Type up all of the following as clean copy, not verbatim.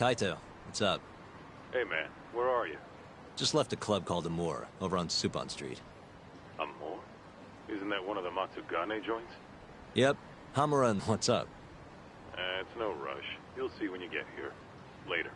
Kaito, what's up? Hey man, where are you? Just left a club called Amor, over on Supon Street. Amor? Isn't that one of the Matsugane joints? Yep. Hamura, and what's up? It's no rush. You'll see when you get here. Later.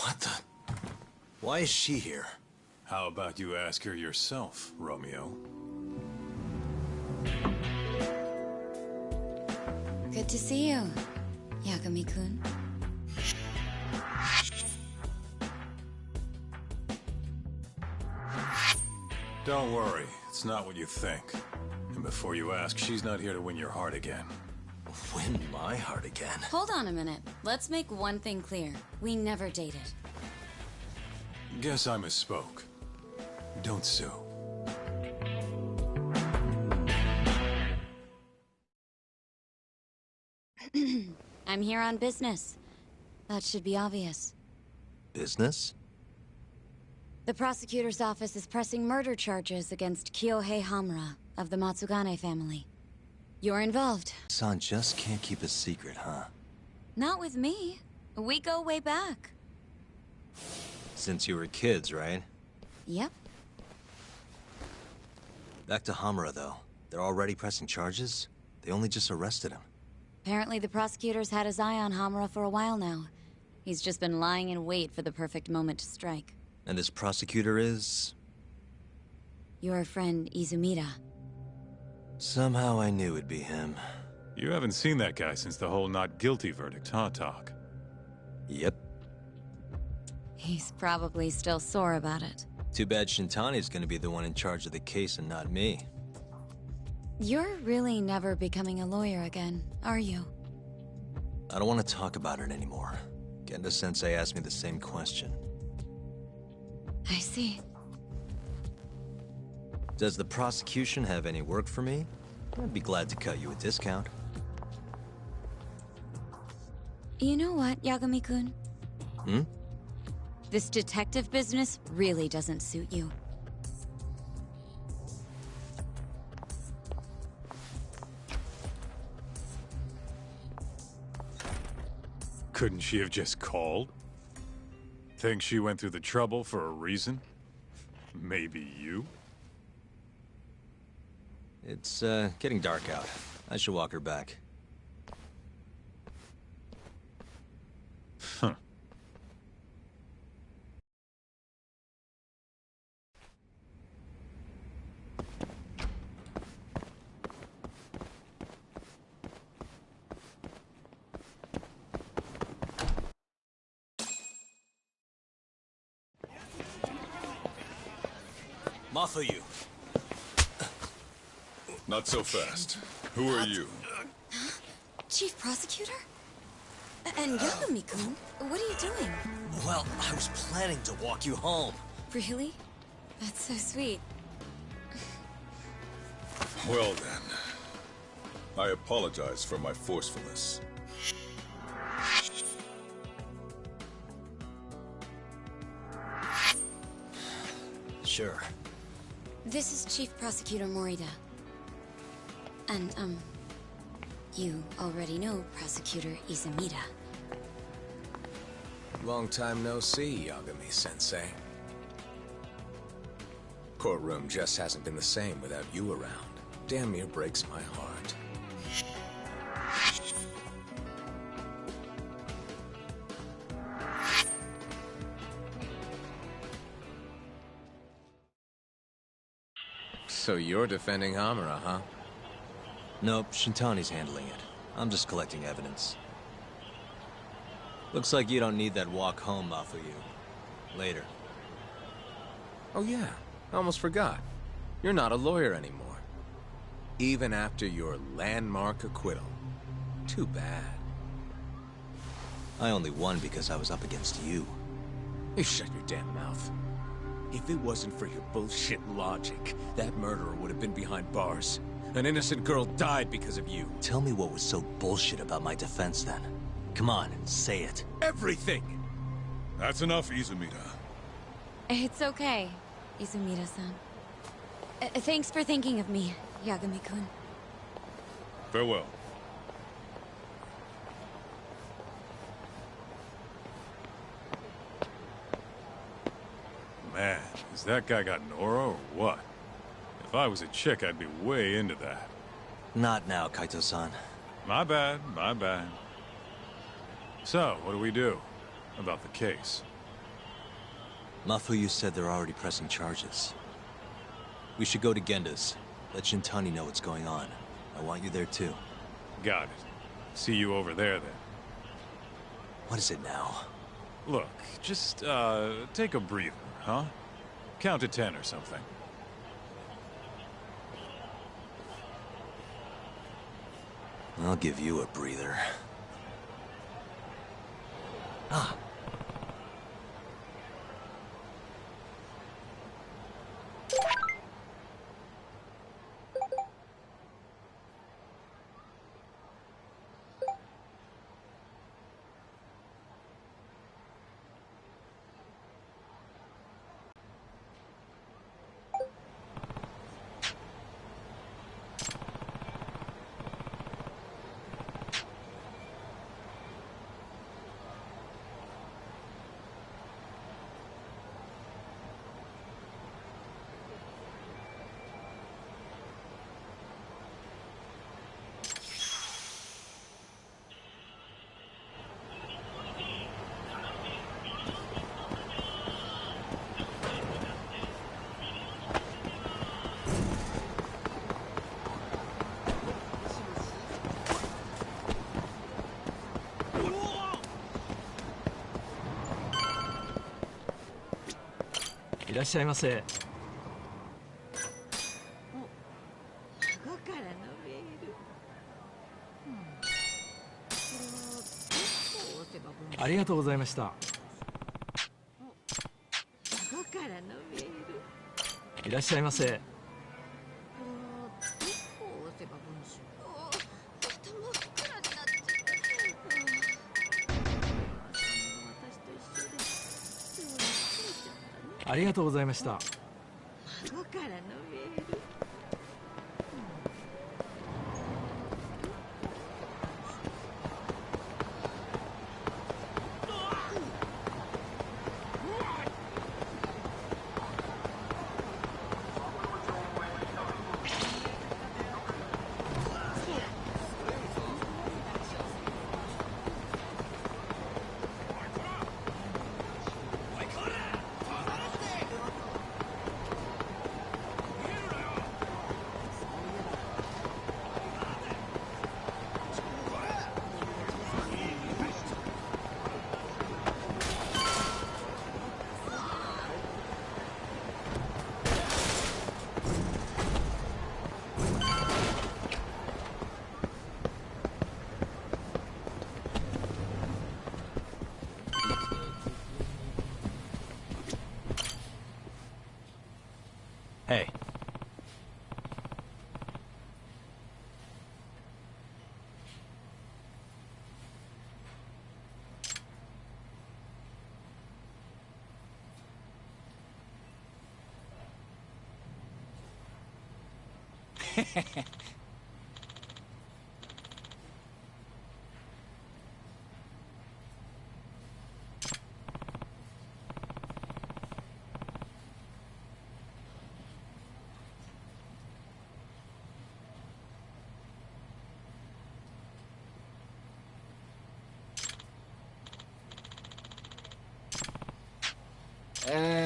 What the? Why is she here? How about you ask her yourself, Romeo? Good to see you, Yagami-kun. Don't worry, it's not what you think. And before you ask, she's not here to win your heart again. Win my heart again? Hold on a minute. Let's make one thing clear. We never dated. Guess I misspoke. Don't sue. I'm here on business. That should be obvious. Business? The prosecutor's office is pressing murder charges against Kyohei Hamura of the Matsugane family. You're involved. San just can't keep a secret, huh? Not with me. We go way back. Since you were kids, right? Yep. Back to Hamura, though. They're already pressing charges? They only just arrested him. Apparently the prosecutor's had his eye on Hamura for a while now. He's just been lying in wait for the perfect moment to strike. And this prosecutor is? Your friend Izumida. Somehow I knew it'd be him. You haven't seen that guy since the whole not guilty verdict, huh, Talk? Yep. He's probably still sore about it. Too bad Shintani's gonna be the one in charge of the case and not me. You're really never becoming a lawyer again, are you? I don't want to talk about it anymore. Genda-sensei asked me the same question. I see. Does the prosecution have any work for me? I'd be glad to cut you a discount. You know what, Yagami-kun? Hmm? This detective business really doesn't suit you. Couldn't she have just called? Think she went through the trouble for a reason? Maybe you? It's, getting dark out. I should walk her back. Huh. Mafuyu. Not so fast. Who are you? Chief Prosecutor? And Yagami-kun? What are you doing? Well, I was planning to walk you home. Really? That's so sweet. Well then. I apologize for my forcefulness. Sure. This is Chief Prosecutor Morida. And, you already know Prosecutor Izumida. Long time no see, Yagami-sensei. Courtroom just hasn't been the same without you around. Damn near breaks my heart. So you're defending Hamura, huh? Nope, Shintani's handling it. I'm just collecting evidence. Looks like you don't need that walk home, Mafuyu. Later. Oh yeah, I almost forgot. You're not a lawyer anymore. Even after your landmark acquittal. Too bad. I only won because I was up against you. You shut your damn mouth. If it wasn't for your bullshit logic, that murderer would have been behind bars. An innocent girl died because of you. Tell me what was so bullshit about my defense then. Come on, say it. Everything! That's enough, Izumida. It's okay, Izumida-san. Thanks for thinking of me, Yagami-kun. Farewell. Man, has that guy got Nora or what? If I was a chick, I'd be way into that. Not now, Kaito-san. My bad, my bad. So, what do we do about the case? Mafuyu said they're already pressing charges. We should go to Genda's. Let Shintani know what's going on. I want you there too. Got it. See you over there then. What is it now? Look, just, take a breather, huh? Count to 10 or something. I'll give you a breather. Ah.いらっしゃいませ。ありがとうございました。いらっしゃいませ。ありがとうございました。Hey. Yeah.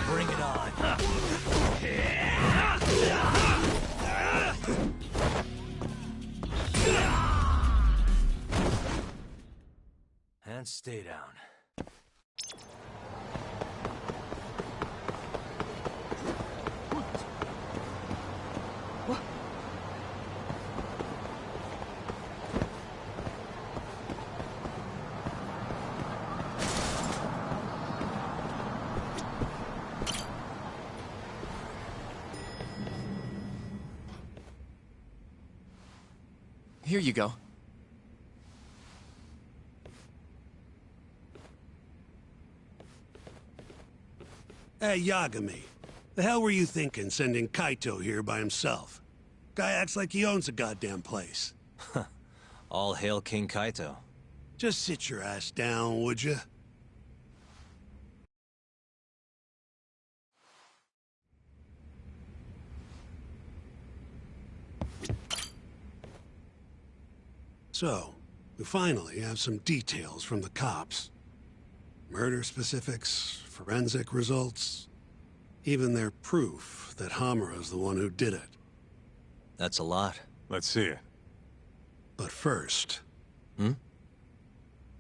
Bring it on. And stay down. Here you go. Hey, Yagami. The hell were you thinking sending Kaito here by himself? Guy acts like he owns the goddamn place. All hail King Kaito. Just sit your ass down, would you? So, we finally have some details from the cops. Murder specifics, forensic results, even their proof that Hamura's the one who did it. That's a lot. Let's see it. But first... Hmm?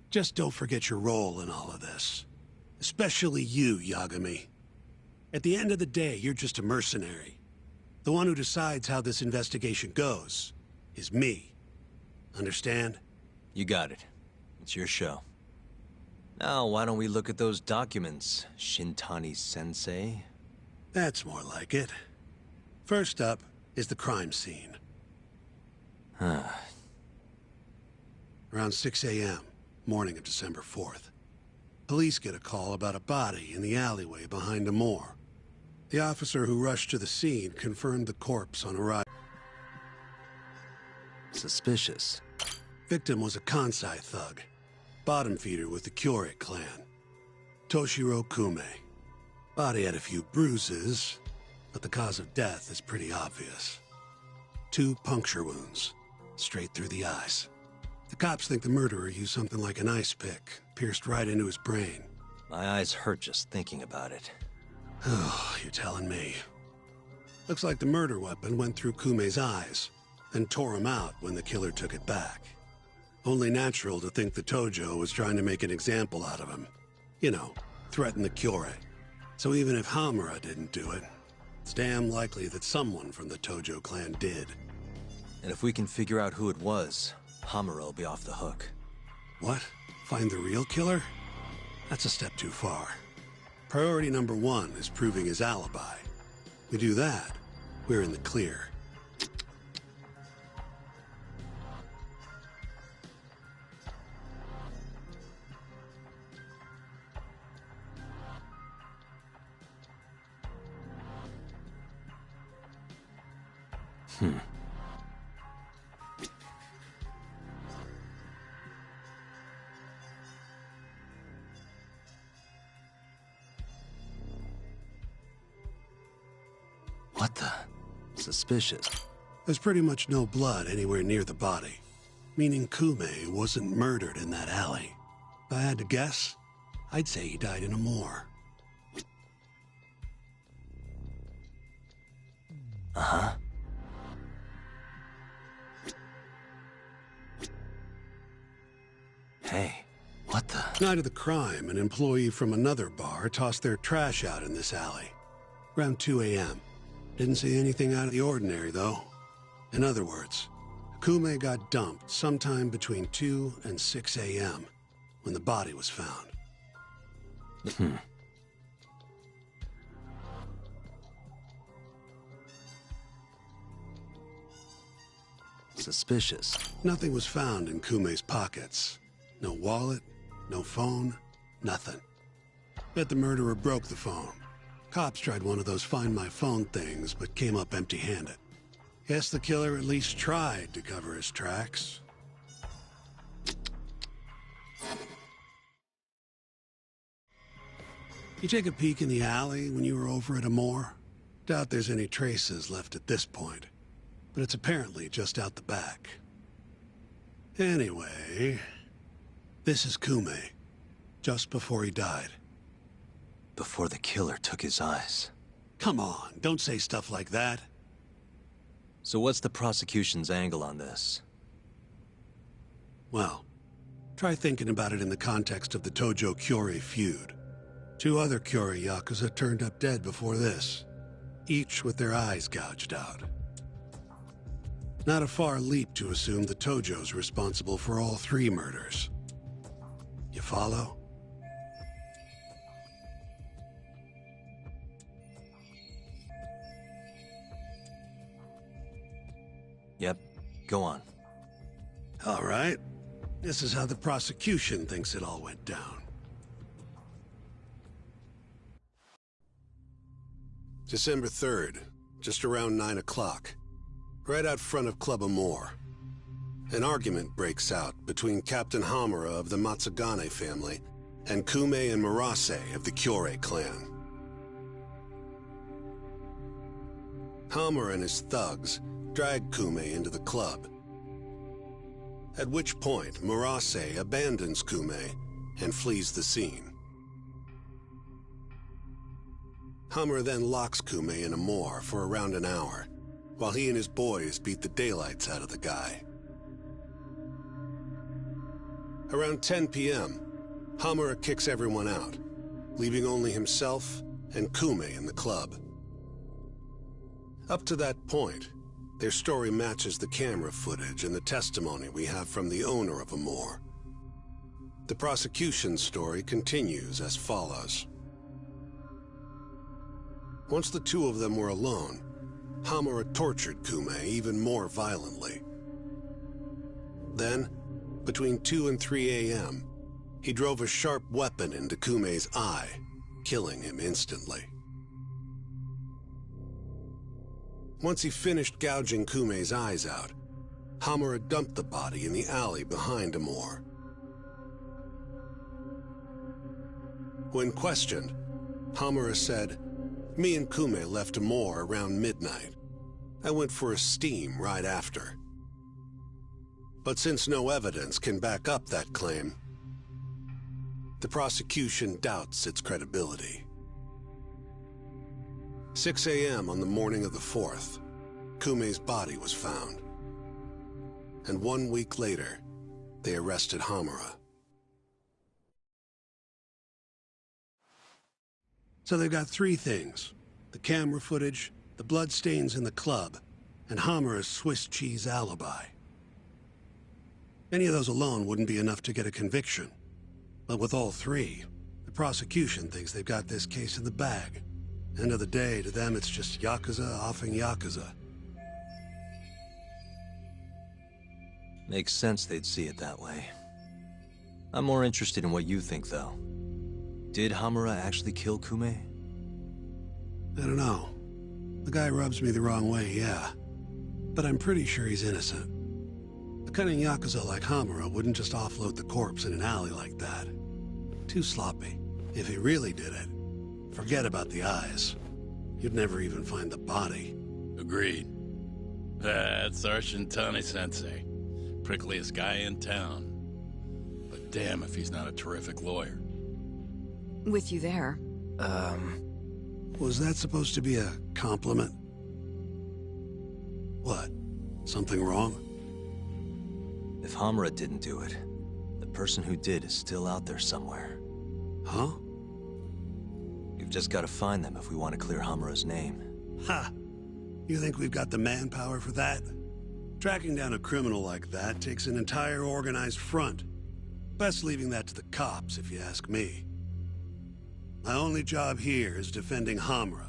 Just don't forget your role in all of this. Especially you, Yagami. At the end of the day, you're just a mercenary. The one who decides how this investigation goes is me. Understand? You got it. It's your show. Now, why don't we look at those documents, Shintani-sensei? That's more like it. First up is the crime scene. Around 6 a.m., morning of December 4th. Police get a call about a body in the alleyway behind a moor. The officer who rushed to the scene confirmed the corpse on arrival. Suspicious. Victim was a Kansai thug, bottom feeder with the Kyorei clan. Toshiro Kume. Body had a few bruises, but the cause of death is pretty obvious. 2 puncture wounds, straight through the eyes. The cops think the murderer used something like an ice pick, pierced right into his brain. My eyes hurt just thinking about it. Oh, you're telling me. Looks like the murder weapon went through Kume's eyes, then tore him out when the killer took it back. Only natural to think the Tojo was trying to make an example out of him. You know, threaten the Kyorei. So even if Hamura didn't do it, it's damn likely that someone from the Tojo clan did. And if we can figure out who it was, Hamura will be off the hook. What? Find the real killer? That's a step too far. Priority number 1 is proving his alibi. We do that, we're in the clear. What the? Suspicious. There's pretty much no blood anywhere near the body, meaning Kume wasn't murdered in that alley. If I had to guess, I'd say he died in a moor. Uh-huh. Hey, what the? Night of the crime, an employee from another bar tossed their trash out in this alley. Around 2 a.m. Didn't see anything out of the ordinary, though. In other words, Kume got dumped sometime between 2 and 6 a.m. when the body was found. Suspicious. Nothing was found in Kume's pockets. No wallet, no phone, nothing. Bet the murderer broke the phone. Cops tried one of those Find My Phone things, but came up empty-handed. Guess the killer at least tried to cover his tracks. You take a peek in the alley when you were over at Amore? Doubt there's any traces left at this point, but it's apparently just out the back. Anyway, this is Kume, just before he died. Before the killer took his eyes. Come on, don't say stuff like that. So what's the prosecution's angle on this? Well, try thinking about it in the context of the Tojo-Kyorei feud. 2 other Kyorei Yakuza turned up dead before this, each with their eyes gouged out. Not a far leap to assume the Tojo's responsible for all 3 murders. You follow? Yep, go on. All right. This is how the prosecution thinks it all went down. December 3rd, just around 9 o'clock, right out front of Club Amore. An argument breaks out between Captain Hamura of the Matsugane family and Kume and Murase of the Kyorei clan. Hamura and his thugs drag Kume into the club, at which point Murase abandons Kume and flees the scene. Hamura then locks Kume in a moor for around an hour, while he and his boys beat the daylights out of the guy. Around 10 p.m., Hamura kicks everyone out, leaving only himself and Kume in the club. Up to that point, their story matches the camera footage and the testimony we have from the owner of Amore. The prosecution's story continues as follows. Once the 2 of them were alone, Hamura tortured Kume even more violently. Then, between 2 and 3 a.m., he drove a sharp weapon into Kume's eye, killing him instantly. Once he finished gouging Kume's eyes out, Hamura dumped the body in the alley behind Amore. When questioned, Hamura said, "Me and Kume left Amore around midnight. I went for a steam right after." But since no evidence can back up that claim, the prosecution doubts its credibility. 6 a.m. on the morning of the 4th, Kume's body was found. And 1 week later, they arrested Hamura. So they've got 3 things: the camera footage, the bloodstains in the club, and Hamura's Swiss cheese alibi. Any of those alone wouldn't be enough to get a conviction. But with all 3, the prosecution thinks they've got this case in the bag. End of the day, to them it's just Yakuza offing Yakuza. Makes sense they'd see it that way. I'm more interested in what you think, though. Did Hamura actually kill Kume? I don't know. The guy rubs me the wrong way, yeah. But I'm pretty sure he's innocent. A cunning Yakuza like Hamura wouldn't just offload the corpse in an alley like that. Too sloppy. If he really did it, forget about the eyes. you'd never even find the body. Agreed. That's our Shintani-sensei. Prickliest guy in town. But damn if he's not a terrific lawyer. With you there. Was that supposed to be a compliment? What? Something wrong? If Hamura didn't do it, the person who did is still out there somewhere. Huh? We've just got to find them if we want to clear Hamura's name. Ha! You think we've got the manpower for that? Tracking down a criminal like that takes an entire organized front. Best leaving that to the cops, if you ask me. My only job here is defending Hamura.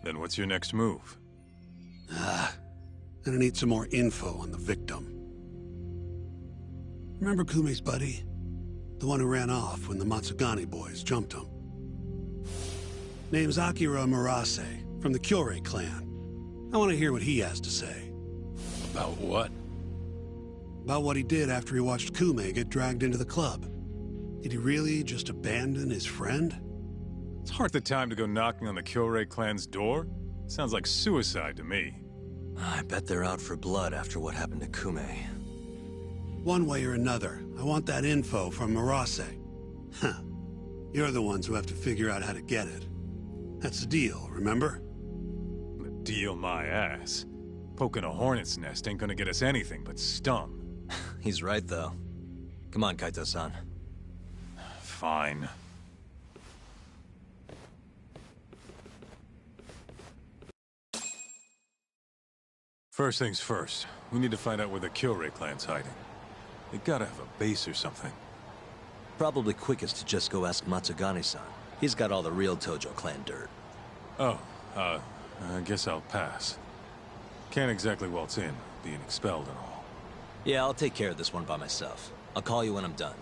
Then what's your next move? Gonna need some more info on the victim. Remember Kume's buddy? The one who ran off when the Matsugane boys jumped him. Name's Akira Murase, from the Kyorei clan. I want to hear what he has to say. About what? About what he did after he watched Kume get dragged into the club. Did he really just abandon his friend? It's hard the time to go knocking on the Kyorei clan's door. Sounds like suicide to me. I bet they're out for blood after what happened to Kume. One way or another, I want that info from Murase. Huh. You're the ones who have to figure out how to get it. That's the deal, remember? The deal my ass. Poking a hornet's nest ain't gonna get us anything but stung. He's right, though. Come on, Kaito-san. Fine. First things first, we need to find out where the Kyorei clan's hiding. They gotta have a base or something. Probably quickest to just go ask Matsugane-san. He's got all the real Tojo clan dirt. Oh, I guess I'll pass. Can't exactly waltz in, being expelled and all. Yeah, I'll take care of this one by myself. I'll call you when I'm done.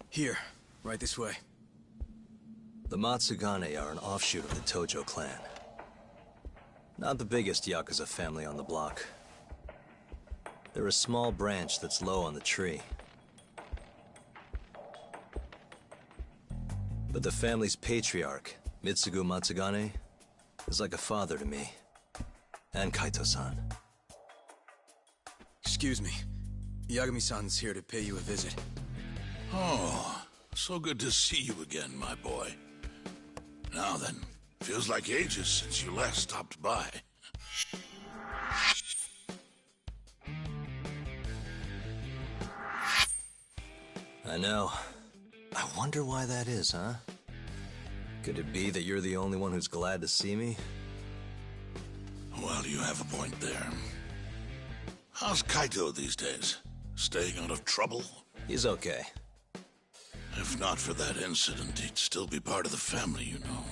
Here, right this way. The Matsugane are an offshoot of the Tojo clan. Not the biggest Yakuza family on the block. They're a small branch that's low on the tree. But the family's patriarch, Mitsugu Matsugane, is like a father to me. And Kaito-san. Excuse me. Yagami-san's here to pay you a visit. Oh, so good to see you again, my boy. Now then, feels like ages since you last stopped by. I know. I wonder why that is, huh? Could it be that you're the only one who's glad to see me? Well, you have a point there. How's Kaito these days? Staying out of trouble? He's okay. If not for that incident, he'd still be part of the family, you know.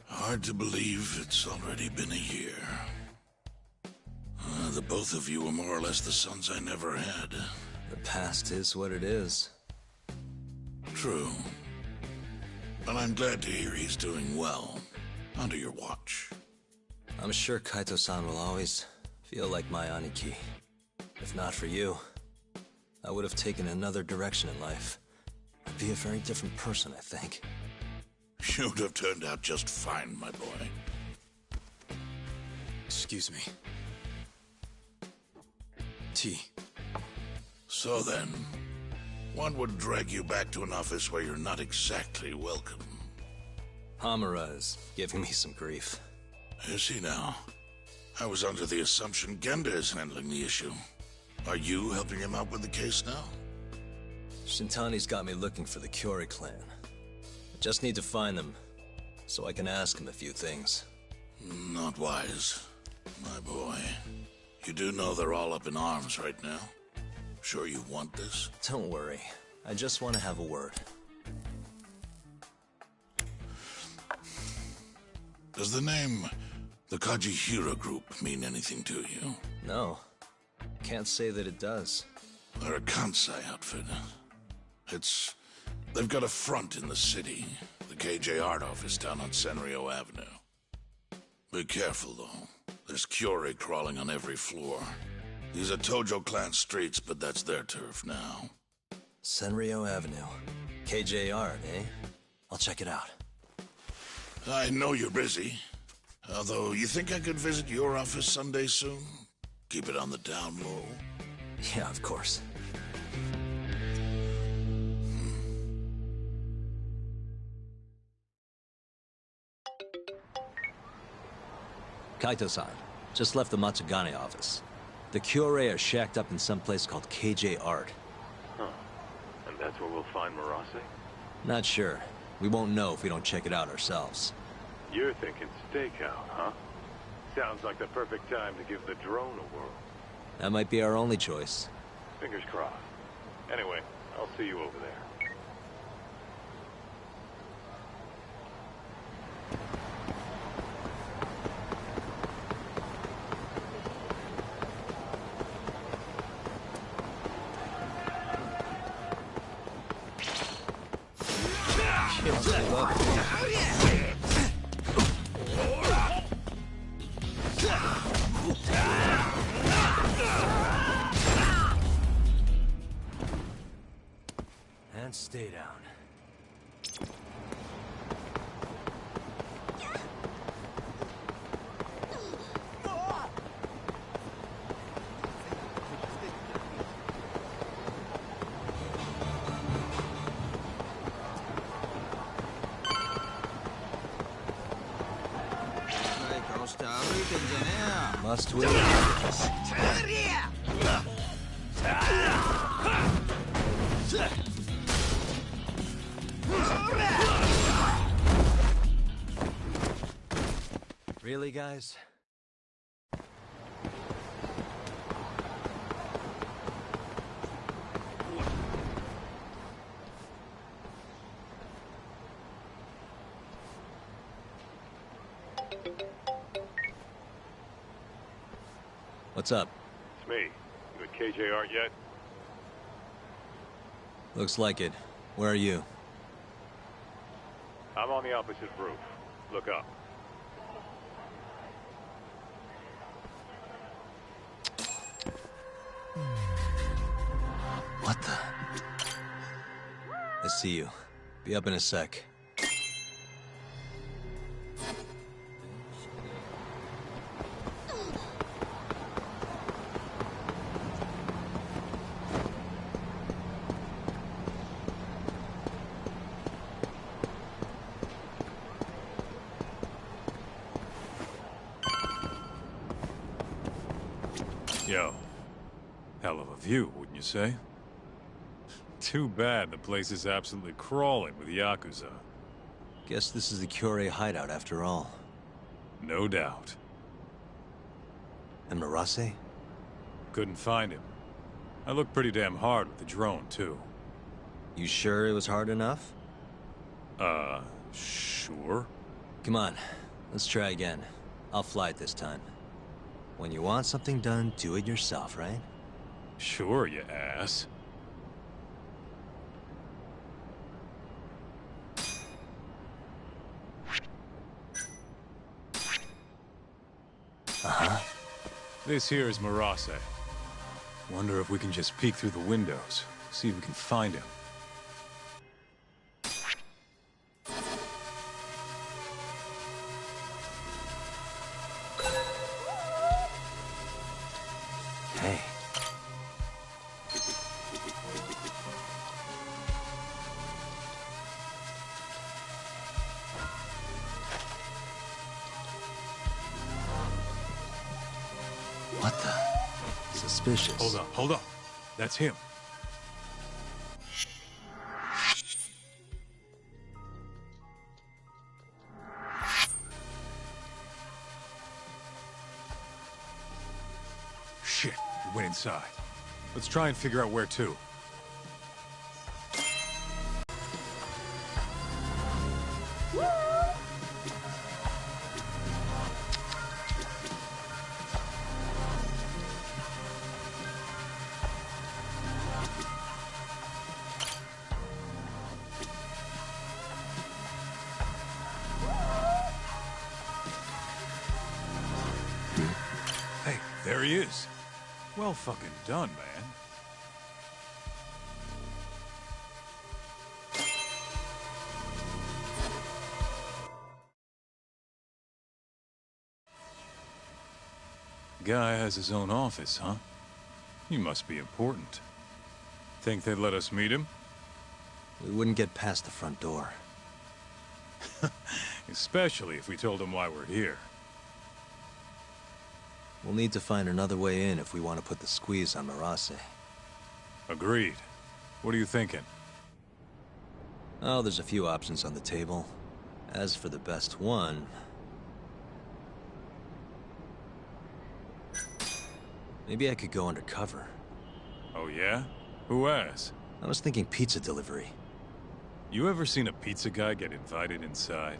Hard to believe it's already been a year. The both of you were more or less the sons I never had. The past is what it is. True. But I'm glad to hear he's doing well. Under your watch. I'm sure Kaito-san will always feel like my Aniki. If not for you, I would have taken another direction in life. I'd be a very different person, I think. You'd have turned out just fine, my boy. Excuse me. Tea. So then, what would drag you back to an office where you're not exactly welcome? Hamura is giving me some grief. Is he now? I was under the assumption Genda is handling the issue. Are you helping him out with the case now? Shintani's got me looking for the Kyorei clan. I just need to find them, so I can ask him a few things. Not wise, my boy. You do know they're all up in arms right now? Sure you want this? Don't worry. I just want to have a word. Does the name the Kajihira Group mean anything to you? No. Can't say that it does. They're a Kansai outfit. They've got a front in the city. The KJ Art office down on Senryo Avenue. Be careful, though. There's Kyorei crawling on every floor. These are Tojo clan streets, but that's their turf now. Senryo Avenue. KJ Art, eh? I'll check it out. I know you're busy. Although, you think I could visit your office Sunday soon? Keep it on the down low. Yeah, of course. Kaito-san, just left the Matsugane office. The Kyorei are shacked up in some place called KJ Art. Huh. And that's where we'll find Murase? Not sure. We won't know if we don't check it out ourselves. You're thinking stakeout, huh? Sounds like the perfect time to give the drone a whirl. That might be our only choice. Fingers crossed. Anyway, I'll see you over there. And stay down. Must we? Really, guys? What's up? It's me. You at KJ Art yet? Looks like it. Where are you? I'm on the opposite roof. Look up. What the? I see you. Be up in a sec. Yo, hell of a view, wouldn't you say? Too bad the place is absolutely crawling with Yakuza. Guess this is the Kyorei hideout after all. No doubt. And Murase? Couldn't find him. I looked pretty damn hard with the drone, too. You sure it was hard enough? Sure. Come on, let's try again. I'll fly it this time. When you want something done, do it yourself, right? Sure, you ass. Uh-huh. This here is Marase. Wonder if we can just peek through the windows, see if we can find him. Hey. What the? Suspicious. Hold up. That's him. Shit, he went inside. Let's try and figure out where to. Hey, there he is. Well fucking done, man. Guy has his own office, huh? He must be important. Think they'd let us meet him? We wouldn't get past the front door. Especially if we told him why we're here. We'll need to find another way in if we want to put the squeeze on Marase. Agreed. What are you thinking? Oh, there's a few options on the table. As for the best one... maybe I could go undercover. Oh yeah? Who has? I was thinking pizza delivery. You ever seen a pizza guy get invited inside?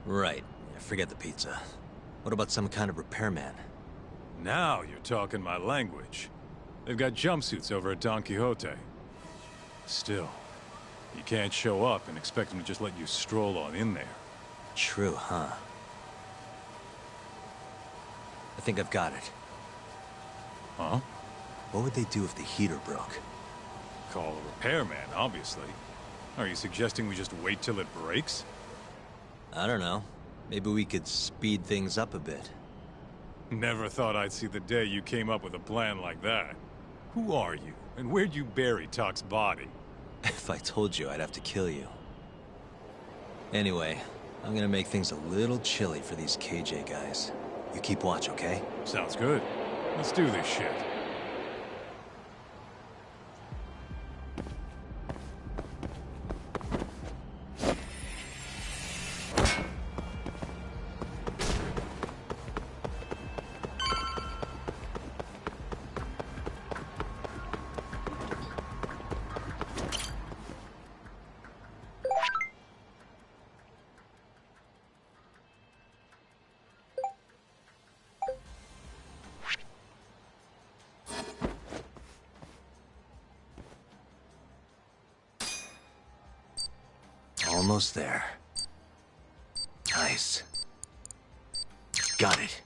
Right. Yeah, forget the pizza. What about some kind of repairman? Now you're talking my language. They've got jumpsuits over at Don Quixote. Still, you can't show up and expect them to just let you stroll on in there. True, huh? I think I've got it. Huh? What would they do if the heater broke? Call a repairman, obviously. Are you suggesting we just wait till it breaks? I don't know. Maybe we could speed things up a bit. Never thought I'd see the day you came up with a plan like that. Who are you, and where'd you bury Talk's body? If I told you, I'd have to kill you. Anyway, I'm gonna make things a little chilly for these KJ guys. You keep watch, okay? Sounds good. Let's do this shit. Almost there. Nice. Got it.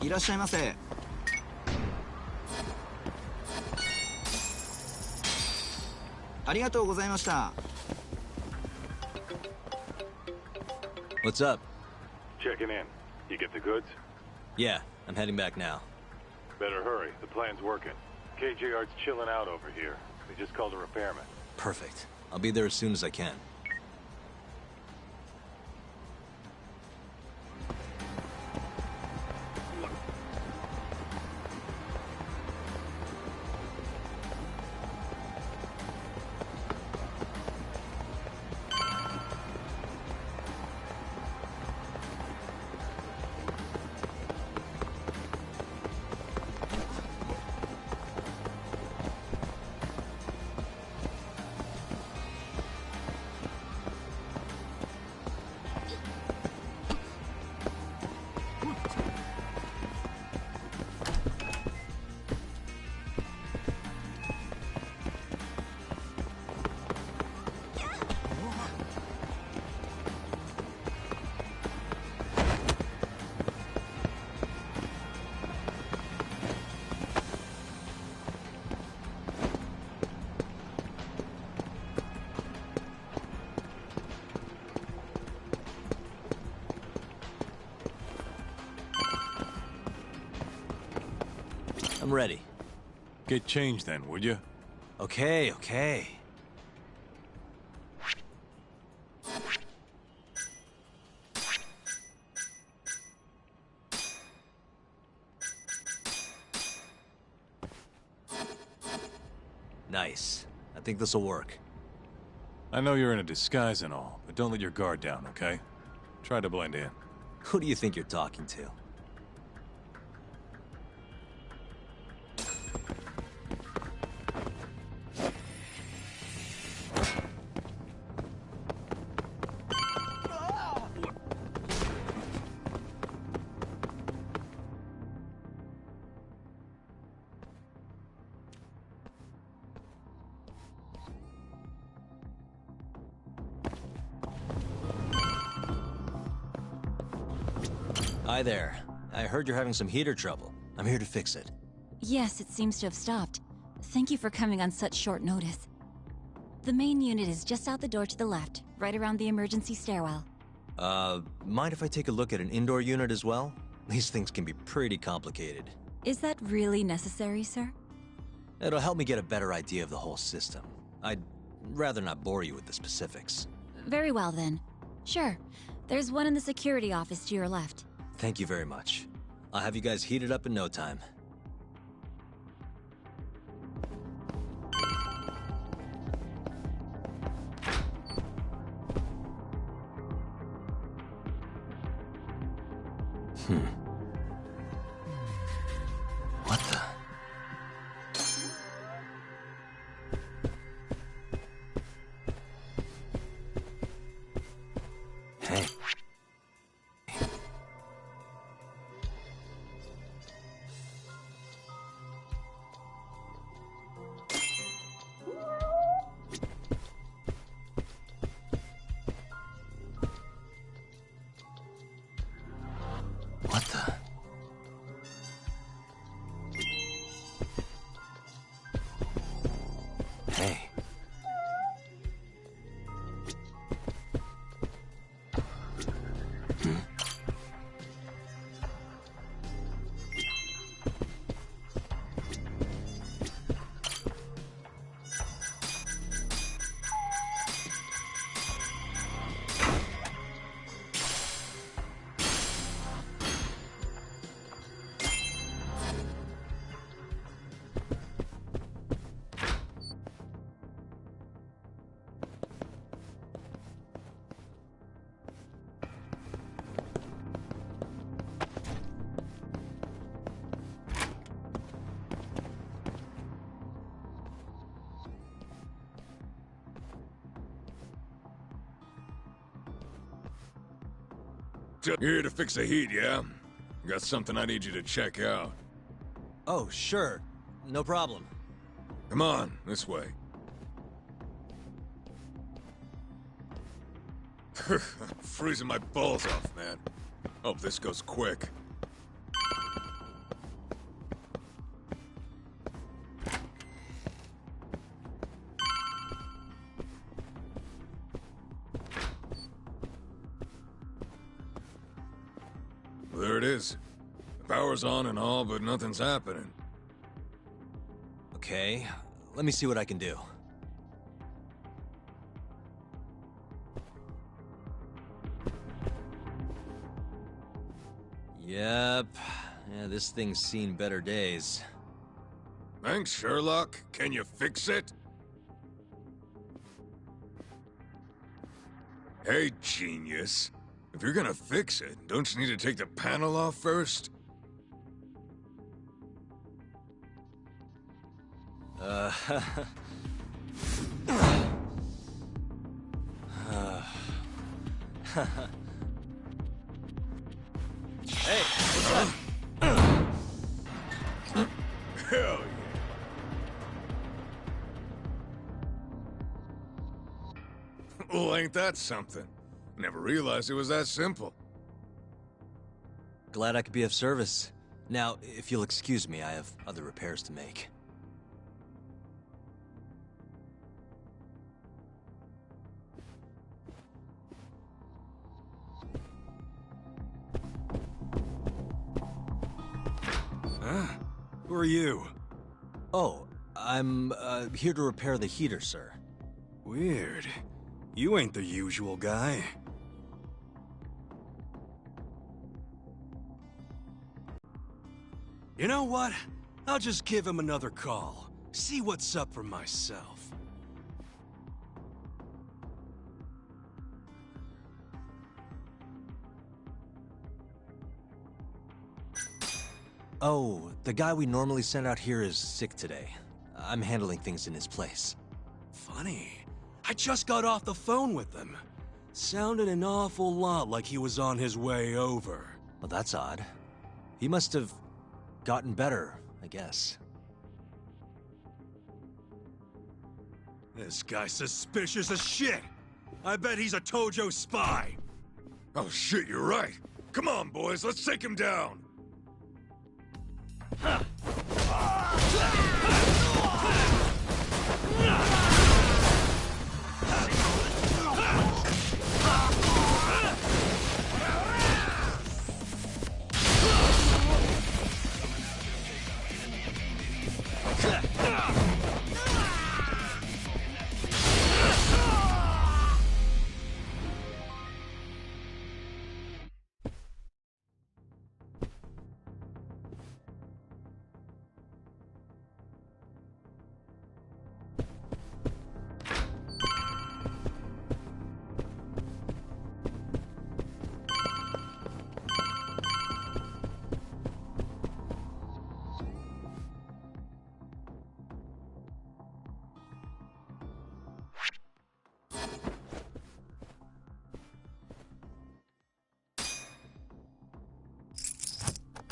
いらっしゃいませ。ありがとうございました。What's up? Checking in. You get the goods? Yeah, I'm heading back now. Better hurry. The plan's working. KJR's chilling out over here. They just called a repairman. Perfect. I'll be there as soon as I can. I'm ready. Get changed then, would you? Okay, okay. Nice. I think this'll work. I know you're in a disguise and all, but don't let your guard down, okay? Try to blend in. Who do you think you're talking to? Hi there. I heard you're having some heater trouble. I'm here to fix it. Yes, it seems to have stopped. Thank you for coming on such short notice. The main unit is just out the door to the left, right around the emergency stairwell. Mind if I take a look at an indoor unit as well? These things can be pretty complicated. Is that really necessary, sir? It'll help me get a better idea of the whole system. I'd rather not bore you with the specifics. Very well, then. Sure. There's one in the security office to your left. Thank you very much. I'll have you guys heated up in no time. What the? Hey. What the? Hey. You're here to fix the heat, yeah? Got something I need you to check out. Oh, sure. No problem. Come on, this way. Freezing my balls off, man. Hope this goes quick. Power's on and all, but nothing's happening. Okay, let me see what I can do. Yep. Yeah, this thing's seen better days. Thanks, Sherlock. Can you fix it? Hey, genius. If you're gonna fix it, don't you need to take the panel off first? Hey, what's up? Hell yeah. Well, ain't that something? Never realized it was that simple. Glad I could be of service. Now, if you'll excuse me, I have other repairs to make. Huh? Who are you? Oh, I'm, here to repair the heater, sir. Weird. You ain't the usual guy. You know what? I'll just give him another call. See what's up for myself. Oh, the guy we normally send out here is sick today. I'm handling things in his place. Funny. I just got off the phone with him. Sounded an awful lot like he was on his way over. Well, that's odd. He must have gotten better, I guess. This guy's suspicious as shit. I bet he's a Tojo spy. Oh shit, you're right. Come on, boys, let's take him down.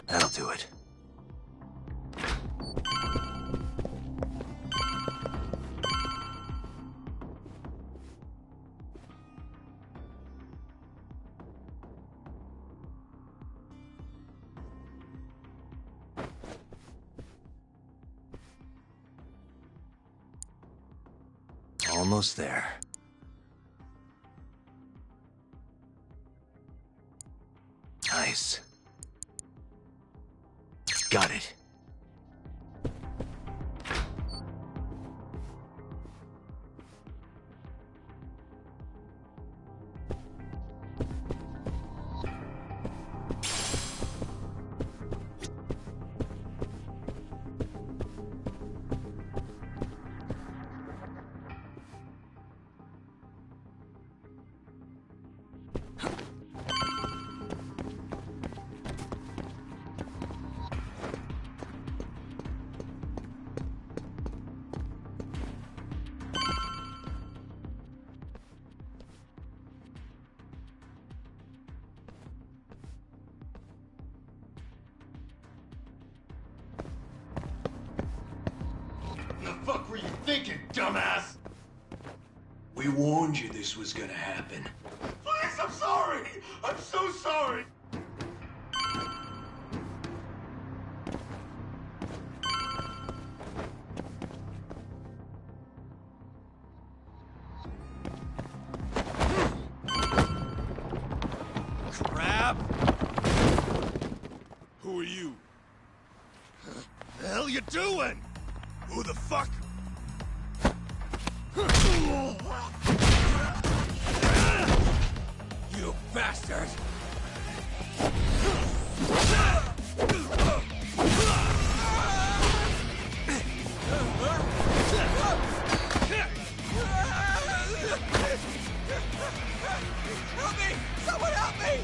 That'll do it. Almost there. Nice. Got it. The fuck were you thinking, dumbass? We warned you this was gonna happen. Please, I'm sorry! I'm so sorry! Crap! Who Who are you? The hell you doing? Who the fuck? You bastard! Help me! Someone help me!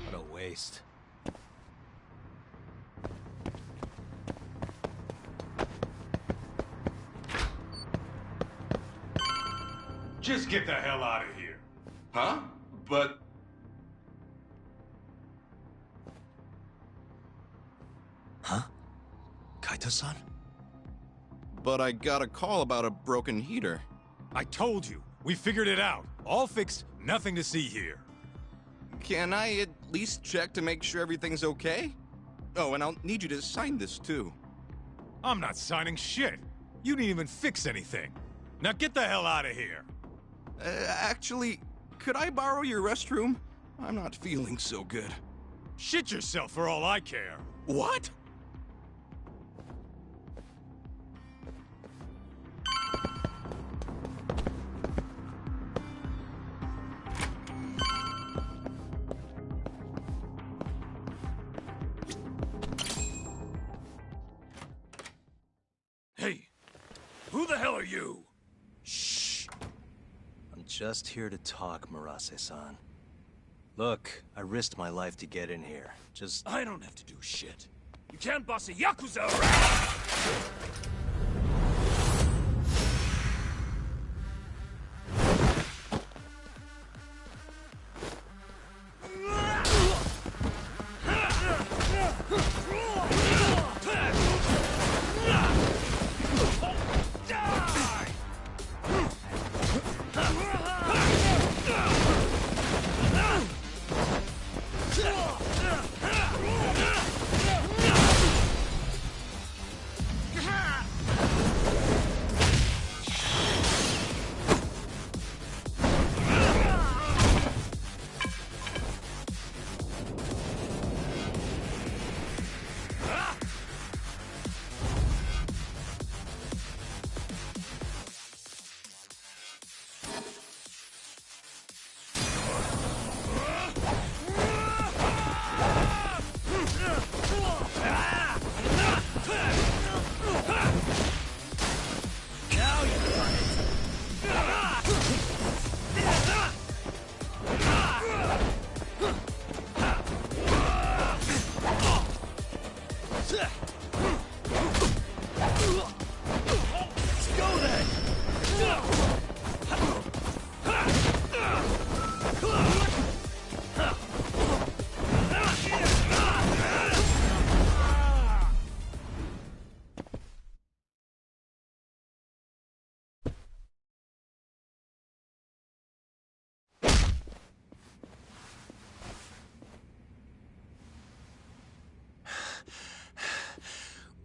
What a waste. Just get the hell out of here. Huh? But... Huh? Kaito-san? But I got a call about a broken heater. I told you. We figured it out. All fixed, nothing to see here. Can I at least check to make sure everything's okay? Oh, and I'll need you to sign this too. I'm not signing shit. You didn't even fix anything. Now get the hell out of here. Actually, could I borrow your restroom? I'm not feeling so good. Shit yourself for all I care. What? Hey, who the hell are you? Shh. I'm just here to talk, Murase-san. Look, I risked my life to get in here. Just... I don't have to do shit. You can't boss a Yakuza around!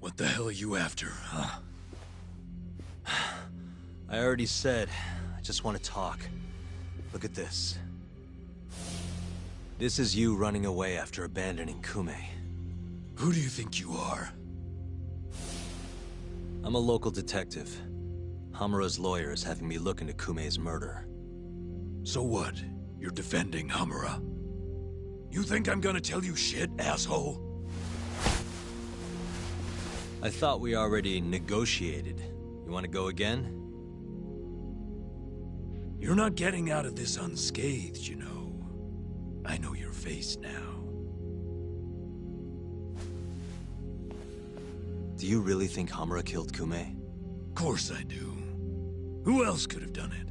What the hell are you after, huh? I already said, I just want to talk. Look at this. This is you running away after abandoning Kume. Who do you think you are? I'm a local detective. Hamura's lawyer is having me look into Kume's murder. So what? You're defending Hamura? You think I'm gonna tell you shit, asshole? I thought we already negotiated. You want to go again? You're not getting out of this unscathed, you know. I know your face now. Do you really think Hamura killed Kume? Of course I do. Who else could have done it?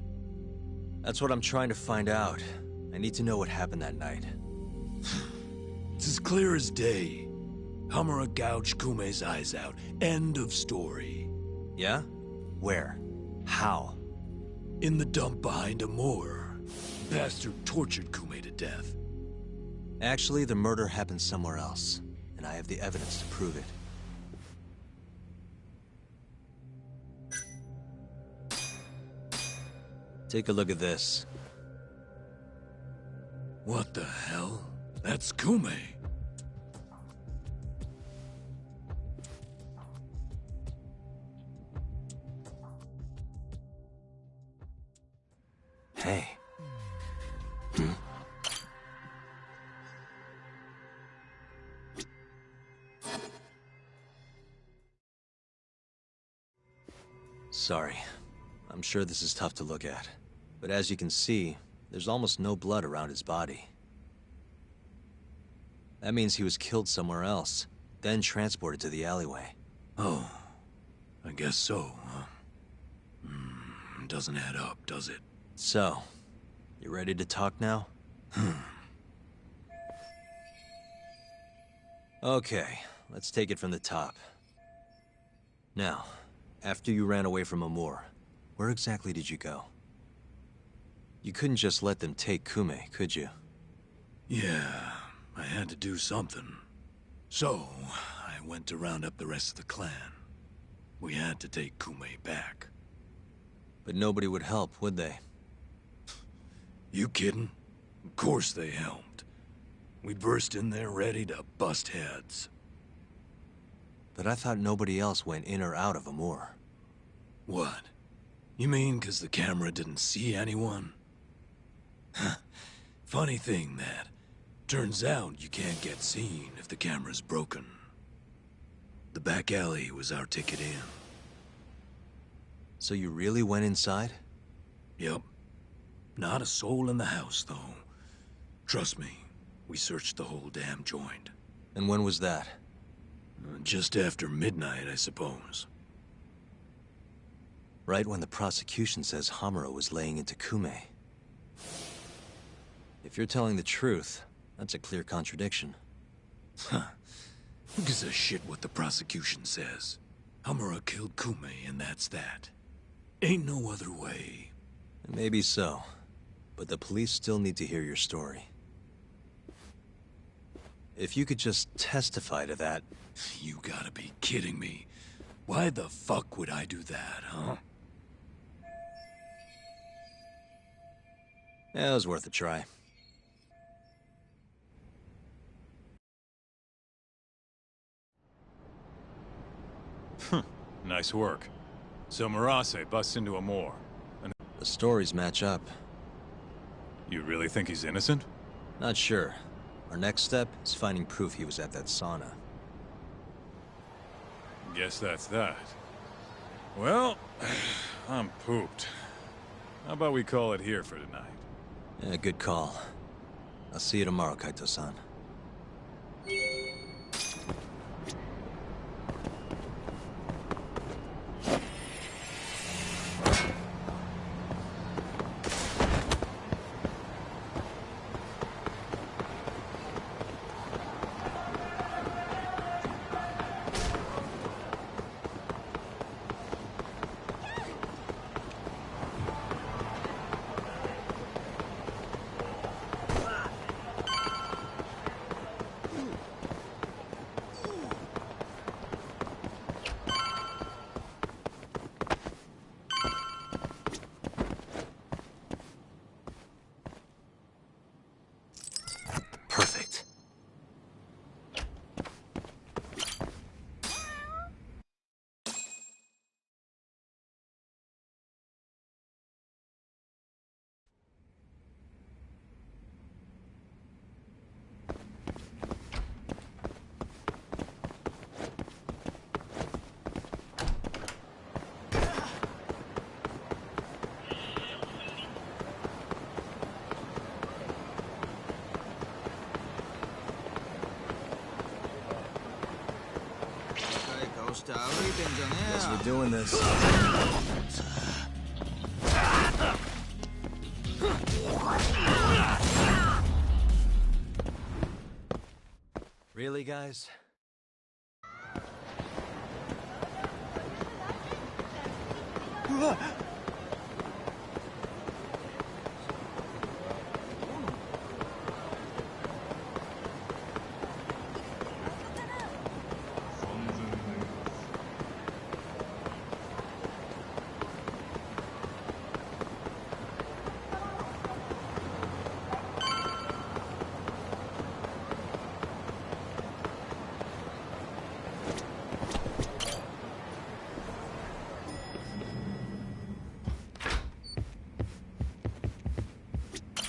That's what I'm trying to find out. I need to know what happened that night. It's as clear as day. Hamura gouged Kume's eyes out. End of story. Yeah? Where? How? In the dump behind a moor. Bastard tortured Kume to death. Actually, the murder happened somewhere else, and I have the evidence to prove it. Take a look at this. What the hell? That's Kume. Hey. Sorry. I'm sure this is tough to look at. But as you can see, there's almost no blood around his body. That means he was killed somewhere else, then transported to the alleyway. Oh, I guess so, huh? Doesn't add up, does it? So, you ready to talk now? Okay, let's take it from the top. Now, after you ran away from Amur, where exactly did you go? You couldn't just let them take Kume, could you? Yeah, I had to do something. So, I went to round up the rest of the clan. We had to take Kume back. But nobody would help, would they? You kidding? Of course they helped. We burst in there ready to bust heads. But I thought nobody else went in or out of Amur. What? You mean 'cause the camera didn't see anyone? Funny thing, that. Turns out you can't get seen if the camera's broken. The back alley was our ticket in. So you really went inside? Yep. Not a soul in the house, though. Trust me, we searched the whole damn joint. And when was that? Just after midnight, I suppose. Right when the prosecution says Hamura was laying into Kume. If you're telling the truth, that's a clear contradiction. Huh. Who gives a shit what the prosecution says? Hamura killed Kume, and that's that. Ain't no other way. Maybe so, but the police still need to hear your story. If you could just testify to that... You gotta be kidding me. Why the fuck would I do that, huh? Yeah, it was worth a try. Nice work. So Murase busts into a moor. And the stories match up. You really think he's innocent? Not sure. Our next step is finding proof he was at that sauna. Guess that's that. Well, I'm pooped. How about we call it here for tonight? Yeah, good call. I'll see you tomorrow, Kaito-san. Guess we're doing this. Really, guys?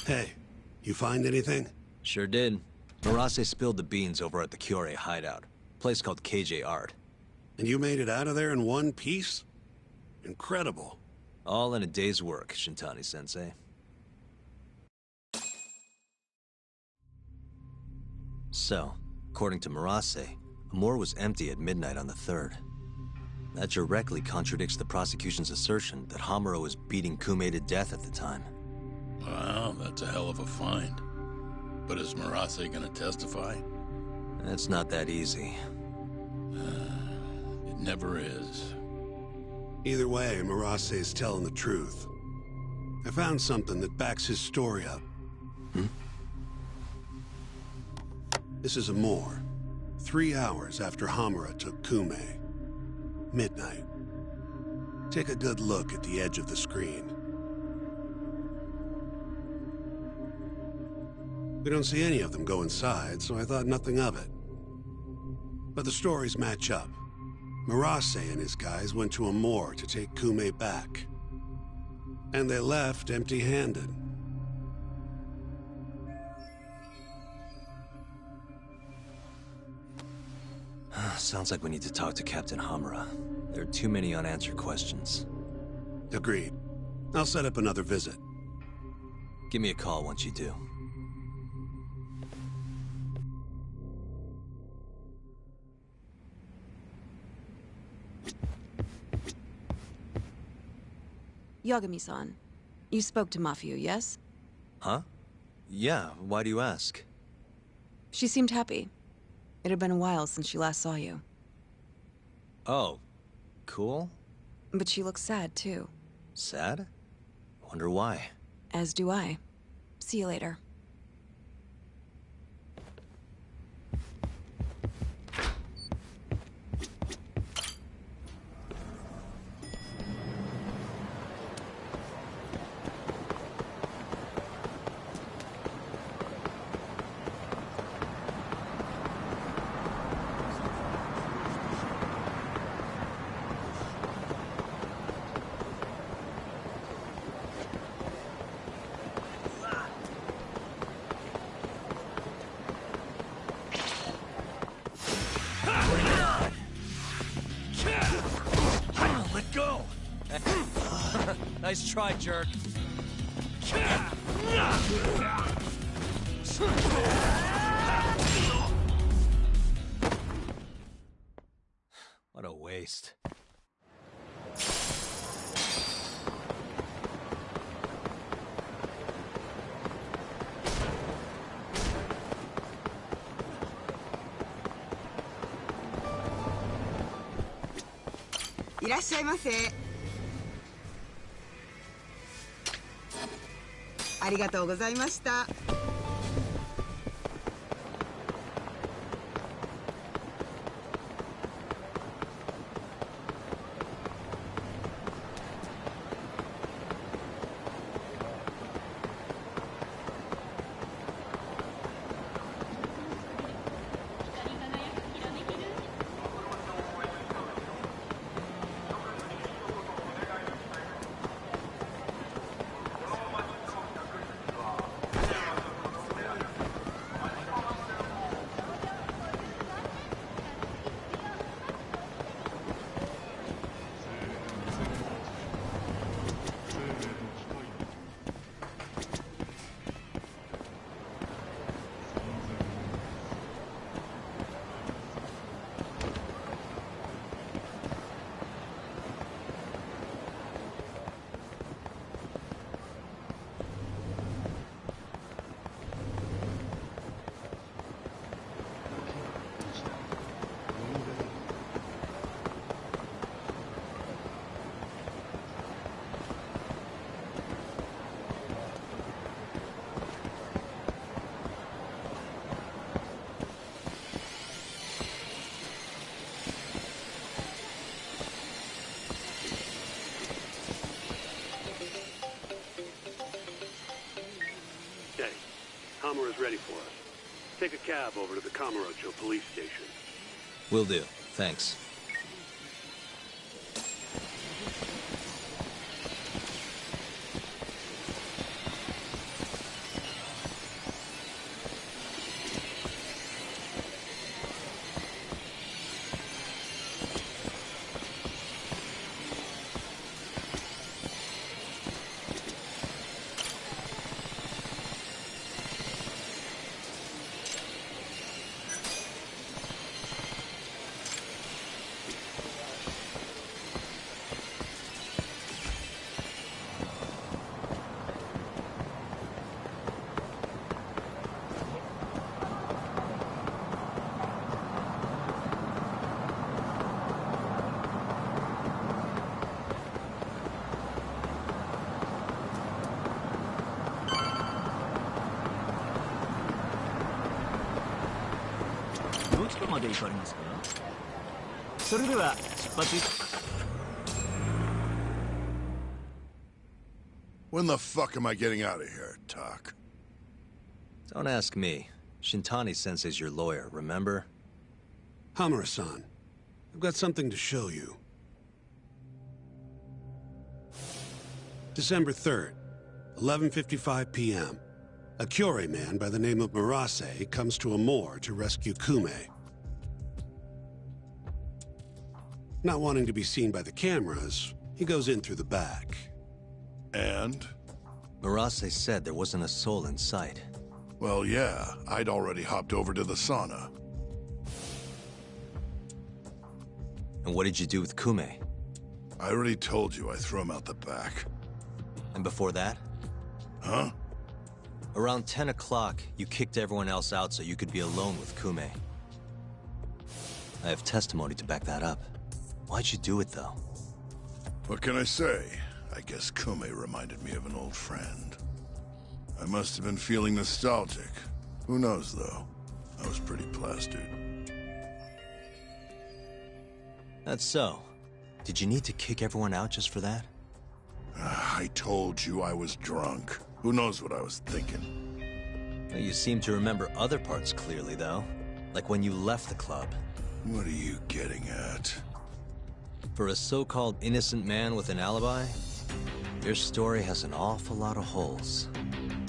Hey, you find anything? Sure did. Marase spilled the beans over at the Kyorei hideout. Place called KJ Art. And you made it out of there in one piece? Incredible. All in a day's work, Shintani-sensei. So, according to Marase, Amor was empty at midnight on the 3rd. That directly contradicts the prosecution's assertion that Hamura was beating Kume to death at the time. Wow, that's a hell of a find. But is Marase gonna testify? It's not that easy. It never is. Either way, Marase's telling the truth. I found something that backs his story up. This is Amor. 3 hours after Hamura took Kume. Midnight. Take a good look at the edge of the screen. We don't see any of them go inside, so I thought nothing of it. But the stories match up. Marase and his guys went to Amor to take Kume back. And they left empty-handed. Sounds like we need to talk to Captain Hamura. There are too many unanswered questions. Agreed. I'll set up another visit. Give me a call once you do. Yagami-san, you spoke to Mafio, yes? Huh? Yeah, why do you ask? She seemed happy. It had been a while since she last saw you. Oh, cool? But she looks sad, too. Sad? Wonder why. As do I. See you later. Let go! Nice try, jerk. What a waste.いらっしゃいませ。ありがとうございました。Take a cab over to the Kamurocho police station. Will do. Thanks. When the fuck am I getting out of here, Tak? Don't ask me. Shintani-sensei's your lawyer, remember? Hamura-san, I've got something to show you. December 3rd, 11:55 p.m. A Kyorei man by the name of Murase comes to Amur to rescue Kume. Not wanting to be seen by the cameras, he goes in through the back. And? Murase said there wasn't a soul in sight. Well, yeah, I'd already hopped over to the sauna. And what did you do with Kume? I already told you I threw him out the back. And before that? Huh? Around 10 o'clock, you kicked everyone else out so you could be alone with Kume. I have testimony to back that up. Why'd you do it, though? What can I say? I guess Kume reminded me of an old friend. I must have been feeling nostalgic. Who knows, though? I was pretty plastered. That's so. Did you need to kick everyone out just for that? I told you I was drunk. Who knows what I was thinking? Well, you seem to remember other parts clearly, though. Like when you left the club. What are you getting at? For a so-called innocent man with an alibi, your story has an awful lot of holes.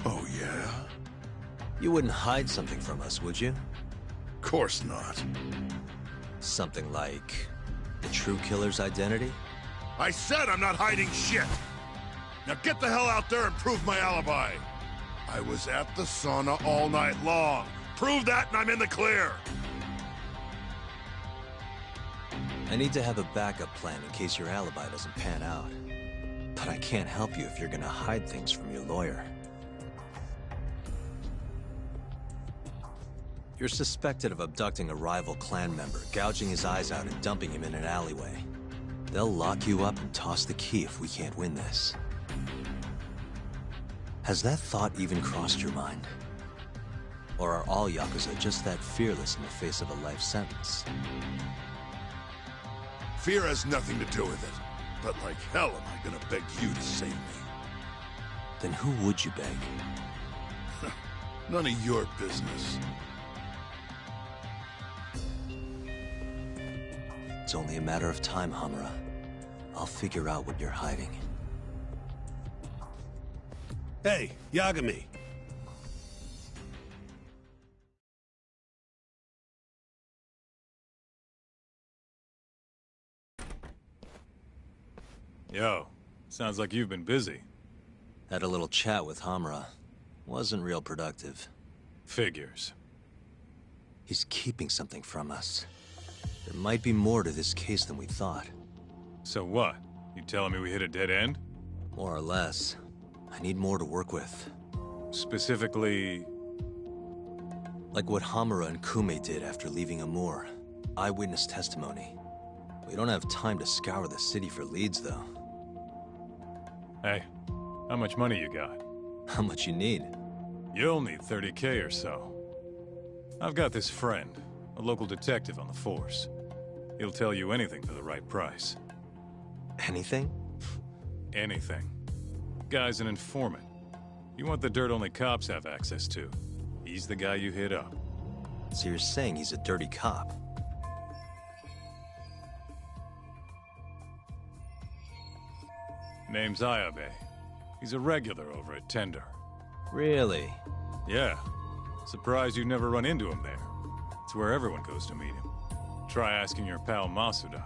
Oh, yeah? You wouldn't hide something from us, would you? Course not. Something like the true killer's identity? I said I'm not hiding shit! Now get the hell out there and prove my alibi! I was at the sauna all night long. Prove that and I'm in the clear! I need to have a backup plan in case your alibi doesn't pan out. But I can't help you if you're gonna hide things from your lawyer. You're suspected of abducting a rival clan member, gouging his eyes out and dumping him in an alleyway. They'll lock you up and toss the key if we can't win this. Has that thought even crossed your mind? Or are all Yakuza just that fearless in the face of a life sentence? Fear has nothing to do with it. But like hell am I gonna beg you to save me? Then who would you beg? None of your business. It's only a matter of time, Hamura. I'll figure out what you're hiding. Hey, Yagami. Yo, sounds like you've been busy. Had a little chat with Hamura. Wasn't real productive. Figures. He's keeping something from us. There might be more to this case than we thought. So what? You telling me we hit a dead end? More or less. I need more to work with. Specifically... like what Hamura and Kume did after leaving Amur. Eyewitness testimony. We don't have time to scour the city for leads, though. Hey, how much money you got? How much you need? You'll need 30K or so. I've got this friend, a local detective on the force. He'll tell you anything for the right price. Anything? Anything. Guy's an informant. You want the dirt only cops have access to. He's the guy you hit up. So you're saying he's a dirty cop? Name's Ayabe. He's a regular over at Tender. Really? Yeah. Surprised you never run into him there. It's where everyone goes to meet him. Try asking your pal Masuda.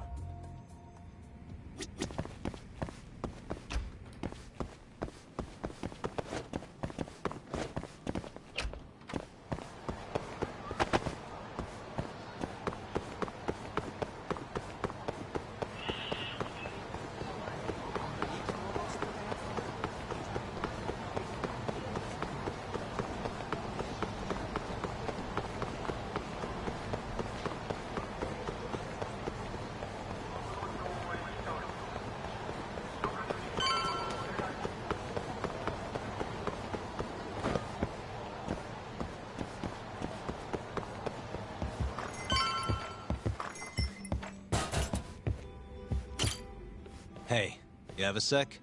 Hey, you have a sec?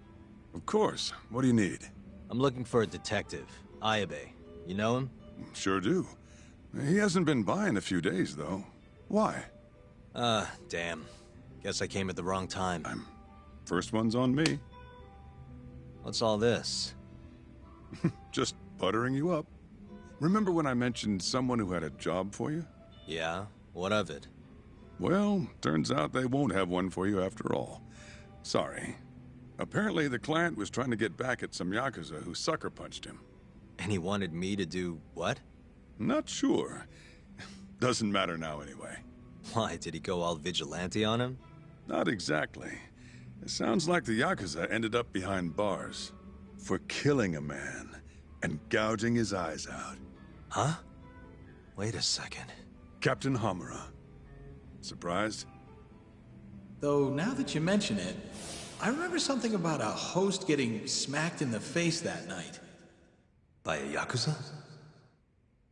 Of course. What do you need? I'm looking for a detective, Ayabe. You know him? Sure do. He hasn't been by in a few days, though. Why? Damn. Guess I came at the wrong time. First one's on me. What's all this? Just buttering you up. Remember when I mentioned someone who had a job for you? Yeah? What of it? Well, turns out they won't have one for you after all. Sorry. Apparently the client was trying to get back at some Yakuza who sucker punched him. And he wanted me to do what? Not sure. Doesn't matter now anyway. Why, did he go all vigilante on him? Not exactly. It sounds like the Yakuza ended up behind bars for killing a man and gouging his eyes out. Huh? Wait a second. Captain Hamura. Surprised? Though, now that you mention it, I remember something about a host getting smacked in the face that night. By a Yakuza?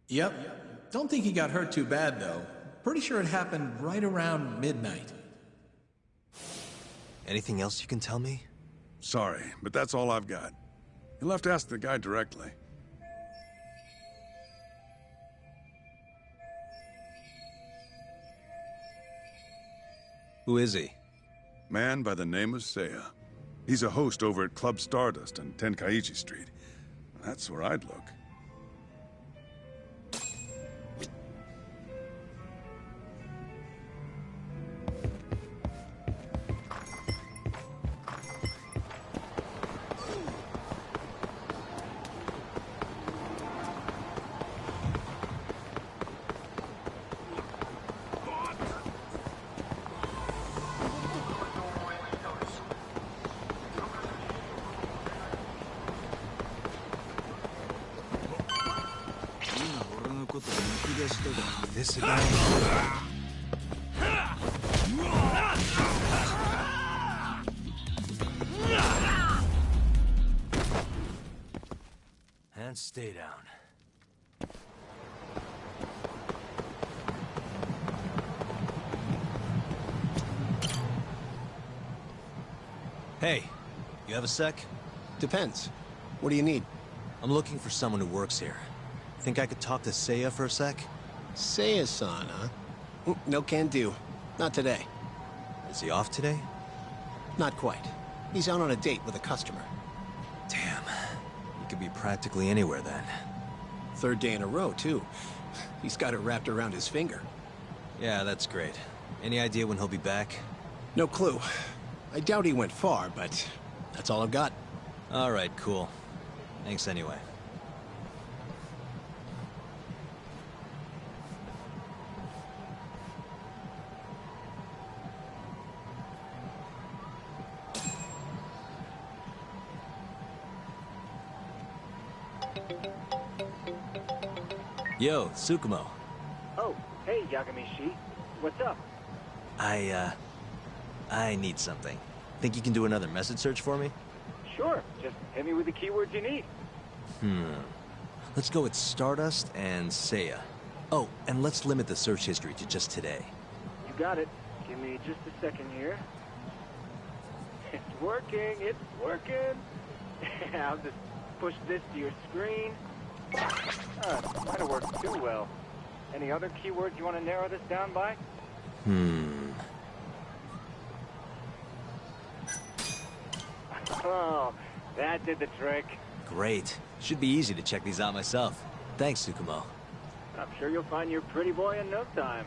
Yep. Don't think he got hurt too bad, though. Pretty sure it happened right around midnight. Anything else you can tell me? Sorry, but that's all I've got. You'll have to ask the guy directly. Who is he? Man by the name of Seiya. He's a host over at Club Stardust on Tenkaichi Street. That's where I'd look. This again? And stay down. Hey, you have a sec? Depends. What do you need? I'm looking for someone who works here. Think I could talk to Seiya for a sec? Seiya-san, huh? No can do. Not today. Is he off today? Not quite. He's out on a date with a customer. Damn. He could be practically anywhere then. Third day in a row, too. He's got it wrapped around his finger. Yeah, that's great. Any idea when he'll be back? No clue. I doubt he went far, but that's all I've got. All right, cool. Thanks anyway. Yo, Tsukumo. Oh, hey, Yagami-shi. What's up? I need something. Think you can do another message search for me? Sure. Just hit me with the keywords you need. Let's go with Stardust and Seiya. Oh, and let's limit the search history to just today. You got it. Give me just a second here. It's working. It's working. I'll just push this to your screen. Might have worked too well. Any other keywords you want to narrow this down by? Oh, that did the trick. Great. Should be easy to check these out myself. Thanks, Tsukumo. I'm sure you'll find your pretty boy in no time.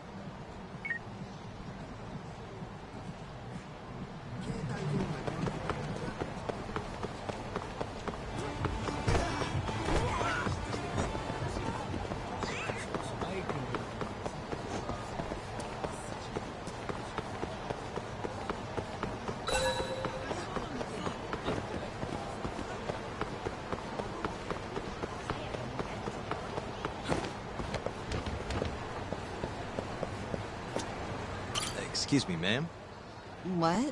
Excuse me, ma'am. What?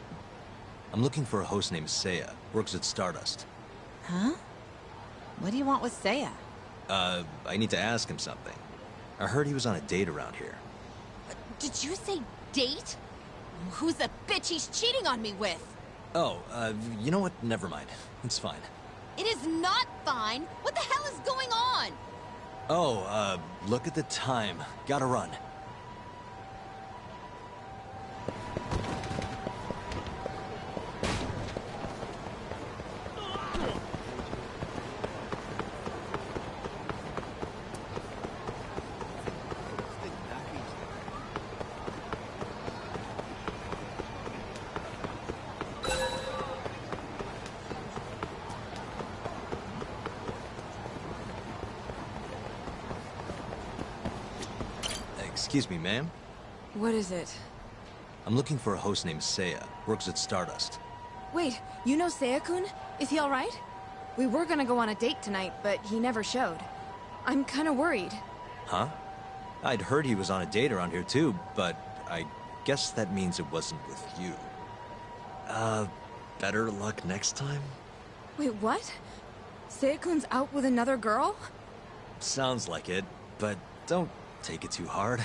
I'm looking for a host named Seiya. Works at Stardust. Huh? What do you want with Seiya? I need to ask him something. I heard he was on a date around here. Did you say date? Who's the bitch he's cheating on me with? Oh, you know what? Never mind. It's fine. It is not fine. What the hell is going on? Oh, look at the time. Gotta run. Excuse me, ma'am. What is it? I'm looking for a host named Seiya. Works at Stardust. Wait, you know Seiya-kun? Is he alright? We were gonna go on a date tonight, but he never showed. I'm kinda worried. Huh? I'd heard he was on a date around here too, but I guess that means it wasn't with you. Better luck next time? Wait, what? Seiya-kun's out with another girl? Sounds like it, but don't take it too hard.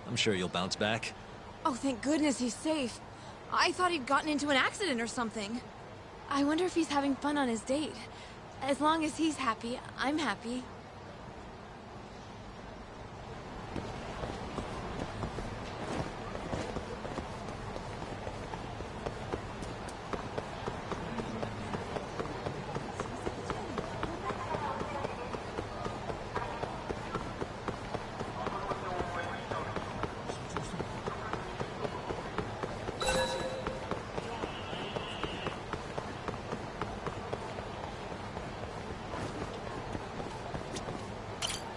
I'm sure you'll bounce back. Oh, thank goodness he's safe. I thought he'd gotten into an accident or something. I wonder if he's having fun on his date. As long as he's happy, I'm happy.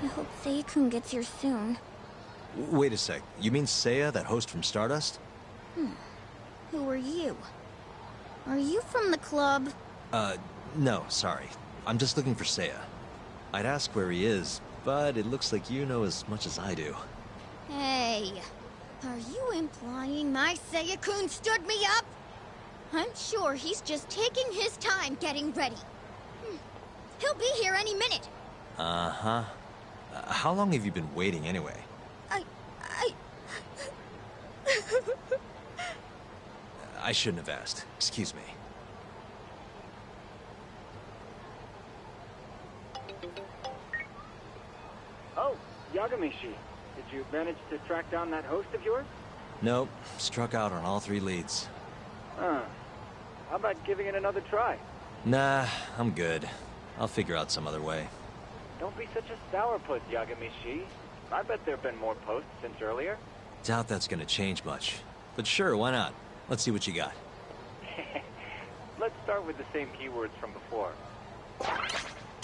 I hope Seiya-kun gets here soon. Wait a sec. You mean Seiya, that host from Stardust? Who are you? Are you from the club? No, sorry. I'm just looking for Seiya. I'd ask where he is, but it looks like you know as much as I do. Hey, are you implying my Seiya-kun stood me up? I'm sure he's just taking his time getting ready. He'll be here any minute. Uh-huh. How long have you been waiting anyway? I shouldn't have asked. Excuse me. Oh, Yagamishi. Did you manage to track down that host of yours? Nope. Struck out on all 3 leads. Huh. How about giving it another try? Nah, I'm good. I'll figure out some other way. Don't be such a sourpuss, Yagamishi. I bet there have been more posts since earlier. Doubt that's gonna change much. But sure, why not? Let's see what you got. Let's start with the same keywords from before.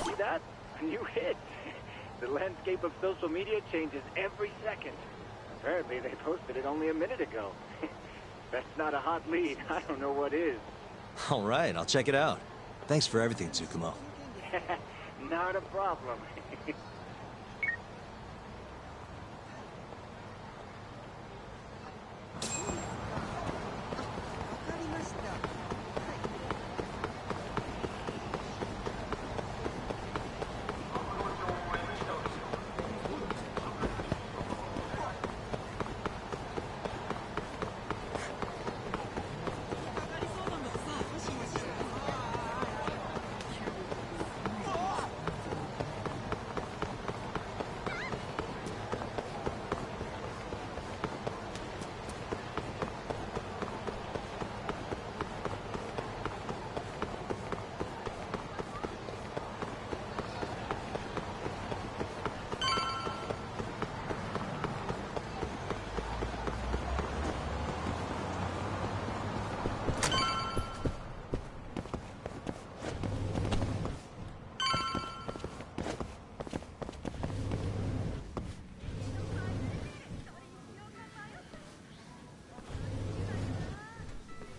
See that? A new hit. The landscape of social media changes every second. Apparently they posted it only a minute ago. If that's not a hot lead, I don't know what is. Alright, I'll check it out. Thanks for everything, Tsukumo. Not a problem.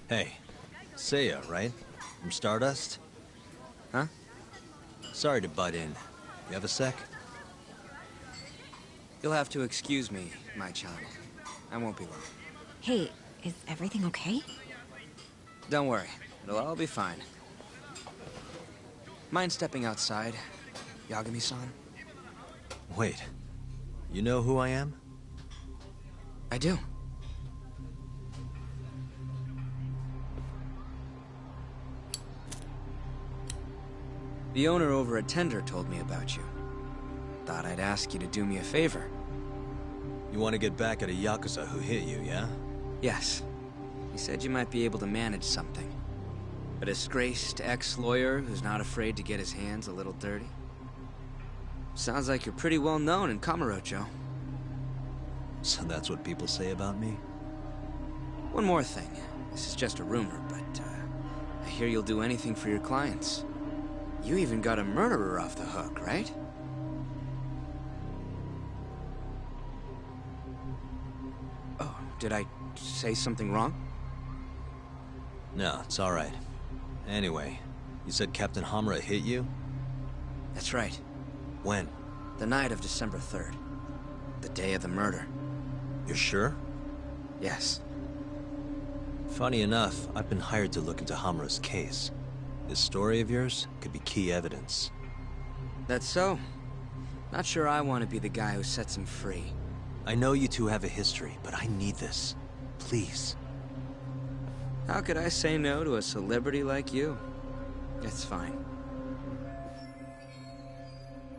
Hey, Seiya, right? From Stardust? Huh? Sorry to butt in. You have a sec? You'll have to excuse me, my child. I won't be long. Hey, is everything okay? Don't worry. It'll all be fine. Mind stepping outside, Yagami-san? Wait. You know who I am? I do. The owner over at Tender told me about you. Thought I'd ask you to do me a favor. You want to get back at a Yakuza who hit you, yeah? Yes. He said you might be able to manage something. A disgraced ex-lawyer who's not afraid to get his hands a little dirty. Sounds like you're pretty well known in Kamurocho. So that's what people say about me? One more thing. This is just a rumor, but I hear you'll do anything for your clients. You even got a murderer off the hook, right? Oh, did I say something wrong? No, it's all right. Anyway, you said Captain Hamura hit you? That's right. When? The night of December 3rd. The day of the murder. You're sure? Yes. Funny enough, I've been hired to look into Hamura's case. This story of yours could be key evidence. That's so. Not sure I want to be the guy who sets him free. I know you two have a history, but I need this. Please. How could I say no to a celebrity like you? It's fine.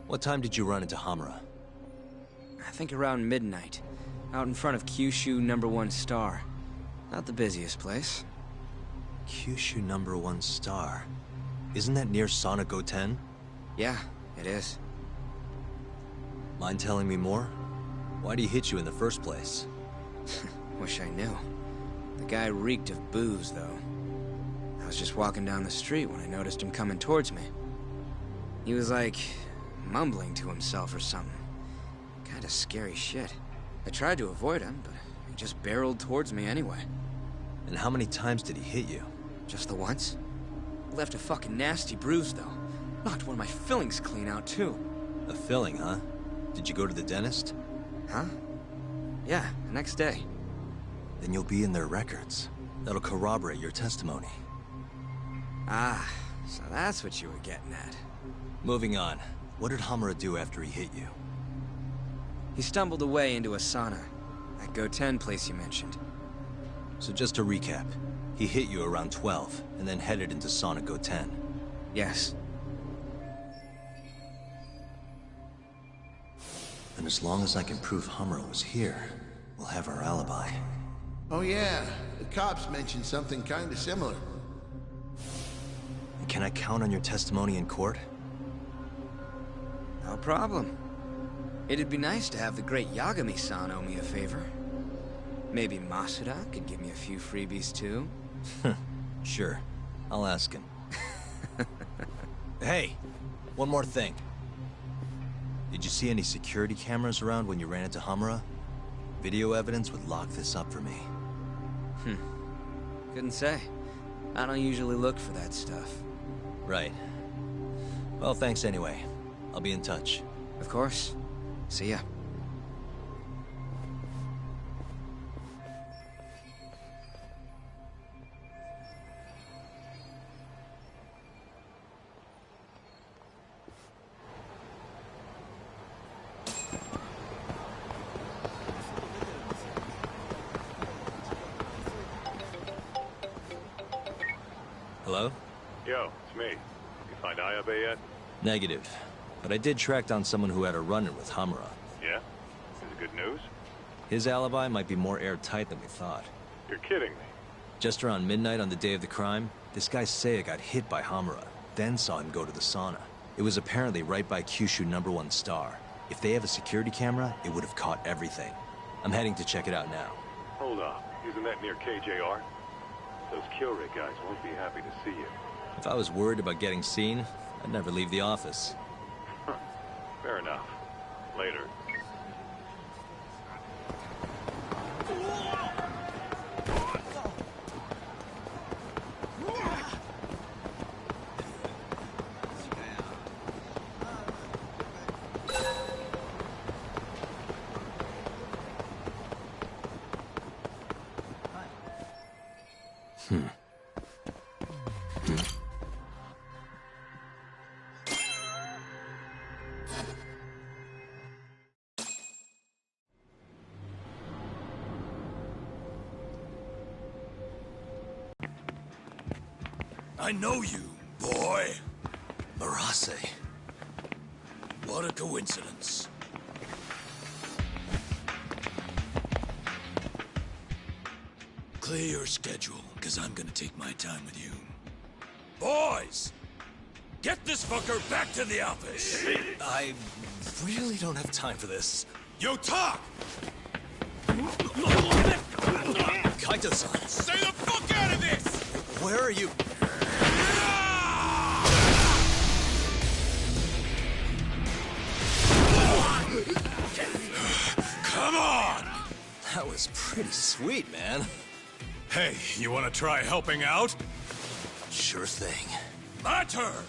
What time did you run into Hamura? I think around midnight. Out in front of Kyushu #1 Star. Not the busiest place. Kyushu #1 Star? Isn't that near Sonic Goten? Yeah, it is. Mind telling me more? Why'd he hit you in the first place? Wish I knew. The guy reeked of booze, though. I was just walking down the street when I noticed him coming towards me. He was like, mumbling to himself or something. Kinda scary shit. I tried to avoid him, but he just barreled towards me anyway. And how many times did he hit you? Just the once. Left a fucking nasty bruise, though. Knocked one of my fillings clean out, too. A filling, huh? Did you go to the dentist? Huh? Yeah, the next day. Then you'll be in their records. That'll corroborate your testimony. Ah, so that's what you were getting at. Moving on. What did Hamura do after he hit you? He stumbled away into a sauna. That Goten place you mentioned. So just to recap, he hit you around 12, and then headed into Sonic Goten. Yes. And as long as I can prove Hamura was here, we'll have our alibi. Oh yeah, the cops mentioned something kinda similar. And can I count on your testimony in court? No problem. It'd be nice to have the great Yagami-san owe me a favor. Maybe Masuda could give me a few freebies too? Sure. I'll ask him. Hey! One more thing. Did you see any security cameras around when you ran into Hamura? Video evidence would lock this up for me. Couldn't say. I don't usually look for that stuff. Right. Well, thanks anyway. I'll be in touch. Of course. See ya. Hello? Yo, it's me. You find Ayabe yet? Negative. But I did track down someone who had a run-in with Hamura. Yeah? Is it good news? His alibi might be more airtight than we thought. You're kidding me. Just around midnight on the day of the crime, this guy Seiya got hit by Hamura, then saw him go to the sauna. It was apparently right by Kyushu #1 Star. If they have a security camera, it would have caught everything. I'm heading to check it out now. Hold up. Isn't that near KJR? Those Kyorei guys won't be happy to see you. If I was worried about getting seen, I'd never leave the office. Fair enough. Later. I know you, boy. Marase. What a coincidence. Clear your schedule, because I'm gonna take my time with you. Boys! Get this fucker back to the office! I really don't have time for this. You talk! Kaito-san! Stay the fuck out of this! Where are you? Come on! That was pretty sweet, man. Hey, you wanna try helping out? Sure thing. My turn!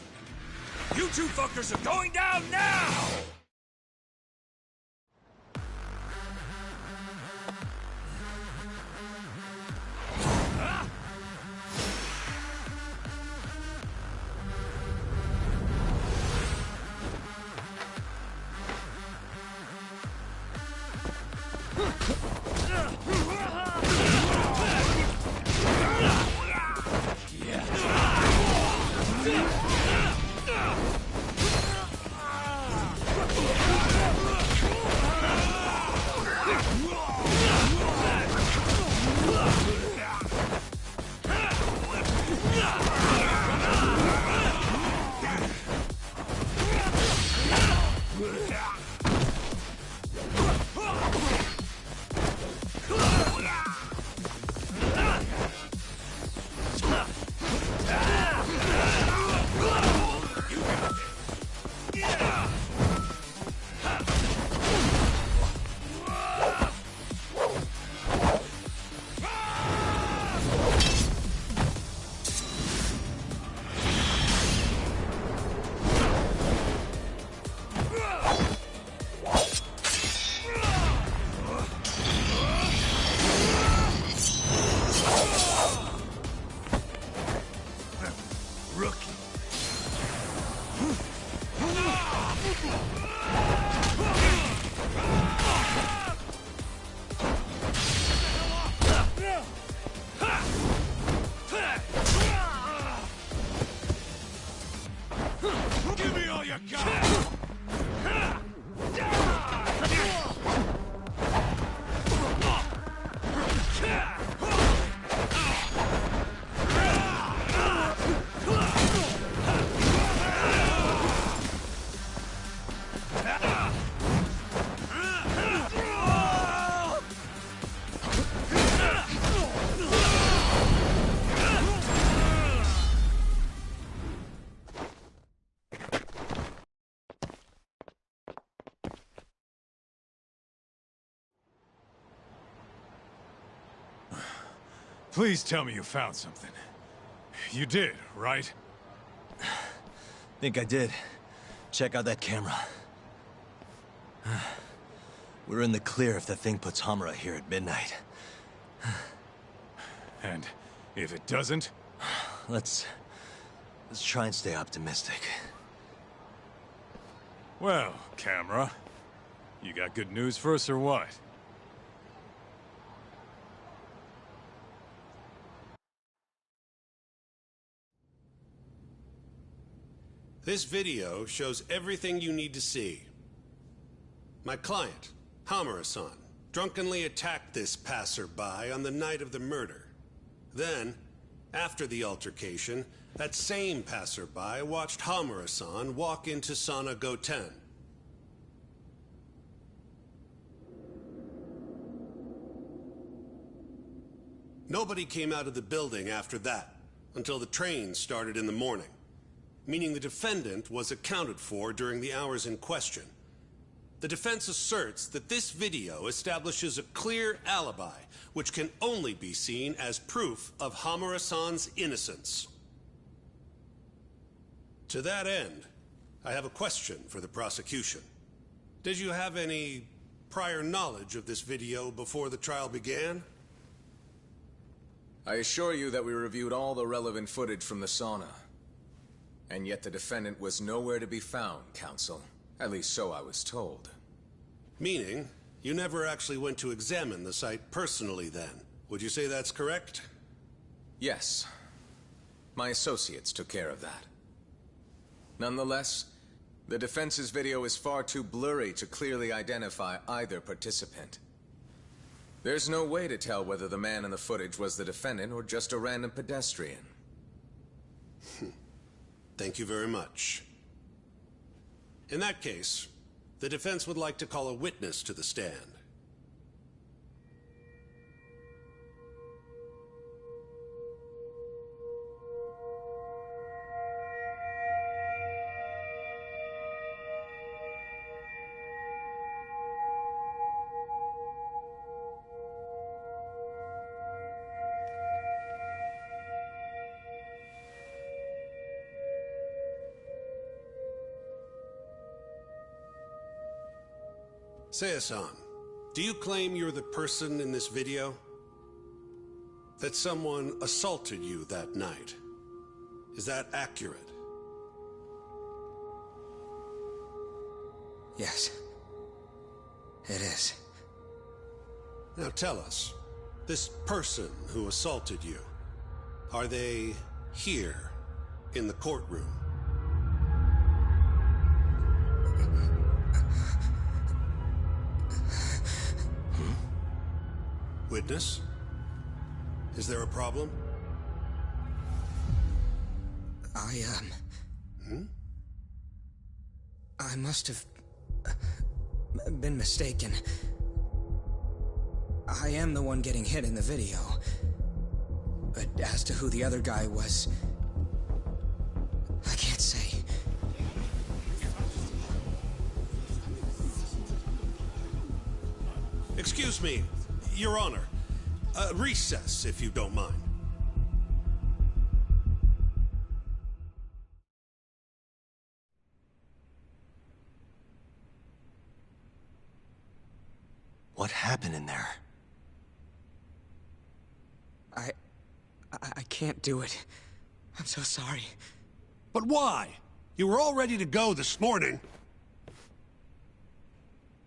You two fuckers are going down now! Give me all you got! Please tell me you found something. You did, right? Think I did. Check out that camera. We're in the clear if the thing puts Hamura here at midnight. And if it doesn't? Let's try and stay optimistic. Well, camera, you got good news for us or what? This video shows everything you need to see. My client, Hamura-san, drunkenly attacked this passerby on the night of the murder. Then, after the altercation, that same passerby watched Hamura-san walk into Sana Goten. Nobody came out of the building after that, until the train started in the morning, meaning the defendant was accounted for during the hours in question. The defense asserts that this video establishes a clear alibi, which can only be seen as proof of Hamura-san's innocence. To that end, I have a question for the prosecution. Did you have any prior knowledge of this video before the trial began? I assure you that we reviewed all the relevant footage from the sauna. And yet the defendant was nowhere to be found, Counsel. At least so I was told. Meaning, you never actually went to examine the site personally then. Would you say that's correct? Yes. My associates took care of that. Nonetheless, the defense's video is far too blurry to clearly identify either participant. There's no way to tell whether the man in the footage was the defendant or just a random pedestrian. Thank you very much. In that case, the defense would like to call a witness to the stand. Seiya-san, do you claim you're the person in this video? That someone assaulted you that night? Is that accurate? Yes. It is. Now tell us, this person who assaulted you, are they here in the courtroom? Witness? Is there a problem? I must have been mistaken. I am the one getting hit in the video. But as to who the other guy was, I can't say. Excuse me, Your Honor. Recess, if you don't mind. What happened in there? I can't do it. I'm so sorry. But why? You were all ready to go this morning.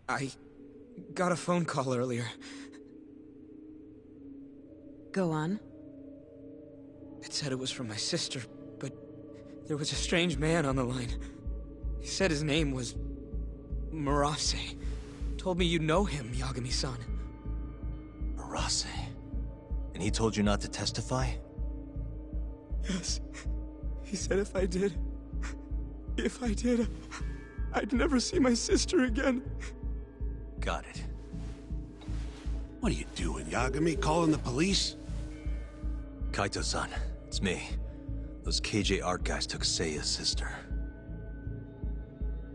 I got a phone call earlier. Go on. It said it was from my sister, but there was a strange man on the line. He said his name was Murase. Told me you know him, Yagami-san. Murase? And he told you not to testify? Yes. He said if I did, I'd never see my sister again. Got it. What are you doing, Yagami? Calling the police? Kaito-san, it's me. Those KJ art guys took Seiya's sister.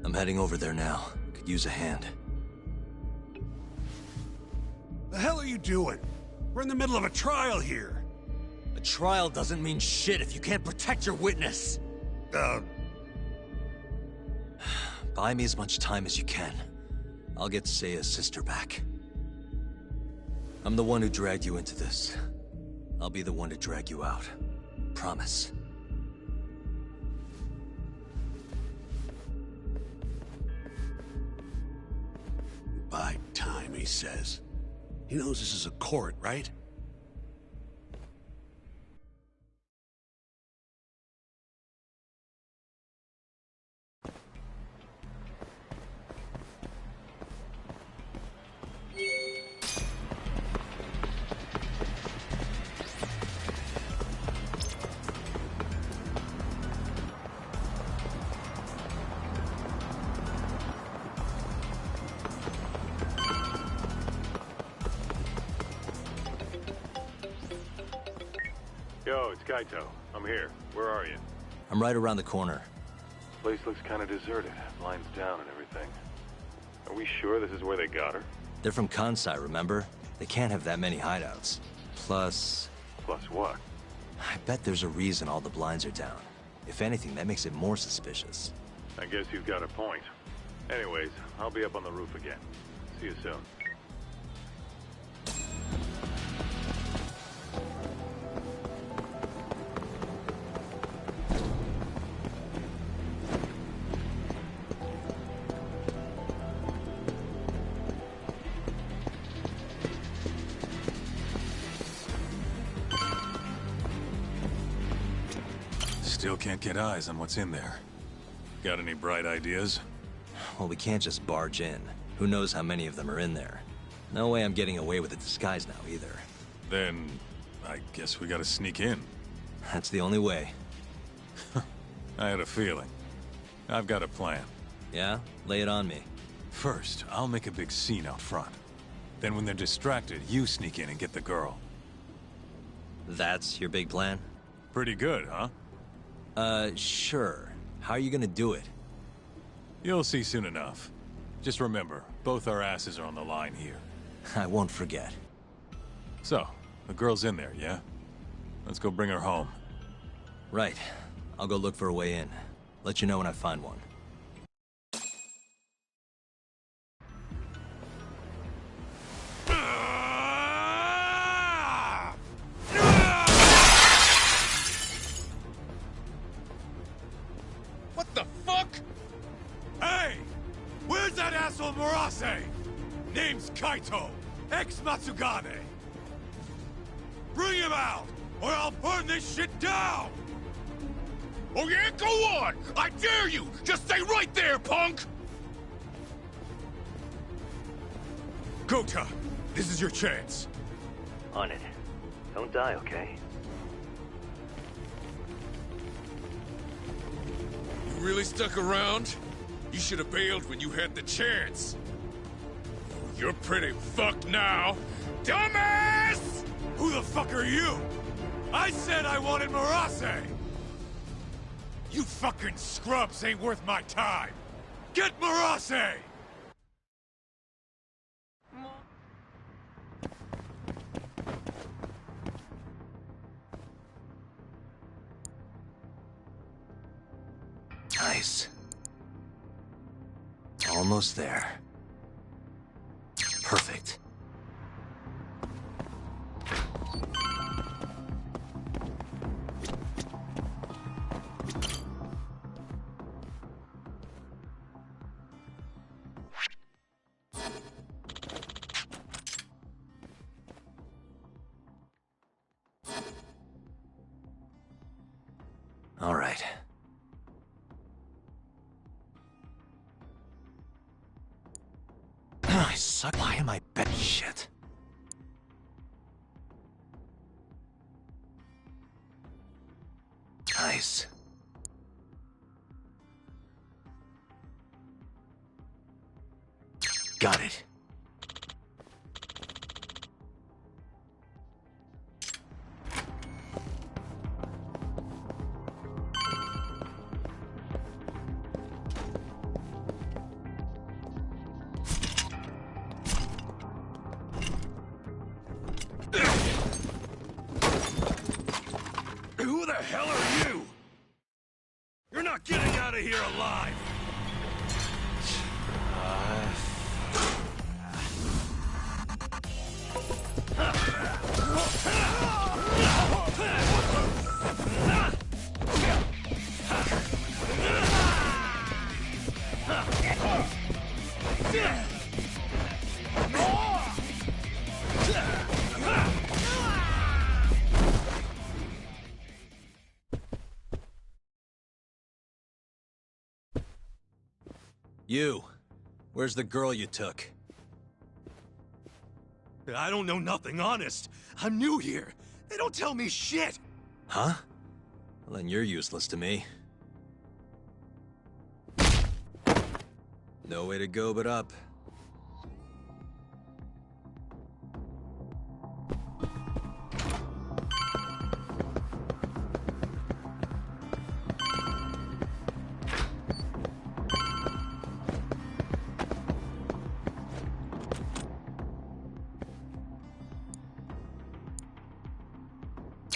I'm heading over there now. Could use a hand. The hell are you doing? We're in the middle of a trial here. A trial doesn't mean shit if you can't protect your witness. Buy me as much time as you can. I'll get Seiya's sister back. I'm the one who dragged you into this. I'll be the one to drag you out. Promise. Buy time, he says. He knows this is a court, right? Yo, it's Kaito. I'm here. Where are you? I'm right around the corner. Place looks kind of deserted. Blinds down and everything. Are we sure this is where they got her? They're from Kansai, remember? They can't have that many hideouts. Plus... Plus what? I bet there's a reason all the blinds are down. If anything, that makes it more suspicious. I guess you've got a point. Anyways, I'll be up on the roof again. See you soon. Still can't get eyes on what's in there. Got any bright ideas? Well, we can't just barge in. Who knows how many of them are in there? No way I'm getting away with a disguise now, either. Then, I guess we gotta sneak in. That's the only way. I had a feeling. I've got a plan. Yeah? Lay it on me. First, I'll make a big scene out front. Then when they're distracted, you sneak in and get the girl. That's your big plan? Pretty good, huh? Sure. How are you gonna do it? You'll see soon enough. Just remember, both our asses are on the line here. I won't forget. So, the girl's in there, yeah? Let's go bring her home. Right. I'll go look for a way in. Let you know when I find one. What the fuck? Hey! Where's that asshole Murase? Name's Kaito, ex-Matsugane. Bring him out, or I'll burn this shit down! Oh yeah? Go on! I dare you! Just stay right there, punk! Gota, this is your chance. On it. Don't die, okay? You really stuck around? You should have bailed when you had the chance. You're pretty fucked now. Dumbass! Who the fuck are you? I said I wanted Murase! You fucking scrubs ain't worth my time! Get Murase! Nice. Almost there. Perfect. All right. I suck. Why am I bet shit? Nice. Got it. Who the hell are you? You're not getting out of here alive! You. Where's the girl you took? I don't know nothing, honest. I'm new here. They don't tell me shit. Huh? Well, then you're useless to me. No way to go but up.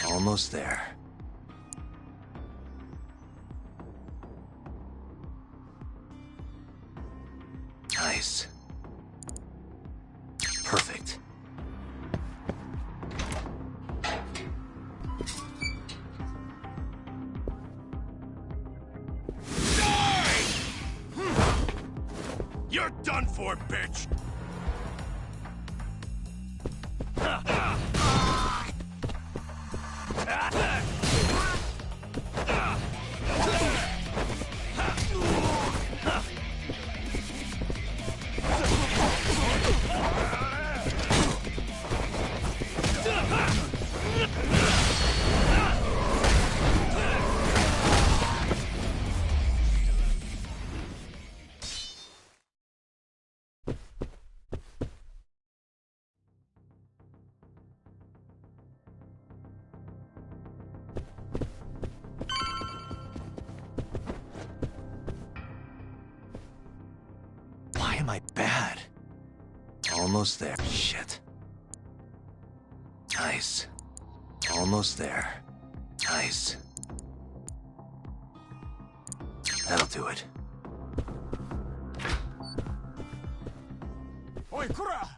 Almost there. Nice. Perfect. You're done for, bitch! am I bad? Almost there. Shit. Nice. Almost there. Nice. That'll do it. Oi, kura!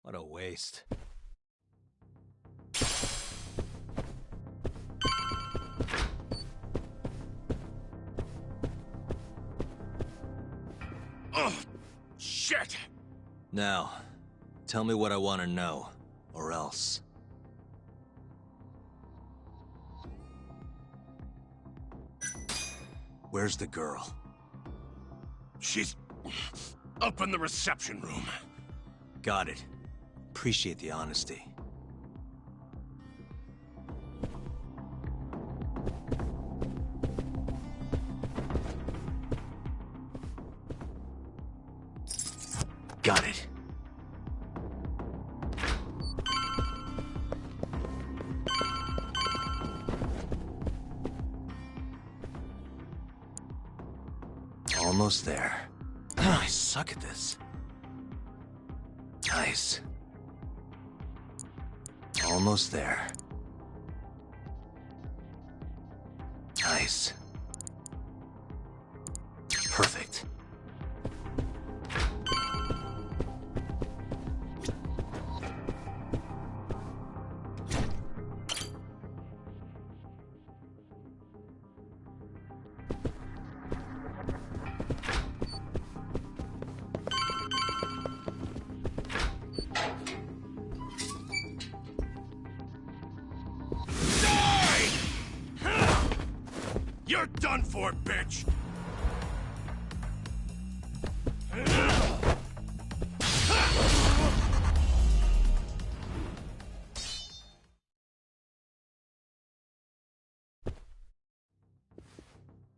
What a waste. Oh, shit! Now, tell me what I want to know, or else. Where's the girl? She's up in the reception room. Got it. Appreciate the honesty. Got it. Almost there. I suck at this. Nice. Almost there. Nice. Perfect. You're done for, bitch!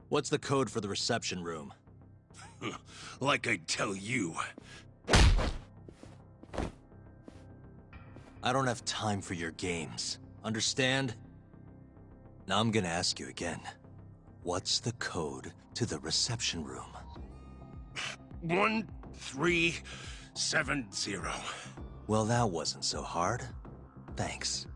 What's the code for the reception room? Like I tell you. I don't have time for your games. Understand? Now I'm gonna ask you again. What's the code to the reception room? 1370. Well, that wasn't so hard. Thanks.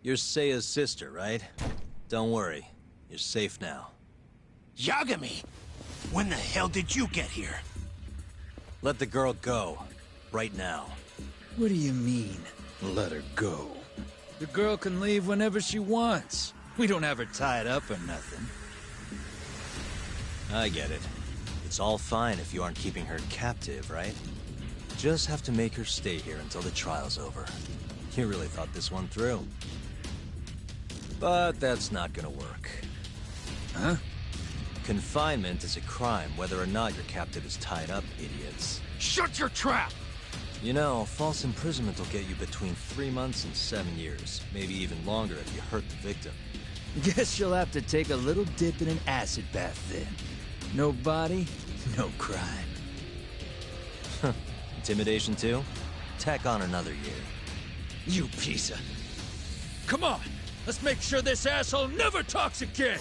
You're Seiya's sister, right? Don't worry. You're safe now. Yagami! When the hell did you get here? Let the girl go. Right now. What do you mean, let her go? The girl can leave whenever she wants. We don't have her tied up or nothing. I get it. It's all fine if you aren't keeping her captive, right? Just have to make her stay here until the trial's over. You really thought this one through. But that's not gonna work. Huh? Confinement is a crime whether or not your captive is tied up, idiots. Shut your trap! You know, false imprisonment will get you between 3 months and 7 years. Maybe even longer if you hurt the victim. Guess you'll have to take a little dip in an acid bath then. No body, no crime. Intimidation too? Tack on another year. You piece of... Come on! Let's make sure this asshole never talks again!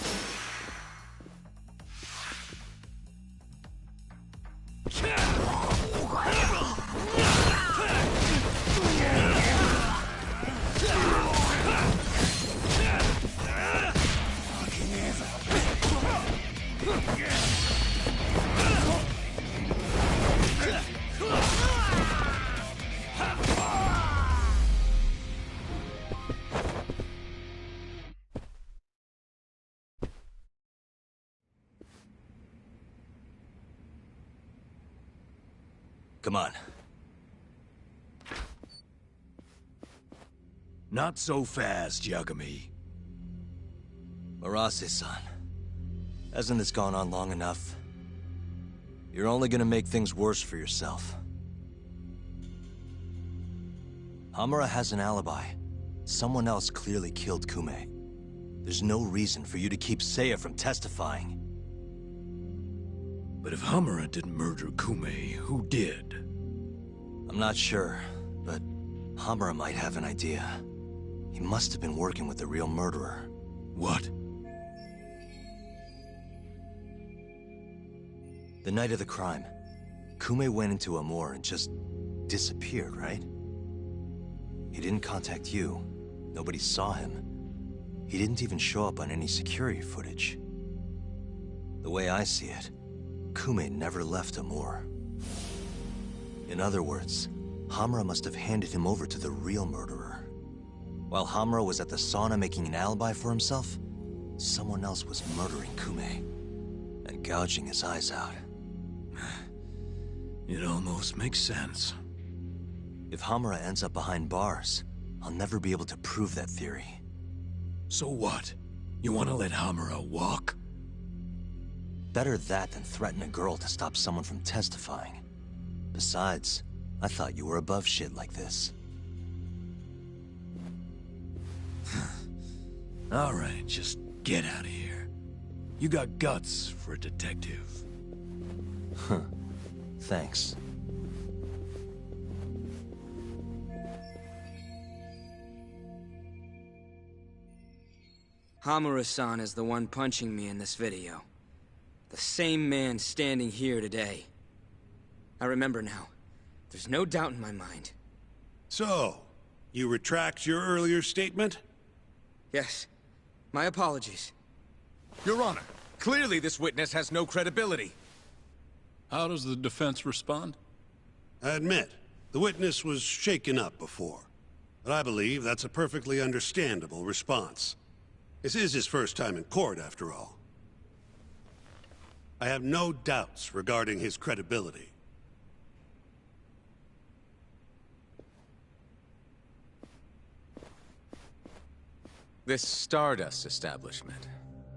Come on. Not so fast, Yagami. Murase-san, hasn't this gone on long enough? You're only gonna make things worse for yourself. Hamura has an alibi. Someone else clearly killed Kume. There's no reason for you to keep Seiya from testifying. But if Hamura didn't murder Kume, who did? I'm not sure, but Hamura might have an idea. He must have been working with the real murderer. What? The night of the crime, Kume went into a moor and just disappeared, right? He didn't contact you. Nobody saw him. He didn't even show up on any security footage. The way I see it, Kume never left a moor. In other words, Hamura must have handed him over to the real murderer. While Hamura was at the sauna making an alibi for himself, someone else was murdering Kume and gouging his eyes out. It almost makes sense. If Hamura ends up behind bars, I'll never be able to prove that theory. So what? You want to let Hamura walk? Better that than threaten a girl to stop someone from testifying. Besides, I thought you were above shit like this. All right, just get out of here. You got guts for a detective. Huh. Thanks. Hamura-san is the one punching me in this video. The same man standing here today. I remember now. There's no doubt in my mind. So, you retract your earlier statement? Yes. My apologies. Your Honor, clearly this witness has no credibility. How does the defense respond? I admit, the witness was shaken up before. But I believe that's a perfectly understandable response. This is his first time in court, after all. I have no doubts regarding his credibility. This Stardust establishment.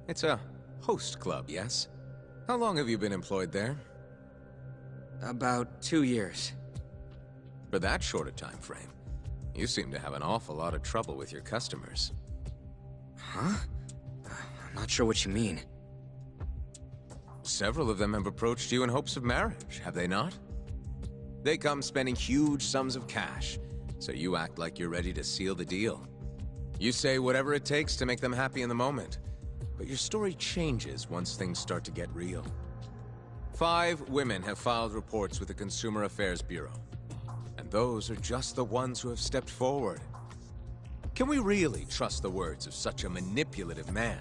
It's a host club, yes? How long have you been employed there? About 2 years. For that short a time frame, you seem to have an awful lot of trouble with your customers. Huh? I'm not sure what you mean. Several of them have approached you in hopes of marriage, have they not? They come spending huge sums of cash, so you act like you're ready to seal the deal. You say whatever it takes to make them happy in the moment, but your story changes once things start to get real. 5 women have filed reports with the Consumer Affairs Bureau, and those are just the ones who have stepped forward. Can we really trust the words of such a manipulative man?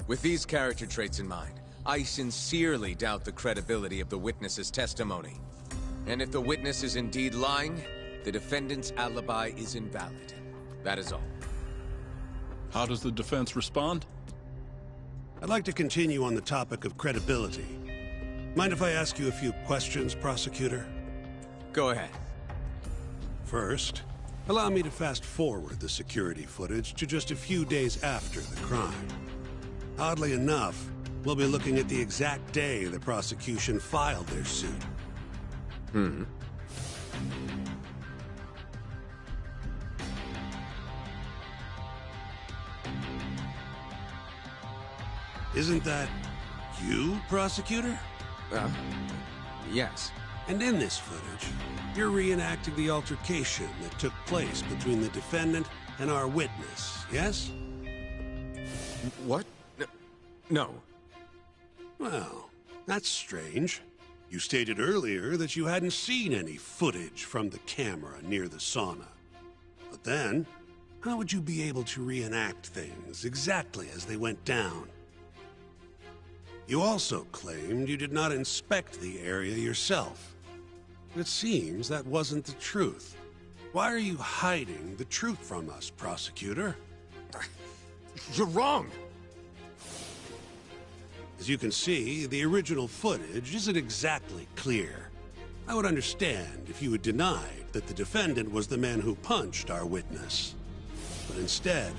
With these character traits in mind, I sincerely doubt the credibility of the witness's testimony. And if the witness is indeed lying, the defendant's alibi is invalid. That is all. How does the defense respond? I'd like to continue on the topic of credibility. Mind if I ask you a few questions, prosecutor? Go ahead. First, allow me to fast forward the security footage to just a few days after the crime. Oddly enough, we'll be looking at the exact day the prosecution filed their suit. Isn't that you, prosecutor? Yes. And in this footage, you're reenacting the altercation that took place between the defendant and our witness, yes? What? No. Well, that's strange. You stated earlier that you hadn't seen any footage from the camera near the sauna. But then, how would you be able to reenact things exactly as they went down? You also claimed you did not inspect the area yourself. It seems that wasn't the truth. Why are you hiding the truth from us, prosecutor? You're wrong! As you can see, the original footage isn't exactly clear. I would understand if you had denied that the defendant was the man who punched our witness. But instead,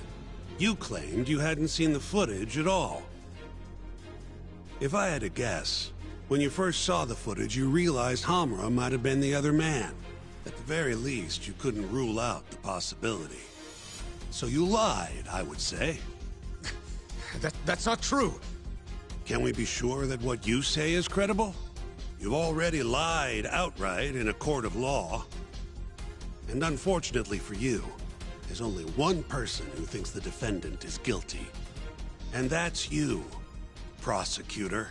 you claimed you hadn't seen the footage at all. If I had to guess, when you first saw the footage, you realized Hamura might have been the other man. At the very least, you couldn't rule out the possibility. So you lied, I would say. That's not true. Can we be sure that what you say is credible? You've already lied outright in a court of law. And unfortunately for you, there's only one person who thinks the defendant is guilty. And that's you, prosecutor.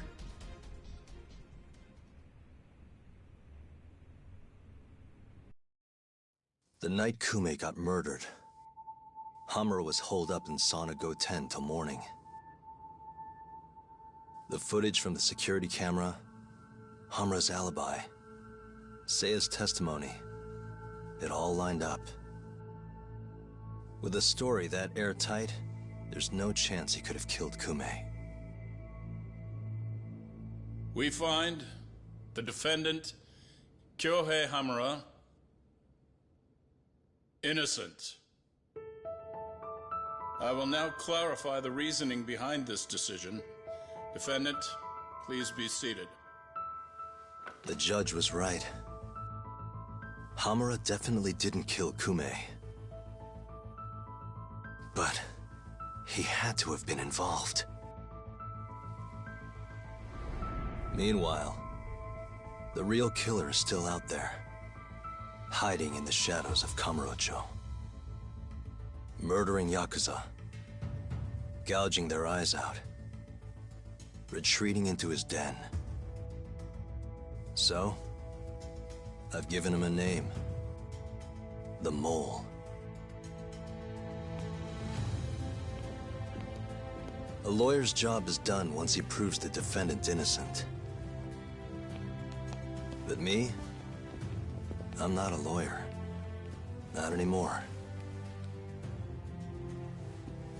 The night Kume got murdered, Hamura was holed up in Sauna Goten till morning. The footage from the security camera, Hamura's alibi, Seiya's testimony, it all lined up. With a story that airtight, there's no chance he could have killed Kume. We find the defendant, Kyohei Hamura, innocent. I will now clarify the reasoning behind this decision. Defendant, please be seated. The judge was right. Hamura definitely didn't kill Kume. But he had to have been involved. Meanwhile, the real killer is still out there, hiding in the shadows of Kamurocho. Murdering Yakuza, gouging their eyes out, retreating into his den. So, I've given him a name. The Mole. A lawyer's job is done once he proves the defendant innocent. But me? I'm not a lawyer. Not anymore.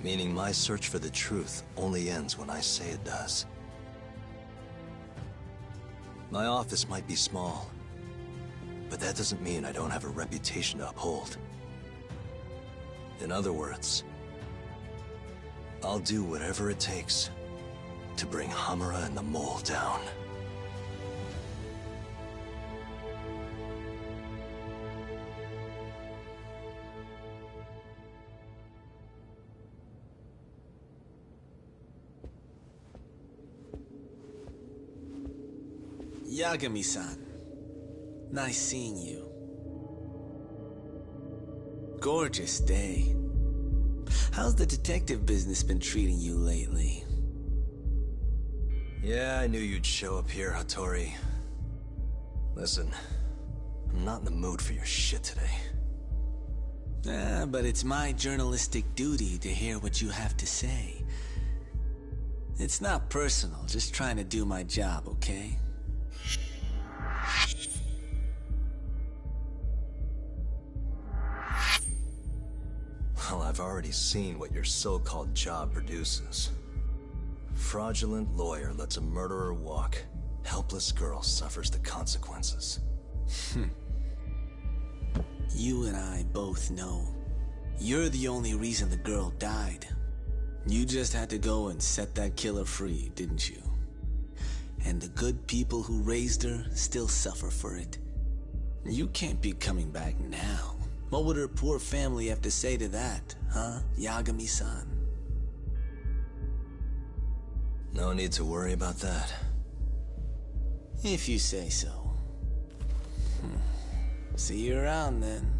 Meaning my search for the truth only ends when I say it does. My office might be small, but that doesn't mean I don't have a reputation to uphold. In other words, I'll do whatever it takes to bring Hamura and the Mole down. Yagami-san, nice seeing you. Gorgeous day. How's the detective business been treating you lately? Yeah, I knew you'd show up here, Hattori. Listen, I'm not in the mood for your shit today. But it's my journalistic duty to hear what you have to say. It's not personal, just trying to do my job, okay? Well, I've already seen what your so-called job produces. Fraudulent lawyer lets a murderer walk. Helpless girl suffers the consequences. You and I both know. You're the only reason the girl died. You just had to go and set that killer free, didn't you? And the good people who raised her still suffer for it. You can't be coming back now. What would her poor family have to say to that, huh, Yagami-san? No need to worry about that. If you say so. See you around then.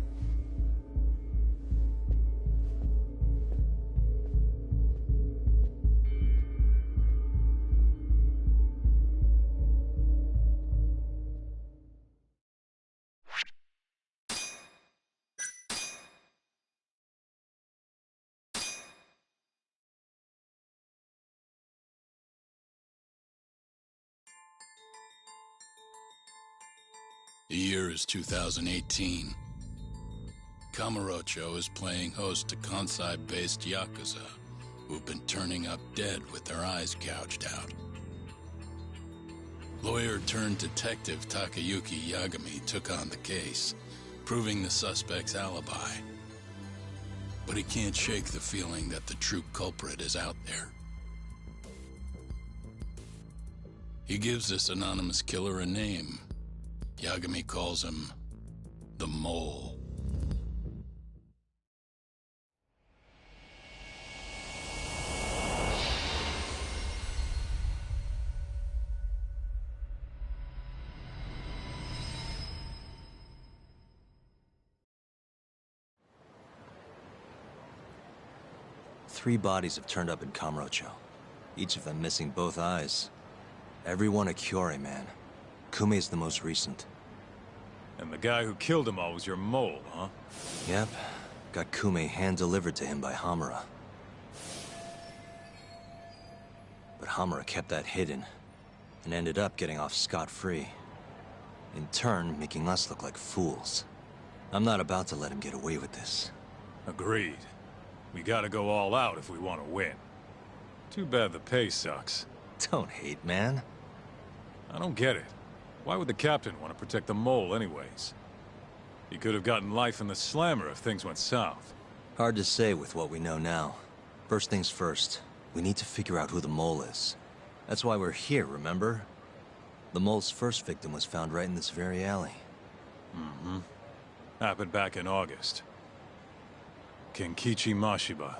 The year is 2018. Kamurocho is playing host to Kansai-based Yakuza, who've been turning up dead with their eyes gouged out. Detective Takayuki Yagami took on the case, proving the suspect's alibi. But he can't shake the feeling that the true culprit is out there. He gives this anonymous killer a name. Yagami calls him the Mole. Three bodies have turned up in Kamurocho, each of them missing both eyes. Everyone a Kyorei, man. Kume's the most recent. And the guy who killed them all was your mole, huh? Yep. Got Kume hand-delivered to him by Hamura. But Hamura kept that hidden, and ended up getting off scot-free. In turn, making us look like fools. I'm not about to let him get away with this. Agreed. We gotta go all out if we want to win. Too bad the pay sucks. Don't hate, man. I don't get it. Why would the captain want to protect the mole anyways? He could have gotten life in the slammer if things went south. Hard to say with what we know now. First things first, we need to figure out who the mole is. That's why we're here, remember? The mole's first victim was found right in this very alley. Mm-hmm. Happened back in August. Kenkichi Mashiba,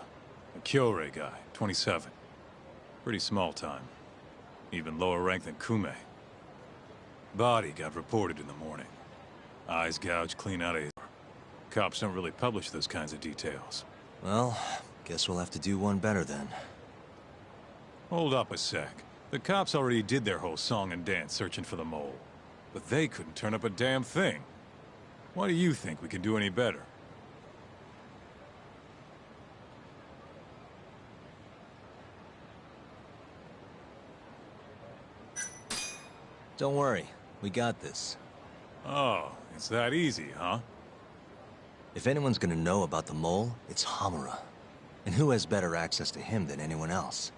a Kyorei guy, 27. Pretty small time. Even lower rank than Kume. Body got reported in the morning. Eyes gouged clean out of his... Cops don't really publish those kinds of details. Well, guess we'll have to do one better then. Hold up a sec. The cops already did their whole song and dance searching for the mole. But they couldn't turn up a damn thing. Why do you think we can do any better? Don't worry, we got this. Oh, it's that easy, huh? If anyone's gonna know about the mole, it's Hamura. And who has better access to him than anyone else?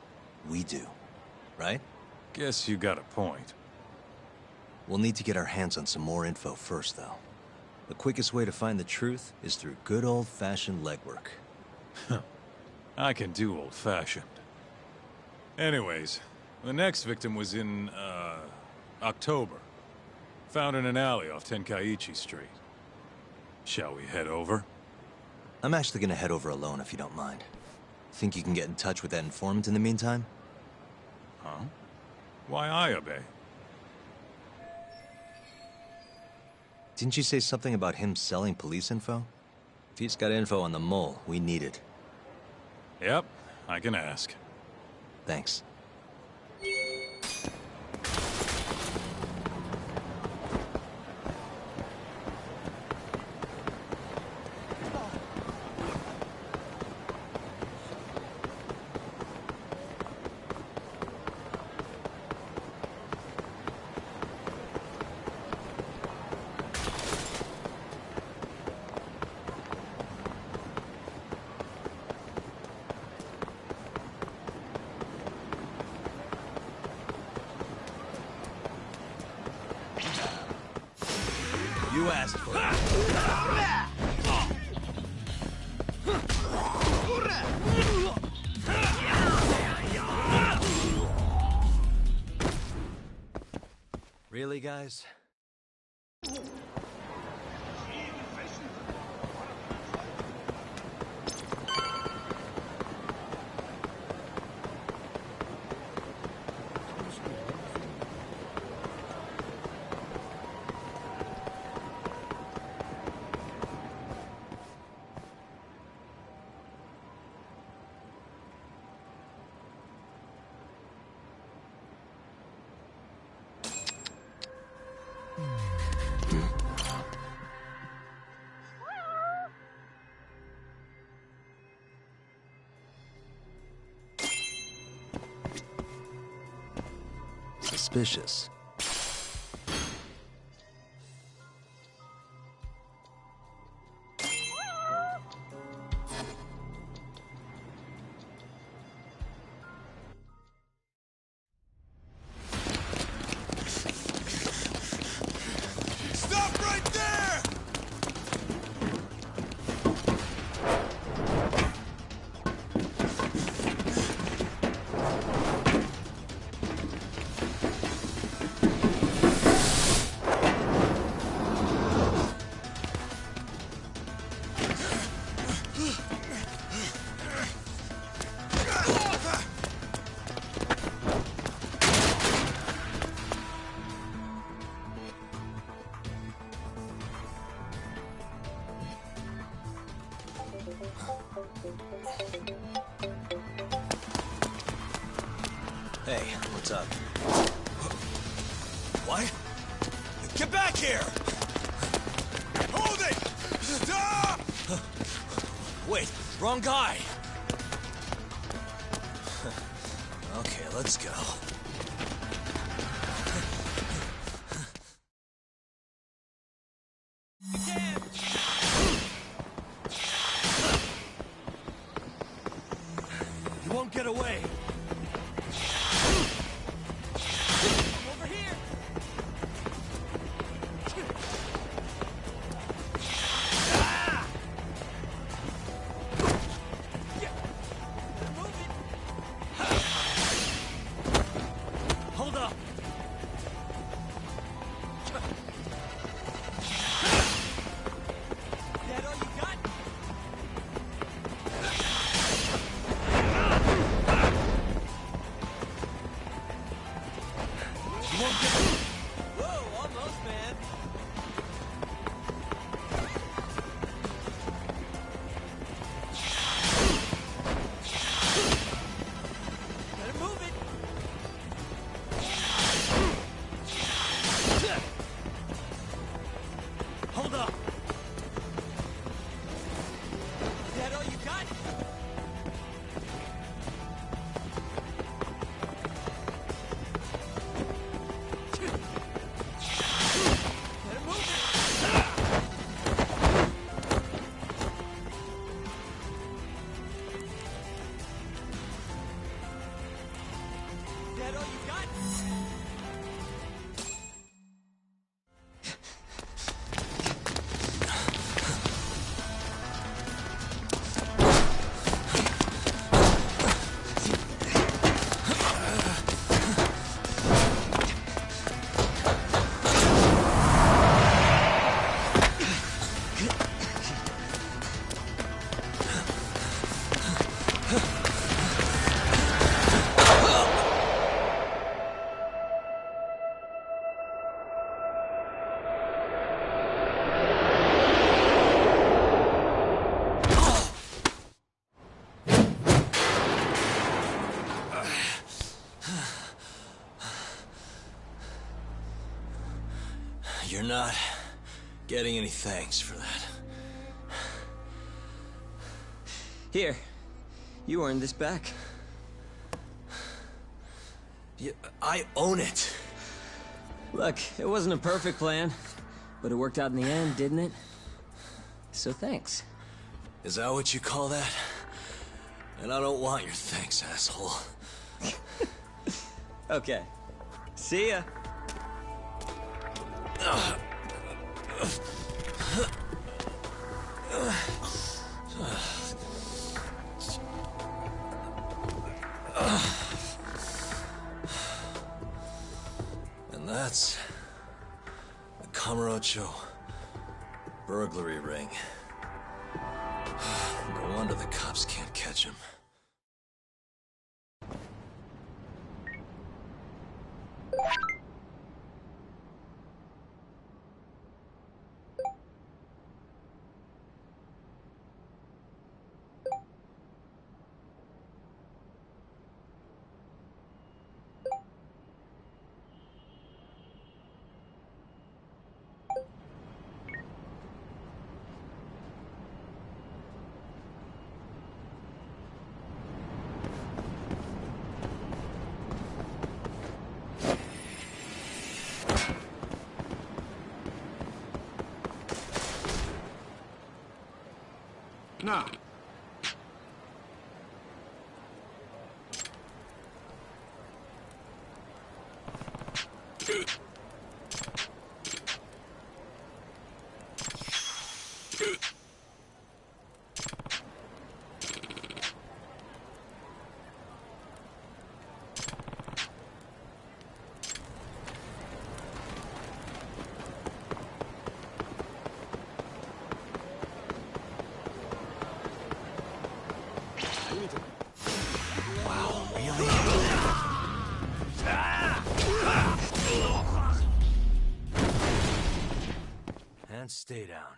We do. Right? Guess you got a point. We'll need to get our hands on some more info first, though. The quickest way to find the truth is through good old-fashioned legwork. I can do old-fashioned. Anyways, the next victim was in, October. Found in an alley off Tenkaichi Street. Shall we head over? I'm actually gonna head over alone if you don't mind. Think you can get in touch with that informant in the meantime? Huh? Why I obey? Didn't you say something about him selling police info? If he's got info on the mole, we need it. Yep, I can ask. Thanks. You asked for it. Really, guys? Suspicious. Hey, what's up? What? Get back here! Hold it! Stop! Wait, wrong guy! Okay, let's go. You won't get away! Over here! Hold up! That all you got? You won't get... Whoa, almost, man. Better move it. Hold up. Is that all you got? Better move it. Is that all you got? You're not getting any thanks for that. Here, you earned this back. I own it. Look, it wasn't a perfect plan, but it worked out in the end, didn't it? So thanks. Is that what you call that? And I don't want your thanks, asshole. Okay. See ya. And that's the Kamurocho burglary ring. No wonder the cops can't catch him. Now, Wow, really? And stay down.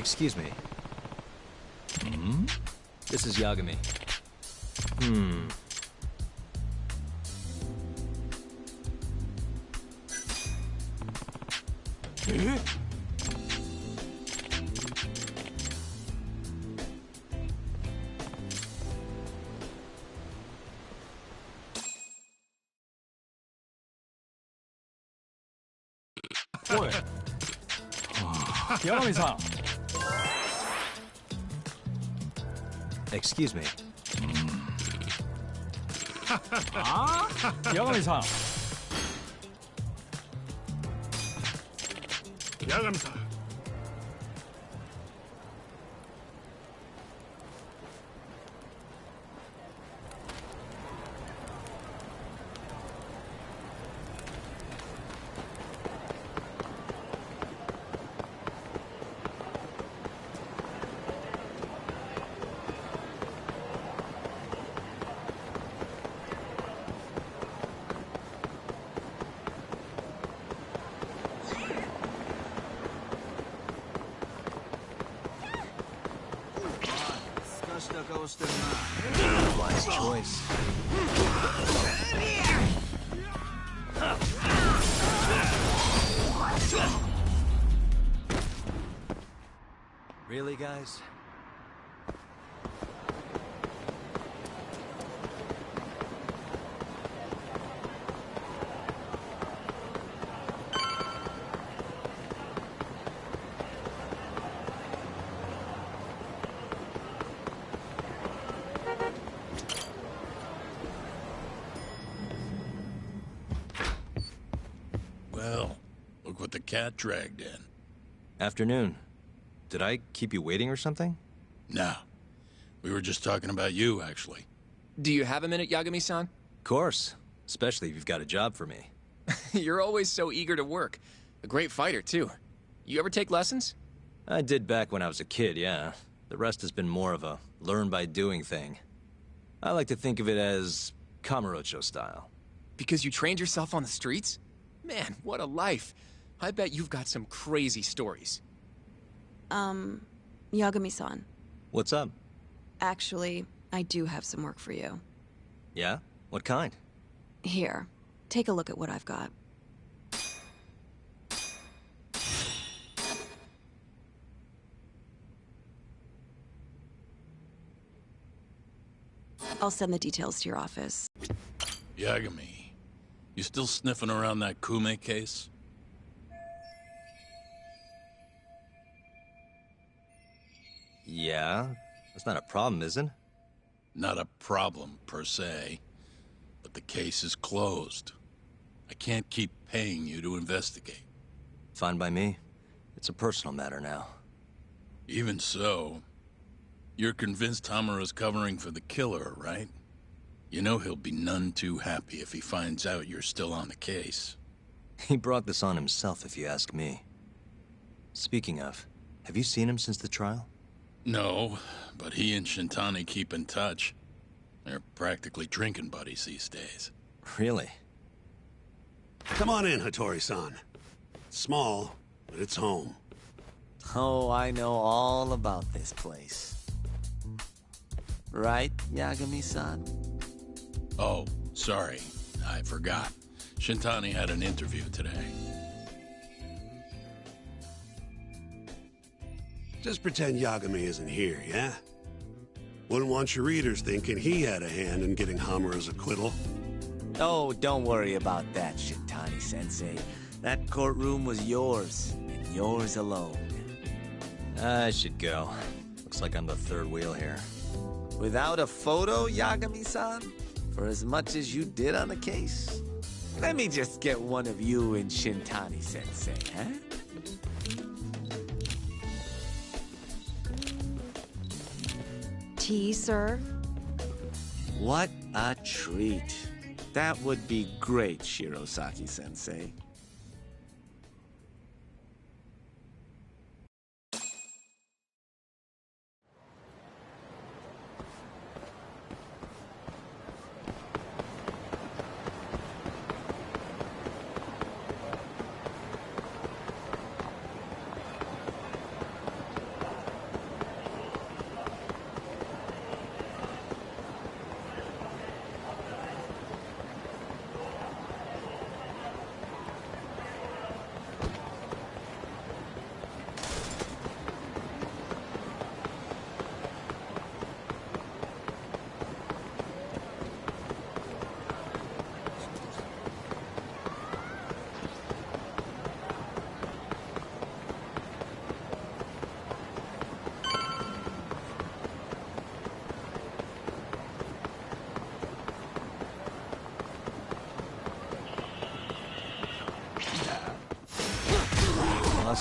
Excuse me. Hmm? This is Yagami. Boy. Yagami-san. Excuse me. Yagami-san. Yagami-san. Wise choice. Really, guys? Well, look what the cat dragged in. Afternoon. Did I keep you waiting or something? No. We were just talking about you, actually. Do you have a minute, Yagami-san? Of course. Especially if you've got a job for me. You're always so eager to work. A great fighter, too. You ever take lessons? I did back when I was a kid, yeah. The rest has been more of a learn-by-doing thing. I like to think of it as Kamurocho style. Because you trained yourself on the streets? Man, what a life. I bet you've got some crazy stories. Yagami-san. What's up? Actually, I do have some work for you. Yeah? What kind? Here, take a look at what I've got. I'll send the details to your office. Yagami, you still sniffing around that Kume case? Yeah? That's not a problem, is it? Not a problem, per se. But the case is closed. I can't keep paying you to investigate. Fine by me. It's a personal matter now. Even so, you're convinced Hamura's covering for the killer, right? You know he'll be none too happy if he finds out you're still on the case. He brought this on himself, if you ask me. Speaking of, have you seen him since the trial? No, but he and Shintani keep in touch. They're practically drinking buddies these days. Really? Come on in, Hattori-san. Small, but it's home. Oh, I know all about this place. Right, Yagami-san? Oh, sorry. I forgot. Shintani had an interview today. Just pretend Yagami isn't here, yeah? Wouldn't want your readers thinking he had a hand in getting Hamura's acquittal. Oh, don't worry about that, Shintani-sensei. That courtroom was yours, and yours alone. I should go. Looks like I'm the third wheel here. Without a photo, Yagami-san? For as much as you did on the case? Let me just get one of you and Shintani-sensei, huh? Tea, sir? What a treat. That would be great, Shirosaki-sensei.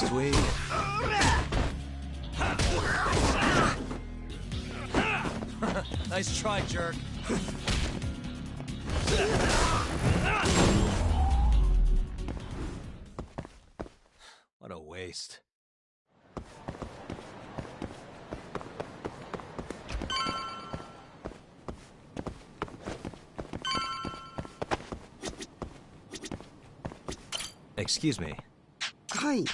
Must we? Nice try, jerk. What a waste. Excuse me. Hi.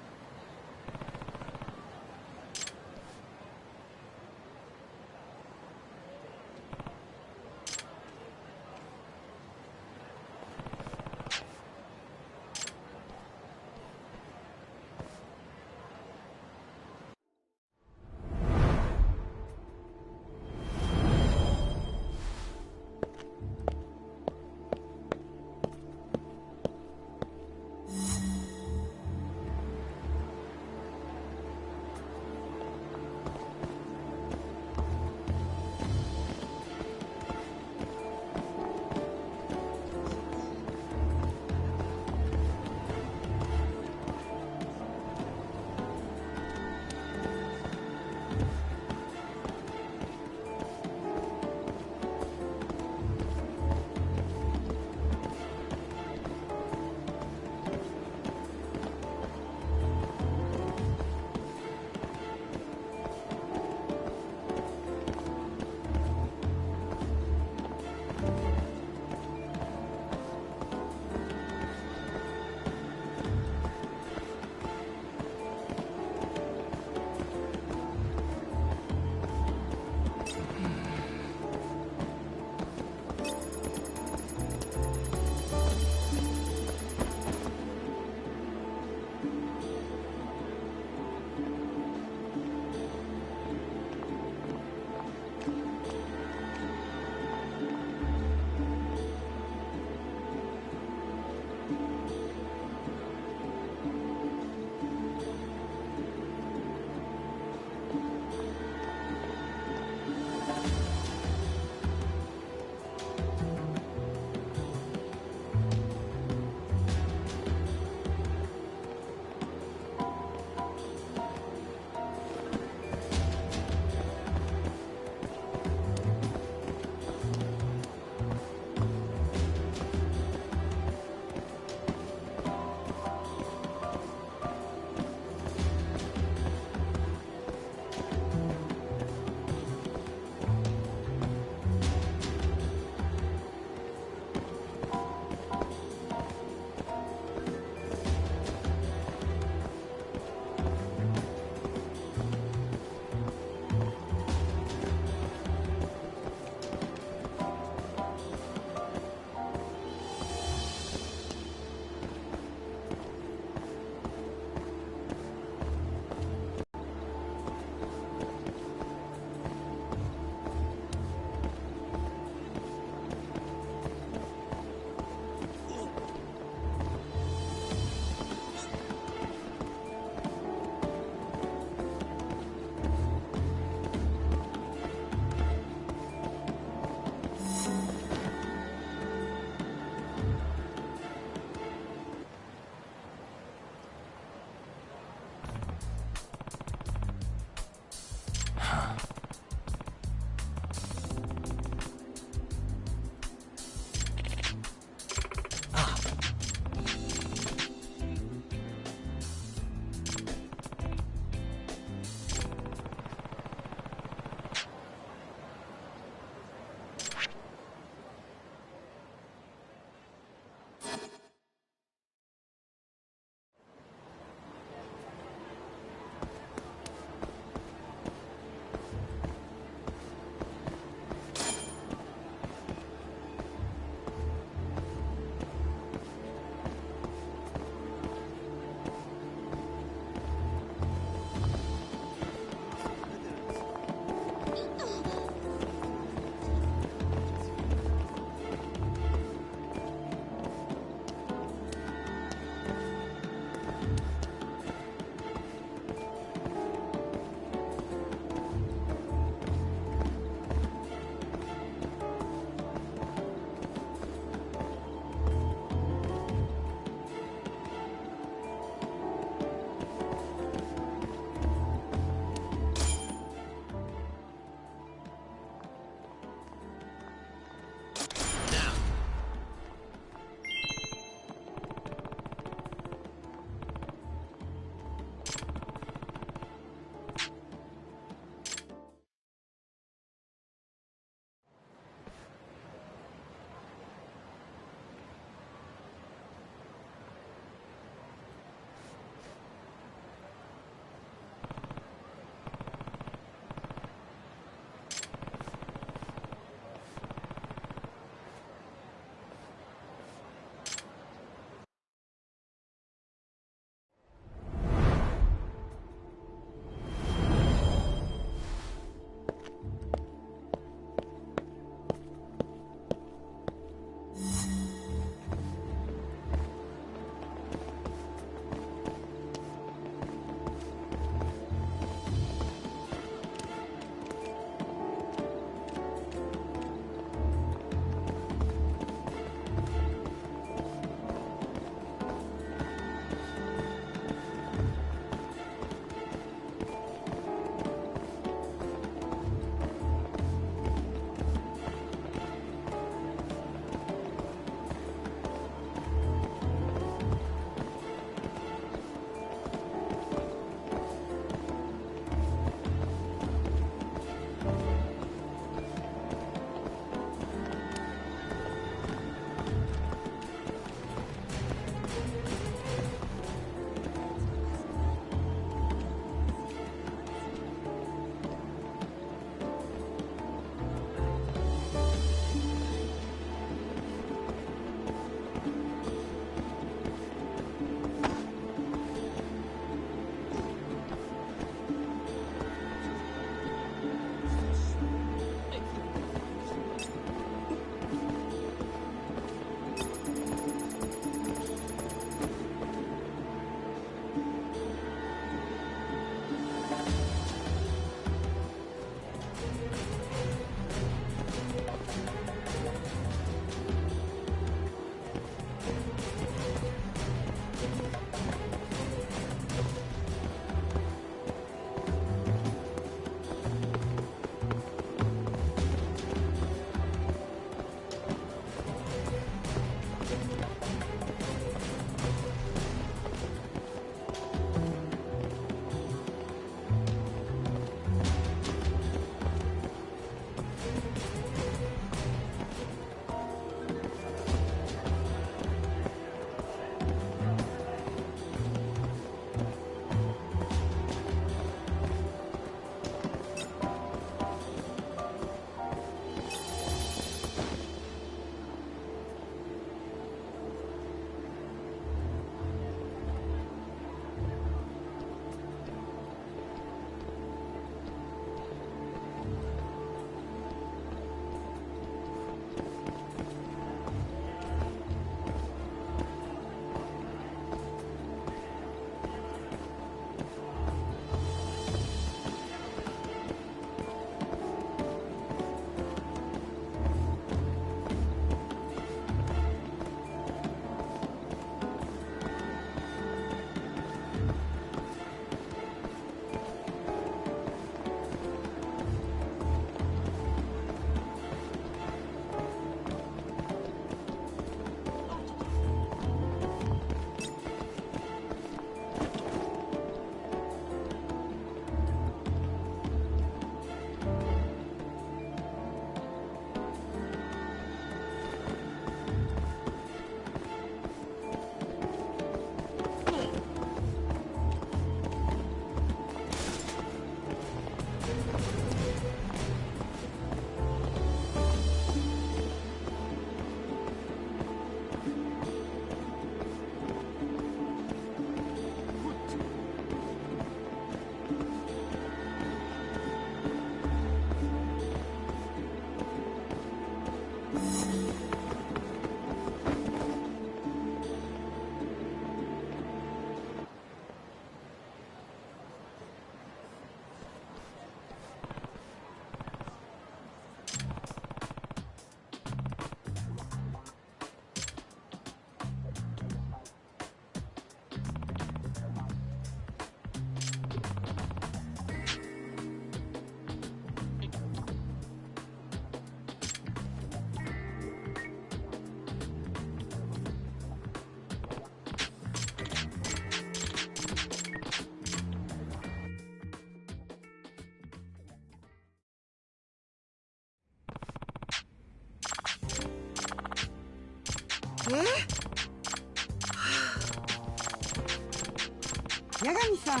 야간사.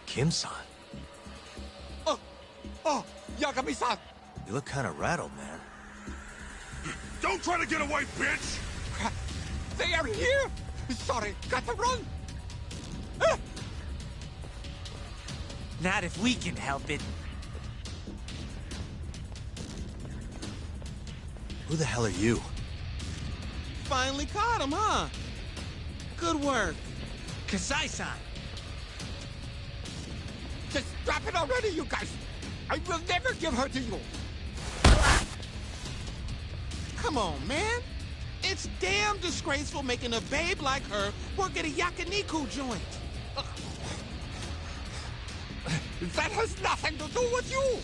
Kim-san. Oh, Yagami-san! You look kind of rattled, man. Don't try to get away, bitch! They are here! Sorry, got to run! Not if we can help it. Who the hell are you? Finally caught him, huh? Good work. Kasai-san. Just drop it already, you guys! I will never give her to you! Come on, man. It's damn disgraceful making a babe like her work at a yakiniku joint. That has nothing to do with you!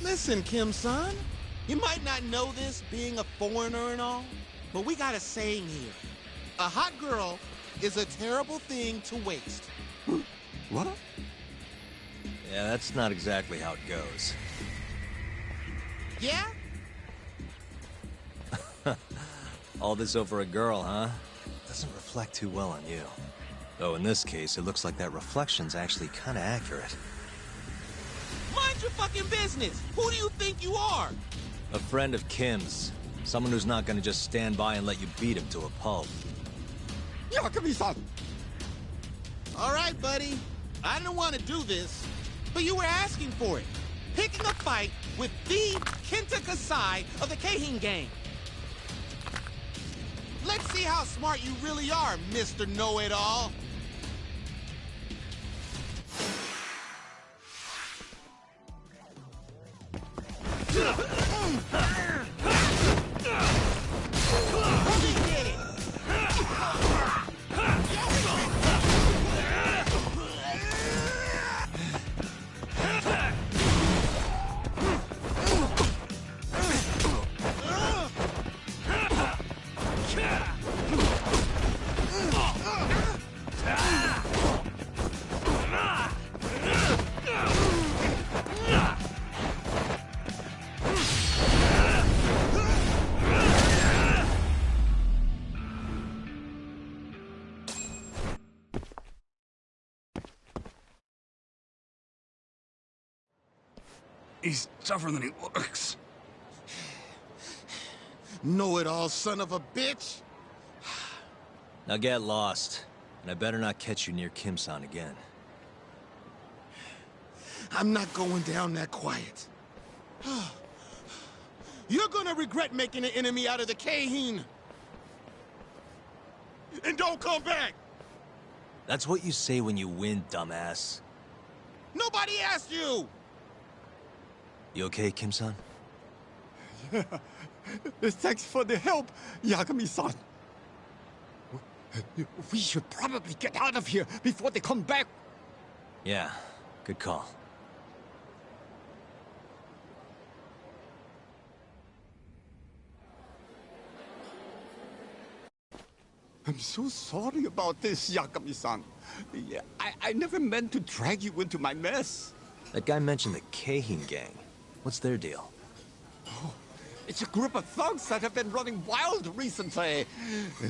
Listen, Kim-san, you might not know this being a foreigner and all, but we got a saying here. A hot girl is a terrible thing to waste. What? Yeah, that's not exactly how it goes. Yeah? All this over a girl, huh? Doesn't reflect too well on you. Though in this case, it looks like that reflection's actually kind of accurate. Mind your fucking business! Who do you think you are? A friend of Kim's. Someone who's not gonna just stand by and let you beat him to a pulp. Yagami-san! All right, buddy. I didn't want to do this, but you were asking for it. Picking a fight with the Kenta Kasai of the Keihin gang. Let's see how smart you really are, Mr. Know-It-All. He's tougher than he looks. Know-It-All, son of a bitch. Now get lost, and I better not catch you near Kim-san again. I'm not going down that quiet. You're gonna regret making an enemy out of the Keihin. And don't come back! That's what you say when you win, dumbass. Nobody asked you! You okay, Kim-san? Thanks for the help, Yagami-san. We should probably get out of here before they come back. Yeah, good call. I'm so sorry about this, Yagami-san. Yeah, I never meant to drag you into my mess. That guy mentioned the Keihin gang. What's their deal? Oh, it's a group of thugs that have been running wild recently.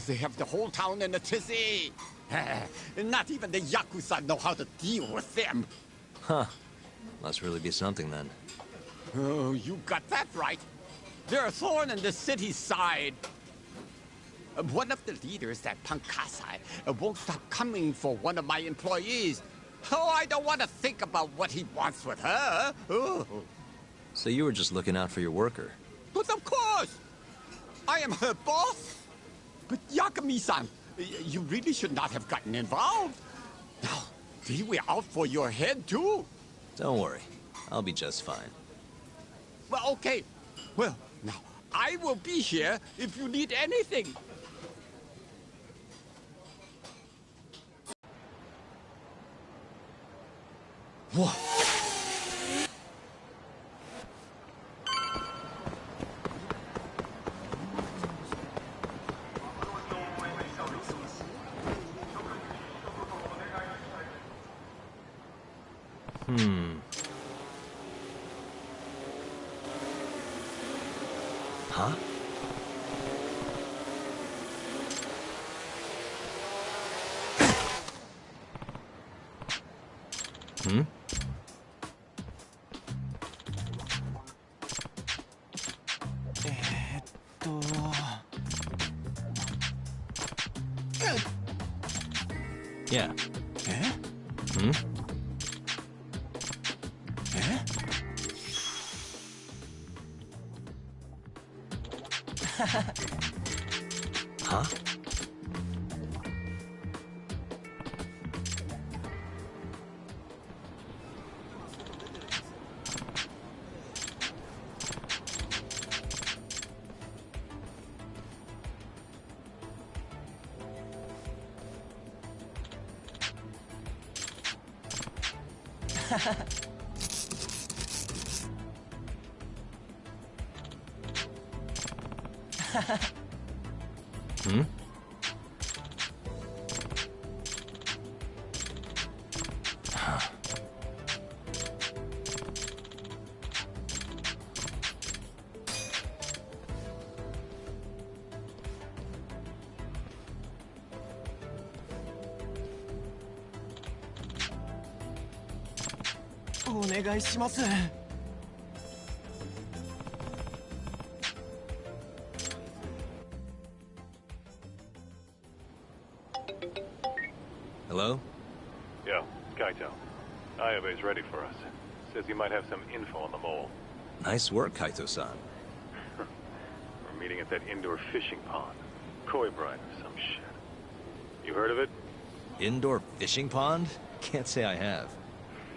They have the whole town in a tizzy. Not even the Yakuza know how to deal with them. Huh. Must really be something then. Oh, you got that right. They're a thorn in the city's side. One of the leaders, that punk Kasai, won't stop coming for one of my employees. Oh, I don't want to think about what he wants with her. Oh. So you were just looking out for your worker? But of course! I am her boss! But Yagami-san, you really should not have gotten involved. Now, See, we're out for your head, too. Don't worry. I'll be just fine. Well, okay. Well, now, I will be here if you need anything. What? Huh? Hmm? Yeah. Eh? Hmm? Eh? Huh? Hmm? Huh. Hello? Yo, Kaito. Ayabe's ready for us. Says he might have some info on the mole. Nice work, Kaito-san. We're meeting at that indoor fishing pond. Koi brine or some shit. You heard of it? Indoor fishing pond? Can't say I have.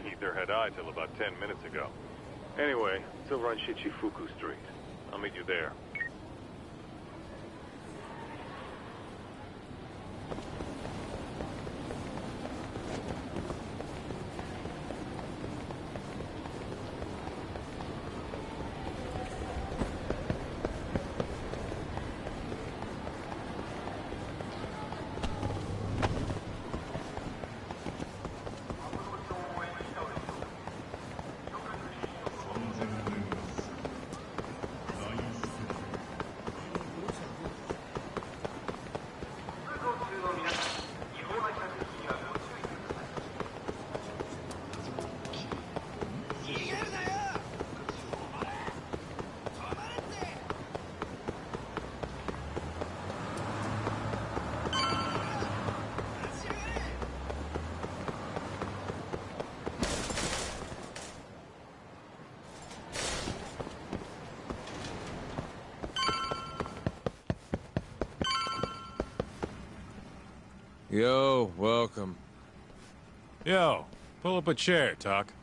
Neither had I till about 10 minutes ago. Anyway, it's over on Shichifuku Street. I'll meet you there. Yo, welcome. Yo, pull up a chair, Talk.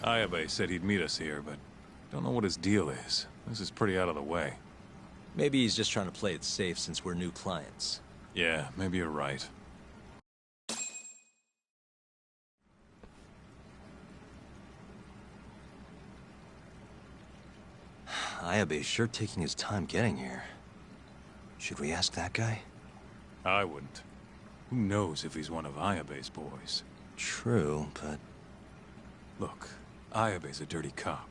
Ayabe said he'd meet us here, but don't know what his deal is. This is pretty out of the way. Maybe he's just trying to play it safe since we're new clients. Yeah, maybe you're right. Ayabe's sure taking his time getting here. Should we ask that guy? I wouldn't. Who knows if he's one of Ayabe's boys? True, but... Look, Ayabe's a dirty cop.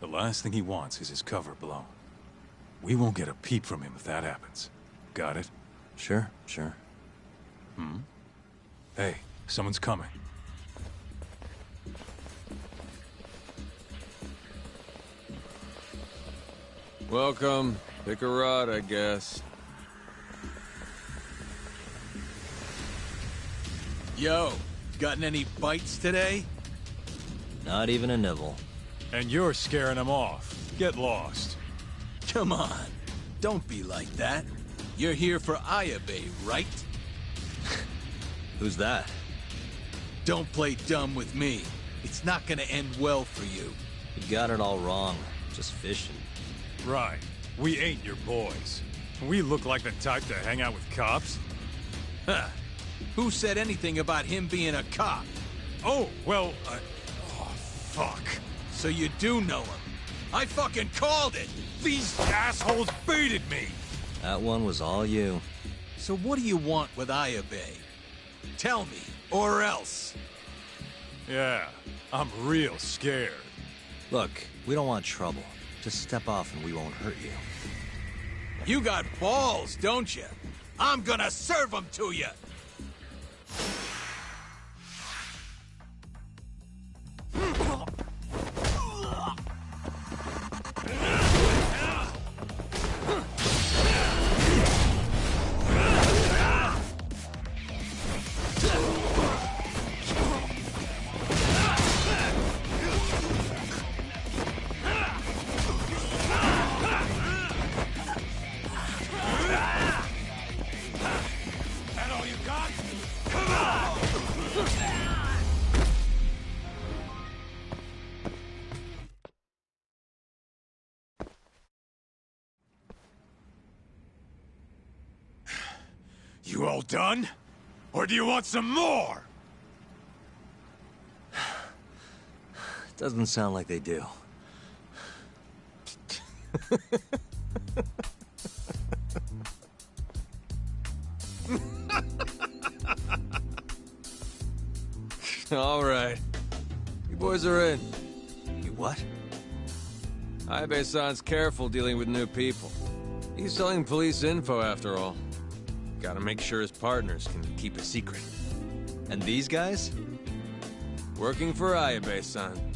The last thing he wants is his cover blown. We won't get a peep from him if that happens. Got it? Sure, sure. Hmm? Hey, someone's coming. Welcome. Pick a rod, I guess. Yo, gotten any bites today? Not even a nibble. And you're scaring them off. Get lost. Come on. Don't be like that. You're here for Ayabe, right? Who's that? Don't play dumb with me. It's not gonna end well for you. You got it all wrong. Just fishing. Right. We ain't your boys. We look like the type to hang out with cops? Huh. Who said anything about him being a cop? Oh, well, oh, fuck. So you do know him. I fucking called it! These assholes baited me! That one was all you. So what do you want with Ayabe? Tell me, or else. Yeah, I'm real scared. Look, we don't want trouble. Just step off and we won't hurt you. You got balls, don't you? I'm gonna serve them to you! You all done? Or do you want some more? Doesn't sound like they do. All right. You boys are in. You what? Ayabe-san's careful dealing with new people. He's selling police info after all. Gotta make sure his partners can keep a secret. And these guys? Working for Ayabe-san.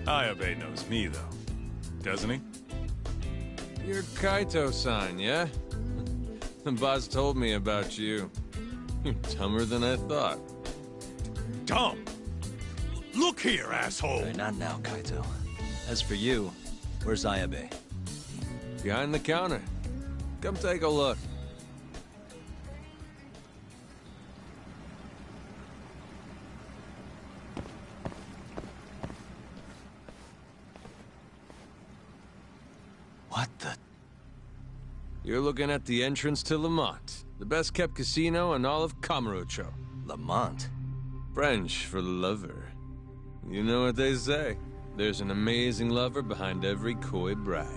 Ayabe knows me, though. Doesn't he? You're Kaito-san, yeah? The boss told me about you. You're dumber than I thought. Dumb? Look here, asshole! Right, not now, Kaito. As for you, where's Ayabe? Behind the counter. Come take a look. What the? You're looking at the entrance to Lamont, the best-kept casino in all of Kamurocho. Lamont? French for lover. You know what they say. There's an amazing lover behind every coy bride.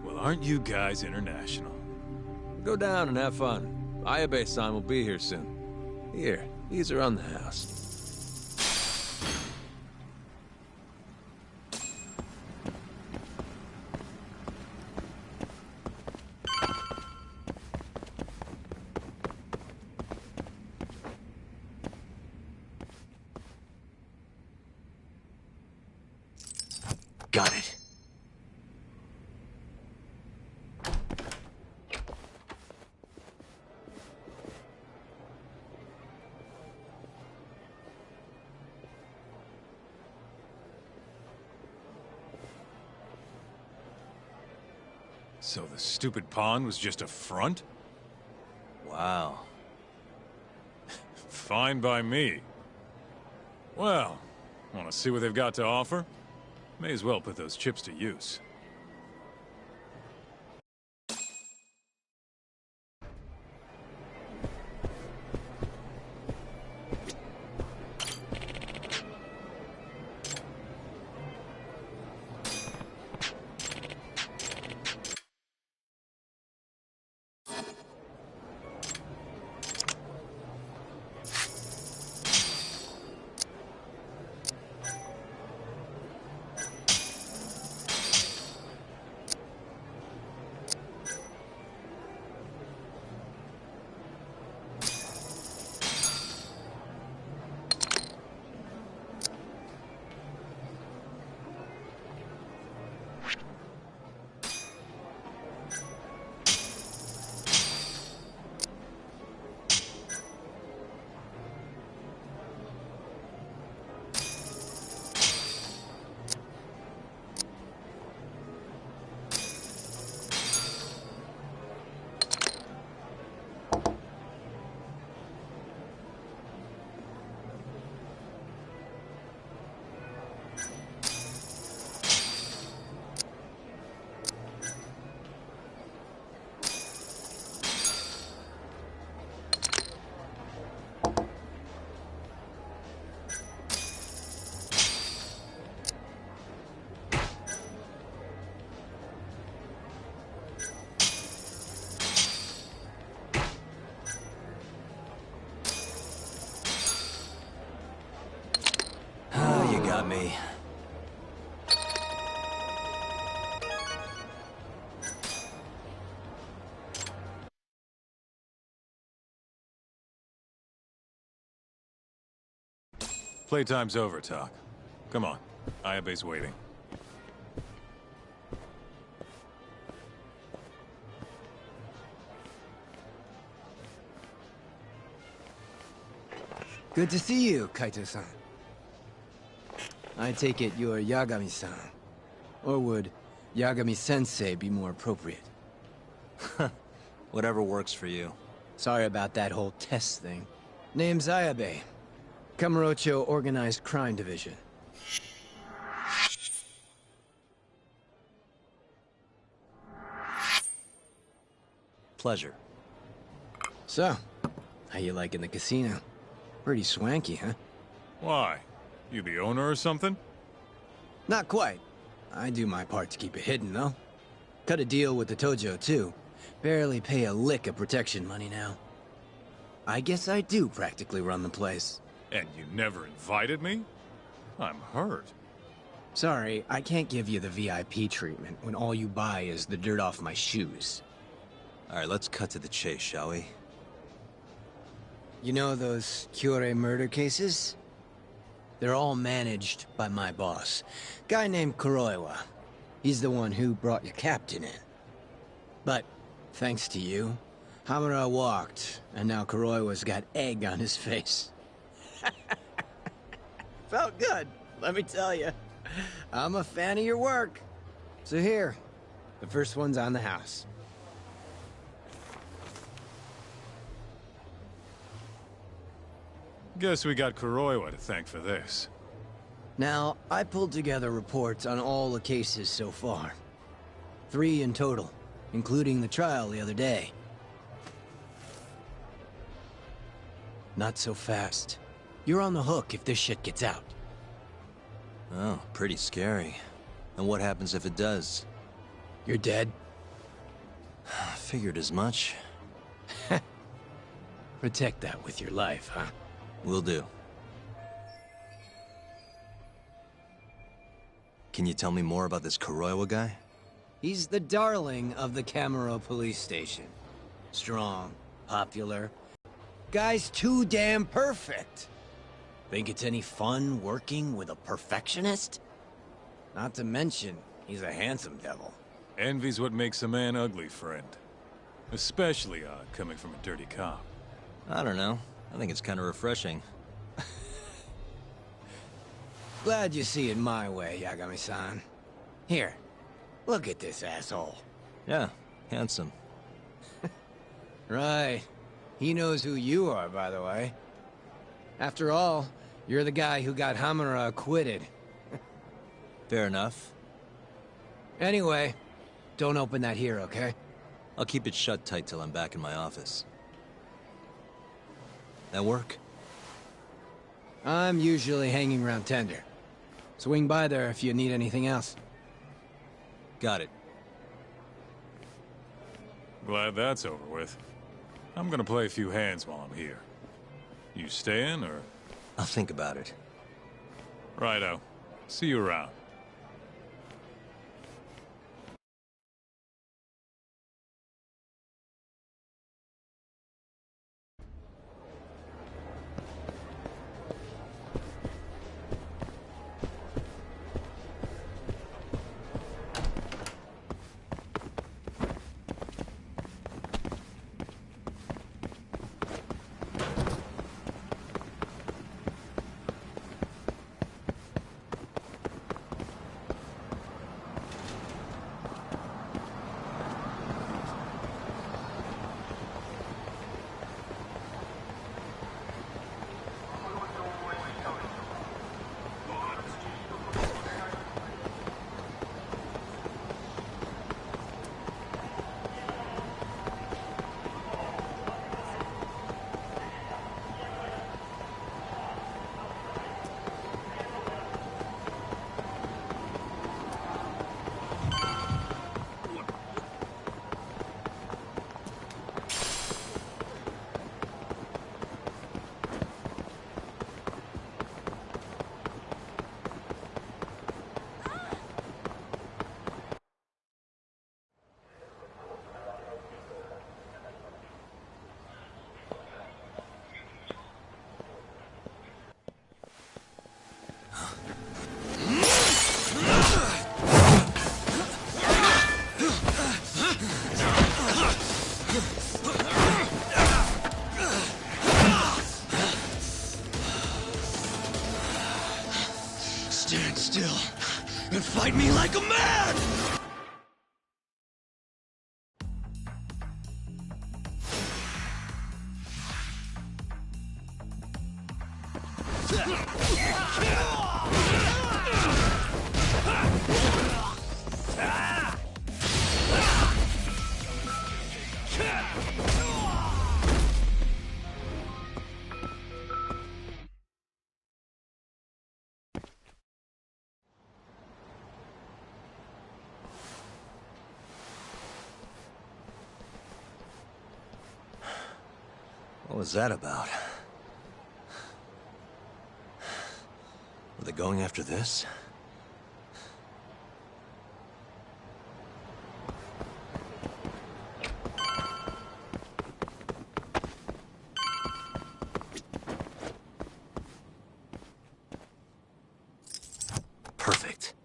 Well, aren't you guys international? Go down and have fun. Ayabe-san will be here soon. Here, these are on the house. Got it. So the stupid pawn was just a front? Wow. Fine by me. Well, want to see what they've got to offer? May as well put those chips to use. me. Playtime's over, Talk. Come on. Ayabe's waiting. Good to see you, Kaito-san. I take it you're Yagami-san. Or would Yagami-sensei be more appropriate? Whatever works for you. Sorry about that whole test thing. Name's Ayabe. Kamurocho Organized Crime Division. Pleasure. So, how you liking the casino? Pretty swanky, huh? Why? You the owner or something? Not quite. I do my part to keep it hidden, though. Cut a deal with the Tojo, too. Barely pay a lick of protection money now. I guess I do practically run the place. And you never invited me? I'm hurt. Sorry, I can't give you the VIP treatment when all you buy is the dirt off my shoes. Alright, let's cut to the chase, shall we? You know those Kyorei murder cases? They're all managed by my boss. Guy named Kuroiwa. He's the one who brought your captain in. But, thanks to you, Hamura walked, and now Kuroiwa's got egg on his face. Felt good, let me tell you. I'm a fan of your work. So here, the first one's on the house. Guess we got Kuroiwa to thank for this. Now, I pulled together reports on all the cases so far. 3 in total, including the trial the other day. Not so fast. You're on the hook if this shit gets out. Oh, pretty scary. And what happens if it does? You're dead? Figured as much. Protect that with your life, huh? Will do. Can you tell me more about this Kuroiwa guy? He's the darling of the Camaro police station. Strong, popular. Guy's too damn perfect. Think it's any fun working with a perfectionist? Not to mention, he's a handsome devil. Envy's what makes a man ugly, friend. Especially odd coming from a dirty cop. I don't know. I think it's kind of refreshing. Glad you see it my way, Yagami-san. Here, look at this asshole. Yeah, handsome. Right. He knows who you are, by the way. After all, you're the guy who got Hamura acquitted. Fair enough. Anyway, don't open that here, okay? I'll keep it shut tight till I'm back in my office. That work? I'm usually hanging around Tender. Swing by there if you need anything else. Got it. Glad that's over with. I'm gonna play a few hands while I'm here. You staying, or...? I'll think about it. Righto. See you around. like a man! What was that about? Were they going after this? Perfect.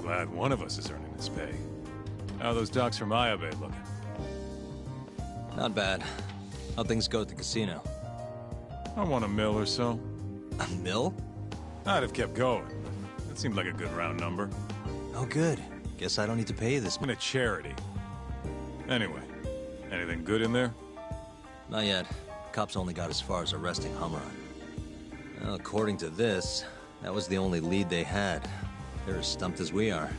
Glad one of us is earning his pay. How are those docs from Ayabe looking? Not bad. How things go at the casino? I want $1 million or so. $1 million? I'd have kept going, but that seemed like a good round number. Oh, good. Guess I don't need to pay you this In a charity. Anyway, anything good in there? Not yet. Cops only got as far as arresting Hummeron. Well, according to this, that was the only lead they had. They're as stumped as we are.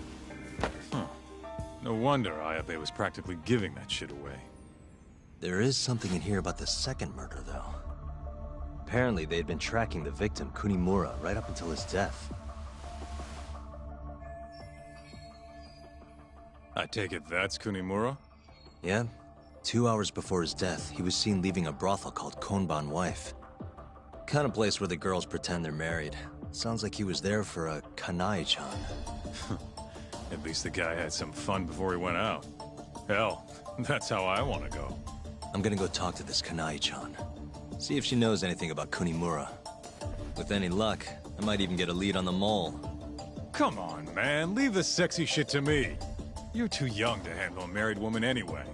Huh. No wonder Ayabe was practically giving that shit away. There is something in here about the second murder, though. Apparently, they had been tracking the victim, Kunimura, right up until his death. I take it that's Kunimura? Yeah. 2 hours before his death, he was seen leaving a brothel called Konban Wife. Kind of place where the girls pretend they're married. Sounds like he was there for a kanai-chan. At least the guy had some fun before he went out. Hell, that's how I want to go. I'm gonna go talk to this kanai-chan. See if she knows anything about Kunimura. With any luck, I might even get a lead on the mole. Come on, man. Leave the sexy shit to me. You're too young to handle a married woman anyway.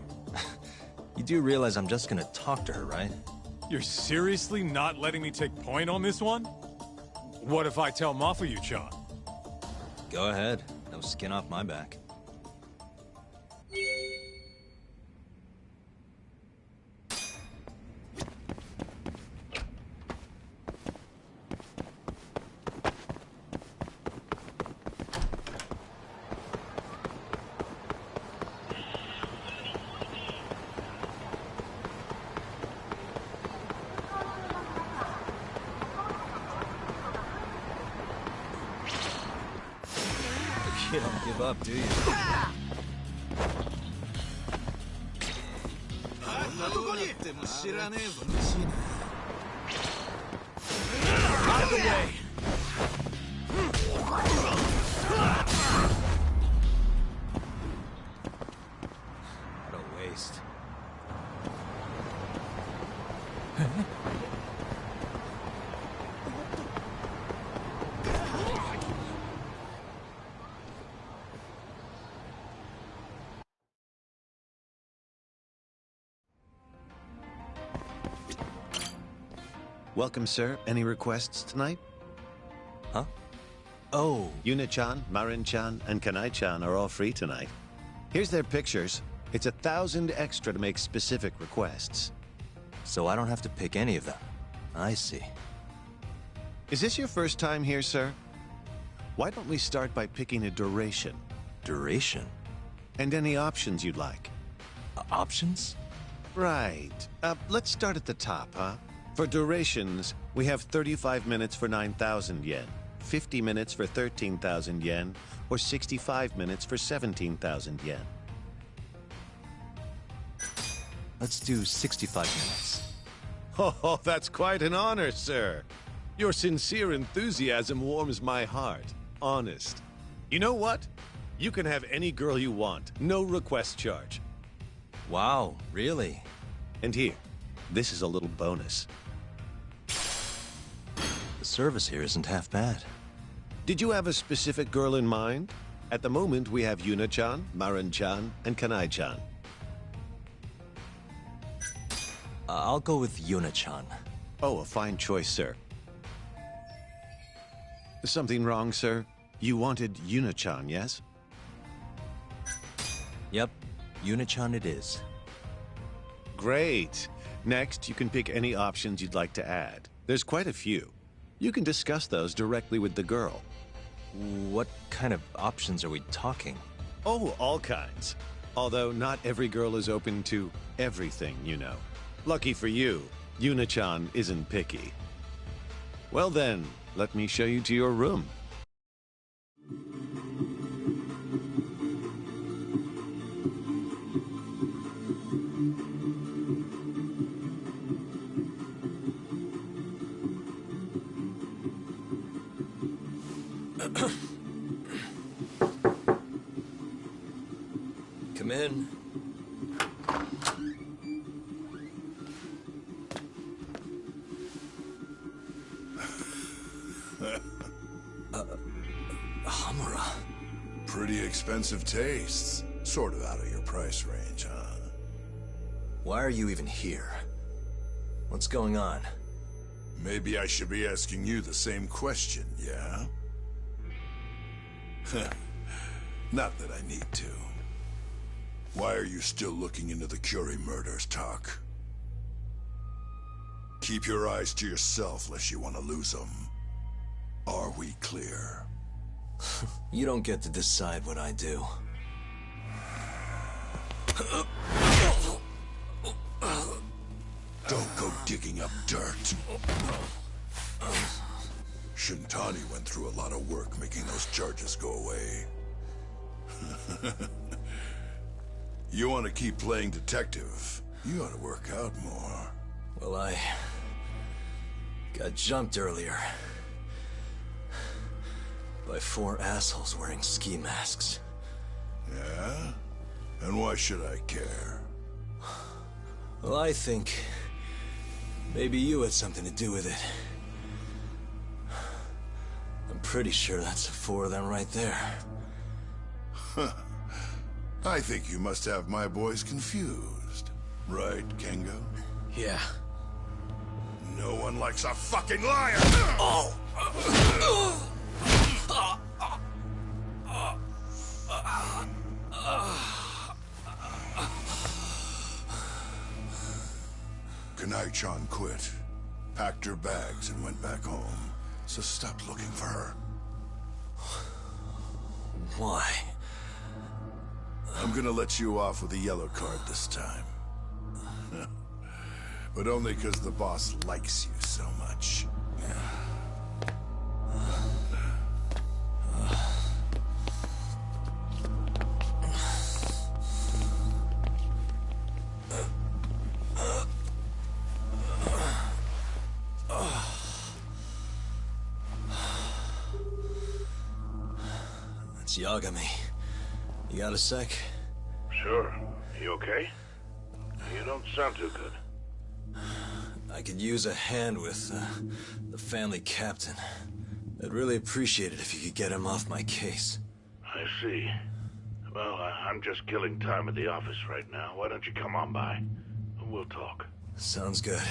You do realize I'm just gonna talk to her, right? You're seriously not letting me take point on this one? What if I tell Mafuyu-chan? Go ahead. No skin off my back. You don't give up, do you? Out of the way! What a waste. Welcome, sir. Any requests tonight? Huh? Oh. Yuna-chan, Marin-chan, and Kanai-chan are all free tonight. Here's their pictures. It's 1,000 extra to make specific requests. So I don't have to pick any of them. I see. Is this your first time here, sir? Why don't we start by picking a duration? Duration? And any options you'd like. Options? Right. Let's start at the top, huh? For durations, We have 35 minutes for 9,000 yen, 50 minutes for 13,000 yen, or 65 minutes for 17,000 yen. Let's do 65 minutes. Oh, that's quite an honor, sir. Your sincere enthusiasm warms my heart. Honest. You know what? You can have any girl you want. No request charge. Wow, really? And here, this is a little bonus. The service here isn't half bad. Did you have a specific girl in mind? At the moment, we have Yuna-chan, Marin-chan, and Kanai-chan. I'll go with Yuna-chan. Oh, a fine choice, sir. Something wrong, sir? You wanted Yuna-chan, yes? Yep, Yuna-chan it is. Great. Next, you can pick any options you'd like to add. There's quite a few. You can discuss those directly with the girl. What kind of options are we talking? Oh, all kinds. Although not every girl is open to everything, you know. Lucky for you, Yuna-chan isn't picky. Well then, let me show you to your room. Come in. Hamura. Pretty expensive tastes. Sort of out of your price range, huh? Why are you even here? What's going on? Maybe I should be asking you the same question, yeah? Not that I need to. Why are you still looking into the Curie murders, Tak? Keep your eyes to yourself, lest you want to lose them. Are we clear? You don't get to decide what I do. Don't go digging up dirt. Shintani went through a lot of work making those charges go away. You want to keep playing detective, you ought to work out more. Well, I got jumped earlier by 4 assholes wearing ski masks. Yeah? And why should I care? Well, I think maybe you had something to do with it. I'm pretty sure that's the 4 of them right there. Huh. I think you must have my boys confused. Right, Kengo? Yeah. No one likes a fucking liar! Oh! Kanai-chan quit, packed her bags and went back home. So stop looking for her. Why? I'm gonna let you off with a yellow card this time. But only because the boss likes you so much. That's Yagami. You got a sec? Sure. You okay? You don't sound too good. I could use a hand with the family captain. I'd really appreciate it if you could get him off my case. I see. Well, I'm just killing time at the office right now. Why don't you come on by? And we'll talk. Sounds good.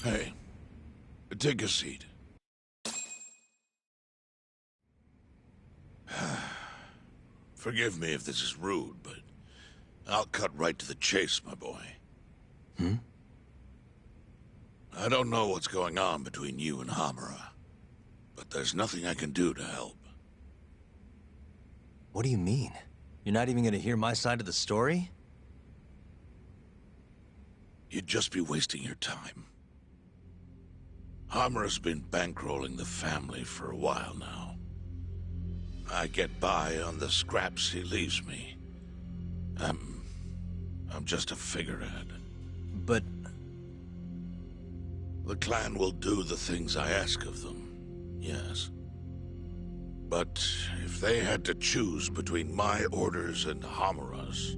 Hey, take a seat. Forgive me if this is rude, but I'll cut right to the chase, my boy. I don't know what's going on between you and Hamura, but there's nothing I can do to help. What do you mean? You're not even gonna hear my side of the story? You'd just be wasting your time. Hamura's been bankrolling the family for a while now. I get by on the scraps he leaves me. I'm just a figurehead. But... The clan will do the things I ask of them, yes. But if they had to choose between my orders and Hamura's,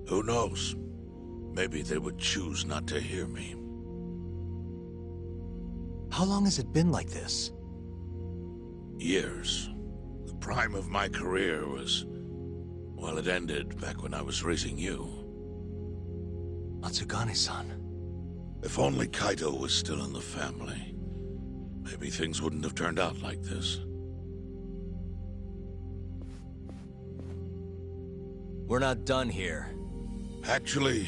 who knows? Maybe they would choose not to hear me. How long has it been like this? Years. The prime of my career was... well, it ended back when I was raising you. Matsugane-san. If only Kaito was still in the family, maybe things wouldn't have turned out like this. We're not done here. Actually,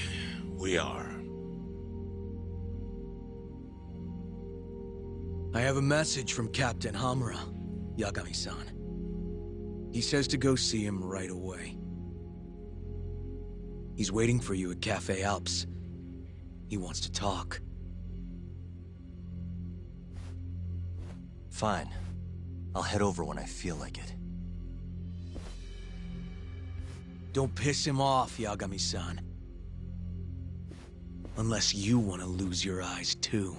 we are. I have a message from Captain Hamura, Yagami-san. He says to go see him right away. He's waiting for you at Cafe Alps. He wants to talk. Fine. I'll head over when I feel like it. Don't piss him off, Yagami-san. Unless you want to lose your eyes, too.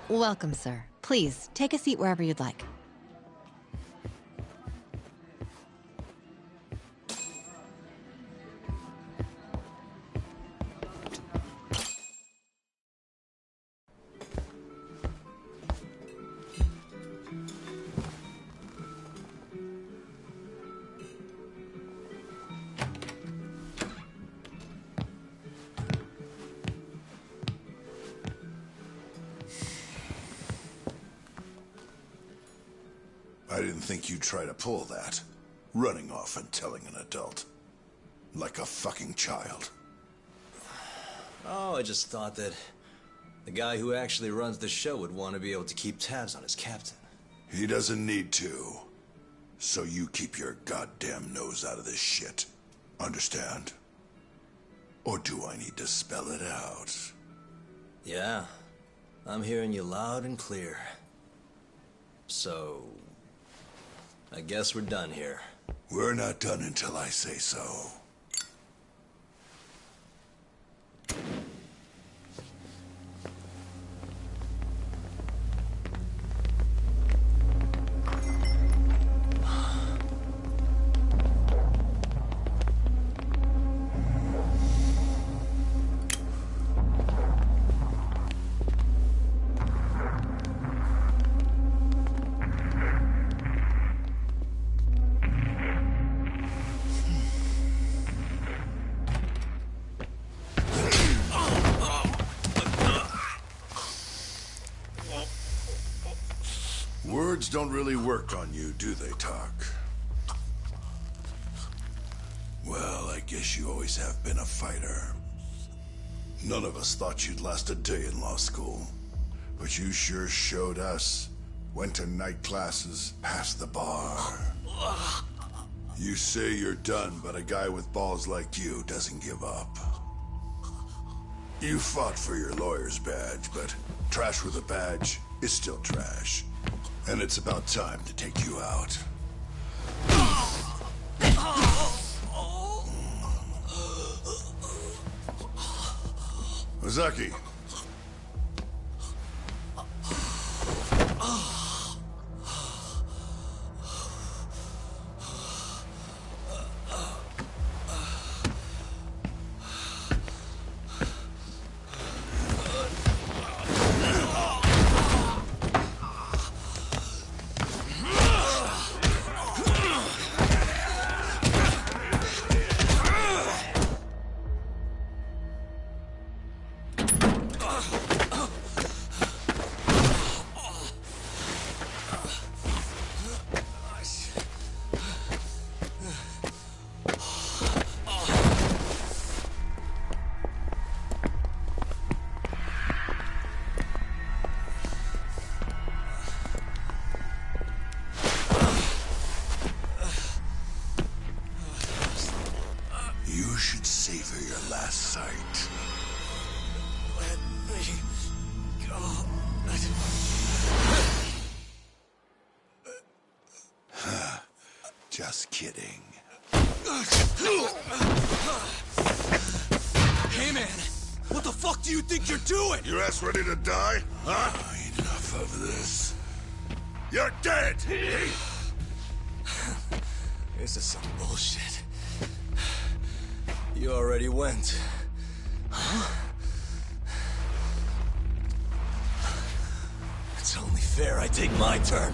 Welcome, sir. Please, take a seat wherever you'd like. I didn't think you'd try to pull that. Running off and telling an adult. Like a fucking child. Oh, I just thought that the guy who actually runs the show would want to be able to keep tabs on his captain. He doesn't need to. So you keep your goddamn nose out of this shit. Understand? Or do I need to spell it out? Yeah, I'm hearing you loud and clear. So... I guess we're done here. We're not done until I say so. Words don't really work on you, do they, Talk? Well, I guess you always have been a fighter. None of us thought you'd last a day in law school. But you sure showed us. Went to night classes, passed the bar. You say you're done, but a guy with balls like you doesn't give up. You fought for your lawyer's badge, but trash with a badge is still trash. And it's about time to take you out. Ozaki. You should savor your last sight. Let me go. Just kidding. Hey, man! What the fuck do you think you're doing? Your ass ready to die? Huh? Enough of this. You're dead! This is some bullshit. You already went. Huh? It's only fair I take my turn.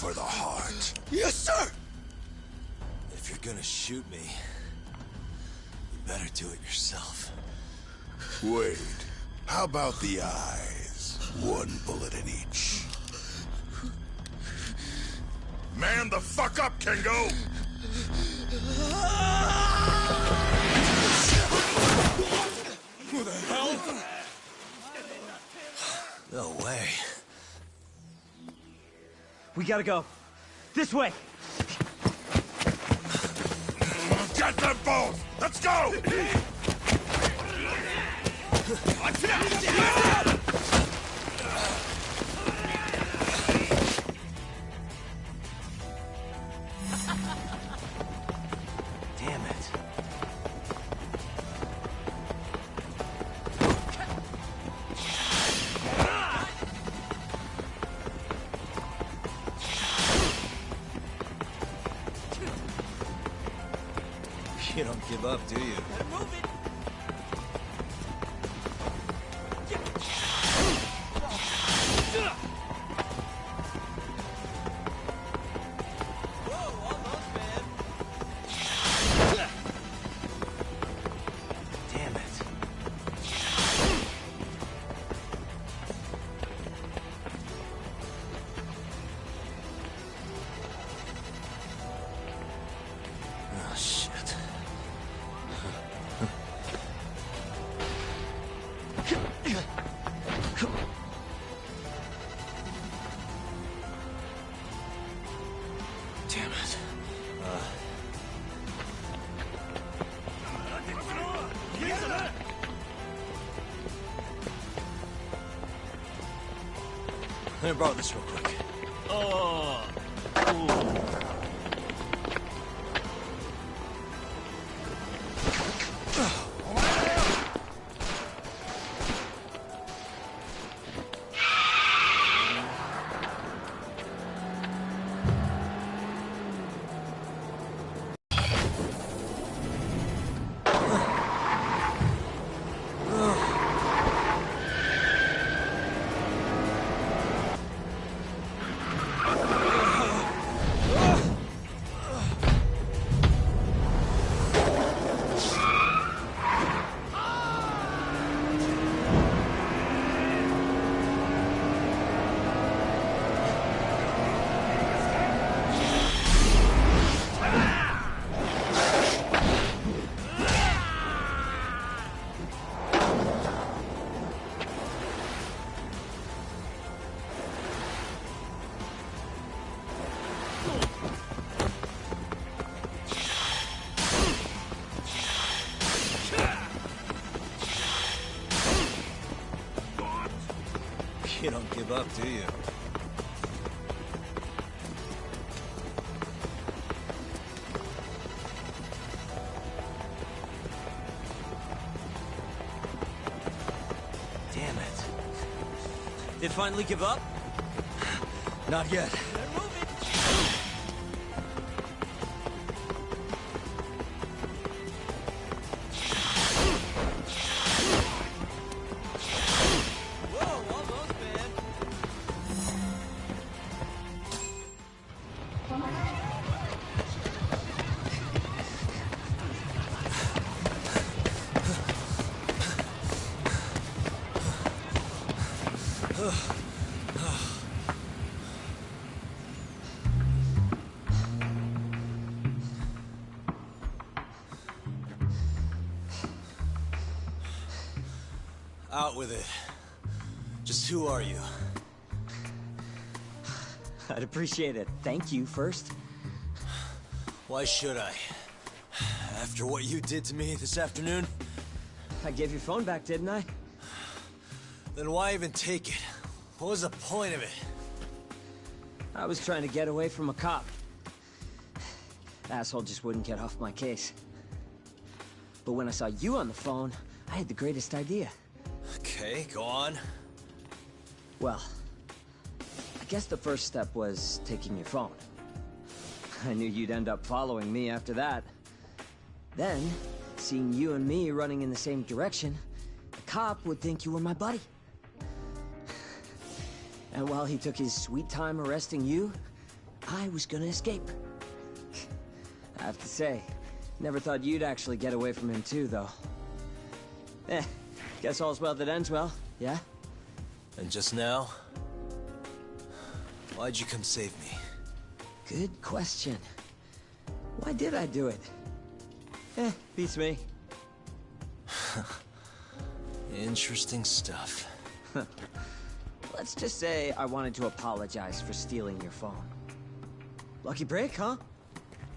for the heart. Yes, sir! If you're gonna shoot me, you better do it yourself. Wait, how about the eyes? One bullet in each. Man the fuck up, Kingo! Who the hell? No way. We gotta go. This way! Get them both! Let's go! Damn it. You don't give up, do you? Damn it. Oh, shit. Damn it. Let me borrow this real quick. Oh. You don't give up, do you? Damn it. They finally give up? Not yet. Out with it. Just who are you? I'd appreciate it. Thank you first. Why should I? After what you did to me this afternoon? I gave your phone back, didn't I? Then why even take it? What was the point of it? I was trying to get away from a cop. Asshole just wouldn't get off my case. But when I saw you on the phone, I had the greatest idea. Okay, go on. Well, I guess the first step was taking your phone. I knew you'd end up following me after that. Then, seeing you and me running in the same direction, the cop would think you were my buddy. And while he took his sweet time arresting you, I was gonna escape. I have to say, never thought you'd actually get away from him too, though. Guess all's well that ends well, yeah? And just now? Why'd you come save me? Good question. Why did I do it? Beats me. Interesting stuff. Let's just say I wanted to apologize for stealing your phone. Lucky break, huh?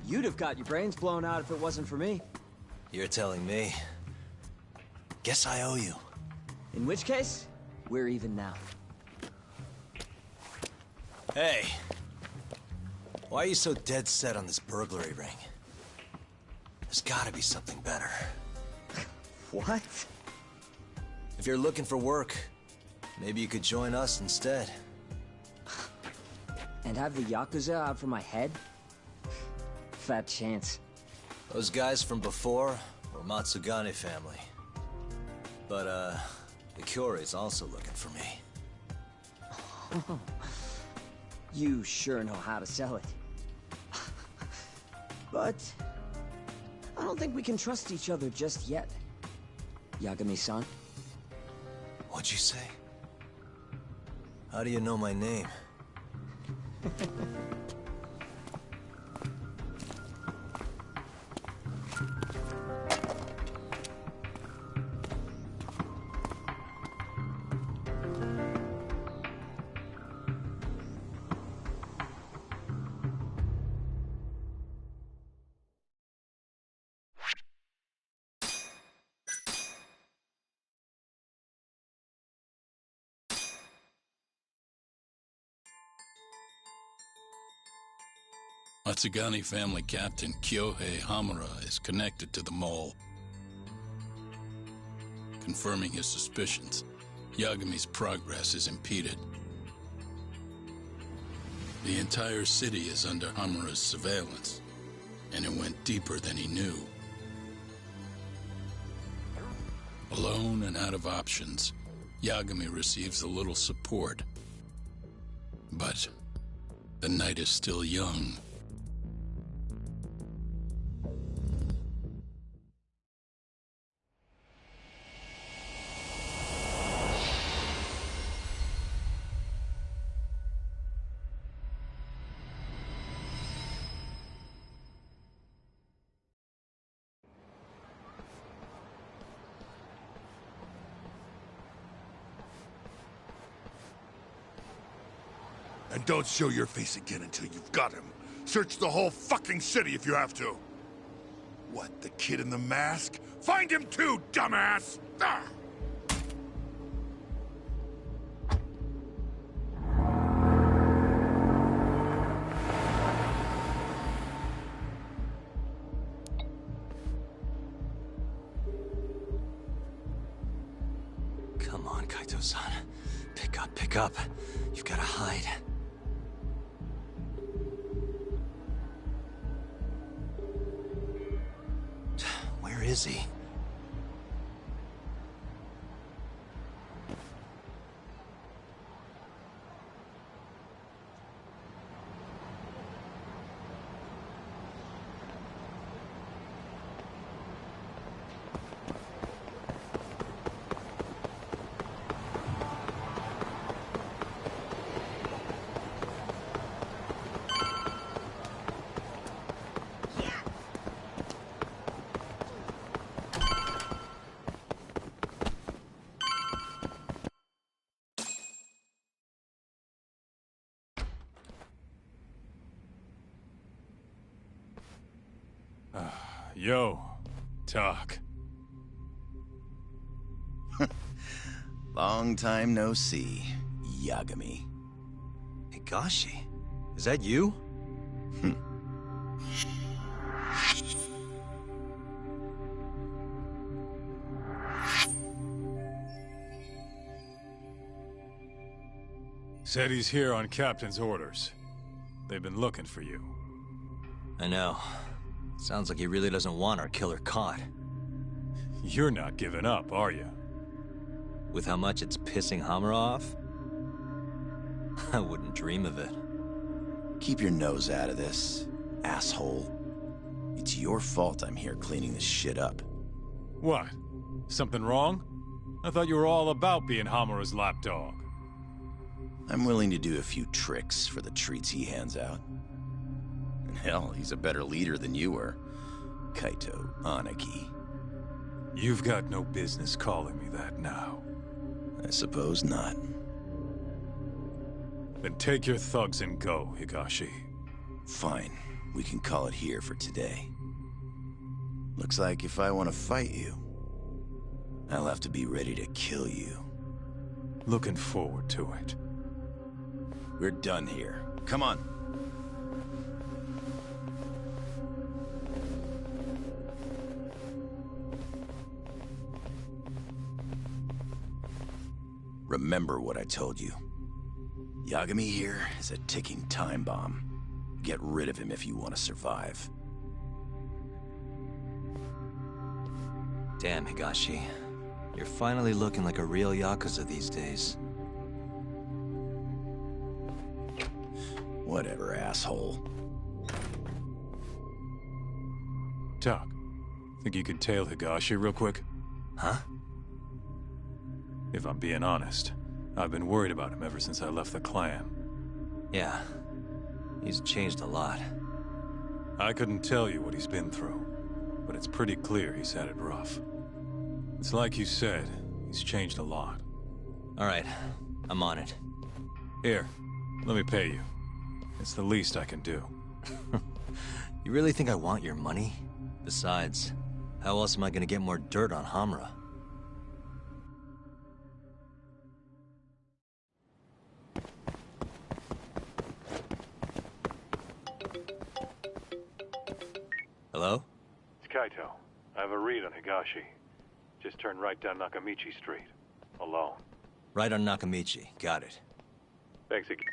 You'd have got your brains blown out if it wasn't for me. You're telling me. Guess I owe you. In which case, we're even now. Hey. Why are you so dead set on this burglary ring? There's gotta be something better. What? If you're looking for work, maybe you could join us instead. And have the Yakuza out for my head? Fat chance. Those guys from before were Matsugane family. But, the Kyorei's also looking for me. You sure know how to sell it. But I don't think we can trust each other just yet. Yagami-san? What'd you say? How do you know my name? Matsugane family captain Kyohei Hamura is connected to the mole. Confirming his suspicions, Yagami's progress is impeded. The entire city is under Hamura's surveillance, and it went deeper than he knew. Alone and out of options, Yagami receives a little support. But the night is still young. And don't show your face again until you've got him. Search the whole fucking city if you have to. What, the kid in the mask? Find him too, dumbass! Ah! Come on, Kaito-san. Pick up, pick up. You've gotta hide. Where is he? Yo, talk. Long time no see, Yagami. Higashi? Is that you? Said he's here on Captain's orders. They've been looking for you. I know. Sounds like he really doesn't want our killer caught. You're not giving up, are you? With how much it's pissing Hamura off? I wouldn't dream of it. Keep your nose out of this, asshole. It's your fault I'm here cleaning this shit up. What? Something wrong? I thought you were all about being Hamura's lapdog. I'm willing to do a few tricks for the treats he hands out. And hell, he's a better leader than you were, Kaito Aniki. You've got no business calling me that now. I suppose not. Then take your thugs and go, Higashi. Fine. We can call it here for today. Looks like if I want to fight you, I'll have to be ready to kill you. Looking forward to it. We're done here. Come on. Remember what I told you. Yagami here is a ticking time bomb. Get rid of him if you want to survive. Damn, Higashi. You're finally looking like a real Yakuza these days. Whatever, asshole. Tak, think you could tail Higashi real quick? Huh? If I'm being honest, I've been worried about him ever since I left the clan. Yeah. He's changed a lot. I couldn't tell you what he's been through, but it's pretty clear he's had it rough. It's like you said, he's changed a lot. All right, I'm on it. Here, let me pay you. It's the least I can do. You really think I want your money? Besides, how else am I gonna get more dirt on Hamura? Hello? It's Kaito. I have a read on Higashi. Just turn right down Nakamichi Street. Alone. Right on Nakamichi. Got it. Thanks again.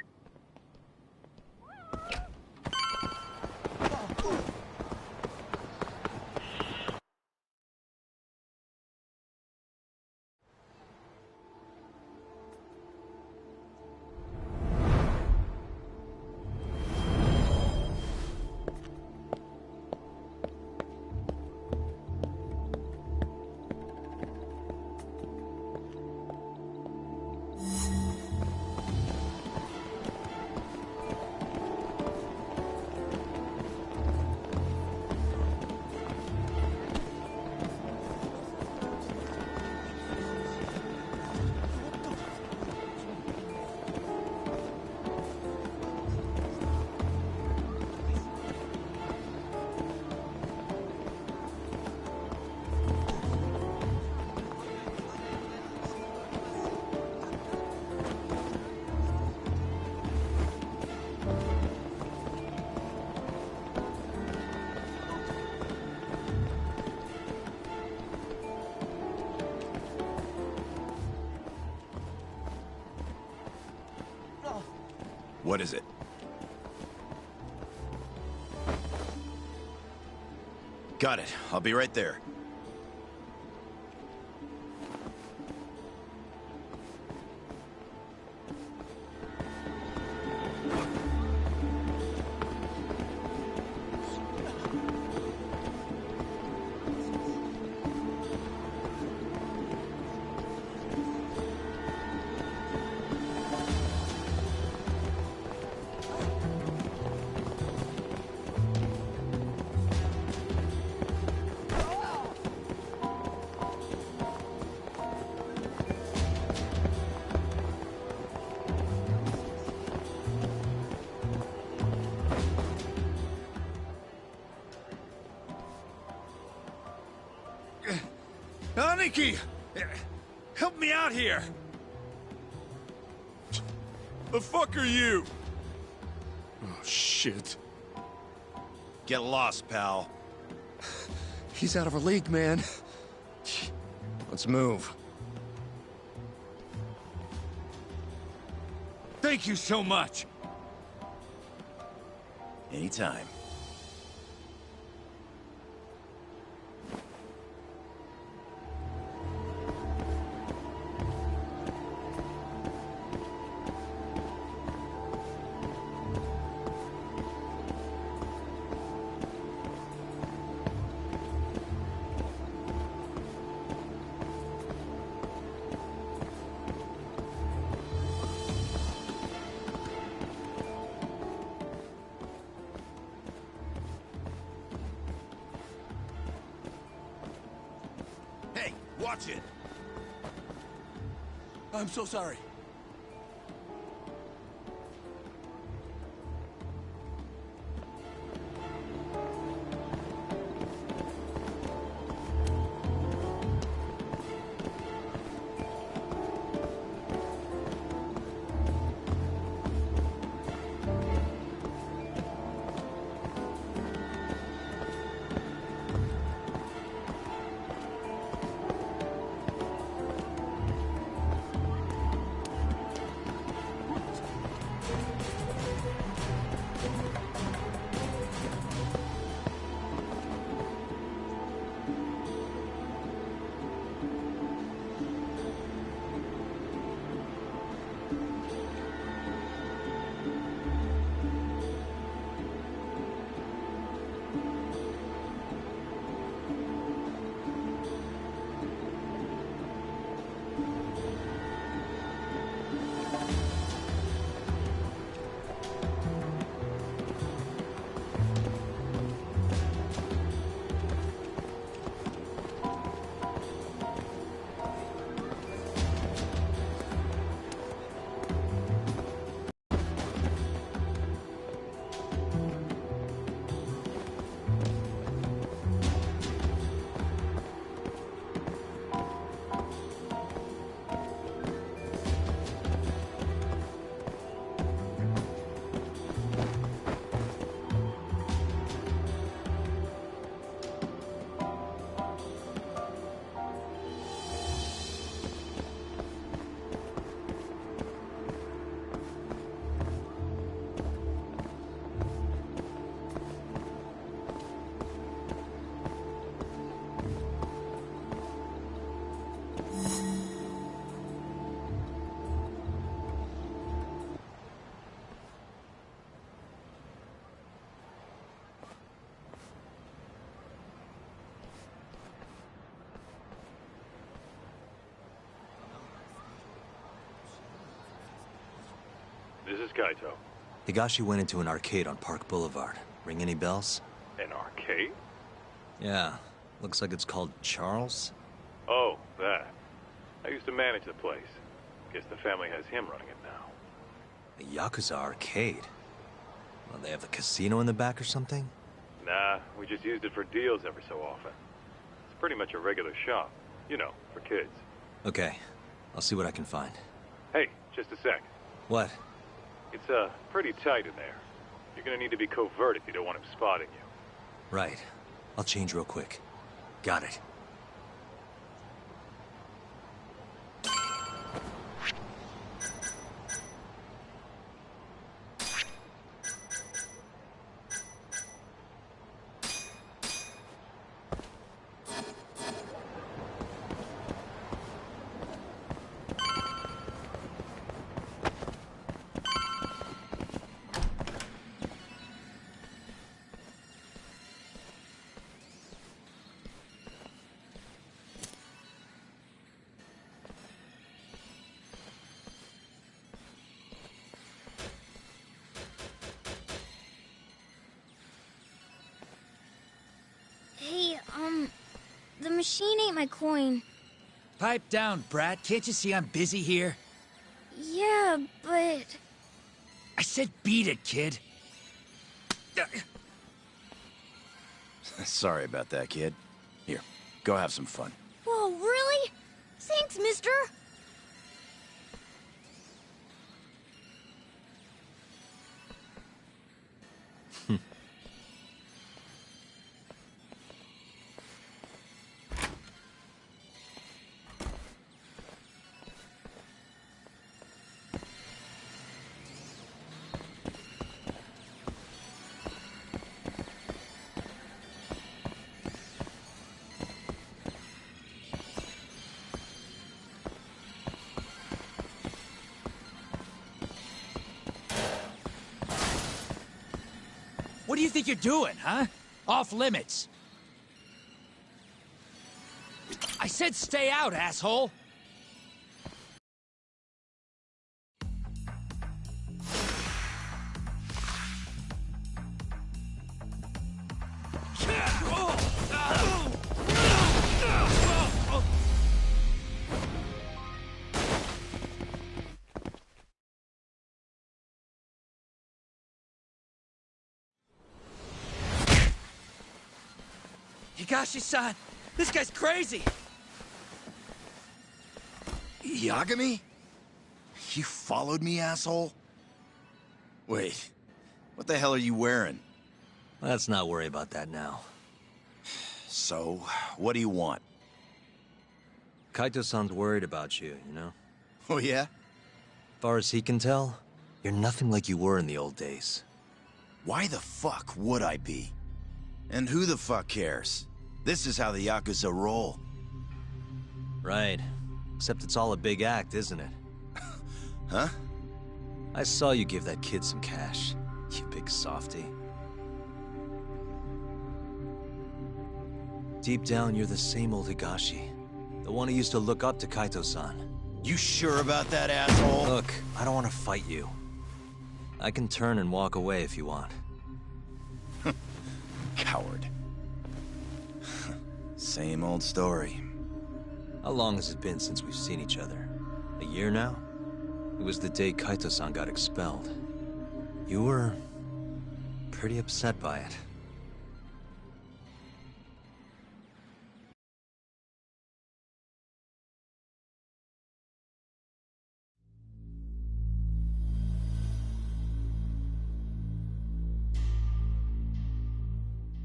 What is it? Got it. I'll be right there. Aniki! Help me out here! The fuck are you? Oh, shit. Get lost, pal. He's out of our league, man. Let's move. Thank you so much! Anytime. Watch it! I'm so sorry. This is Kaito. Higashi went into an arcade on Park Boulevard. Ring any bells? An arcade? Yeah. Looks like it's called Charles. Oh, that. I used to manage the place. Guess the family has him running it now. A Yakuza arcade? Well, they have the casino in the back or something? Nah, we just used it for deals every so often. It's pretty much a regular shop. You know, for kids. Okay. I'll see what I can find. Hey, just a sec. What? It's, pretty tight in there. You're gonna need to be covert if you don't want him spotting you. Right. I'll change real quick. Got it. Hey, the machine ain't my coin. Pipe down, brat. Can't you see I'm busy here? Yeah, but... I said beat it, kid. Sorry about that, kid. Here, go have some fun. Whoa, really? Thanks, mister. What do you think you're doing, huh? Off limits. I said stay out, asshole! Kakashi-san! This guy's crazy! Yagami? You followed me, asshole? Wait, what the hell are you wearing? Let's not worry about that now. So, what do you want? Kaito-san's worried about you, you know? Oh, yeah? Far as he can tell, you're nothing like you were in the old days. Why the fuck would I be? And who the fuck cares? This is how the Yakuza roll. Right. Except it's all a big act, isn't it? Huh? I saw you give that kid some cash, you big softy. Deep down, you're the same old Higashi. The one who used to look up to Kaito-san. You sure about that, asshole? Look, I don't want to fight you. I can turn and walk away if you want. Coward. Same old story. How long has it been since we've seen each other? A year now? It was the day Kaito-san got expelled. You were pretty upset by it.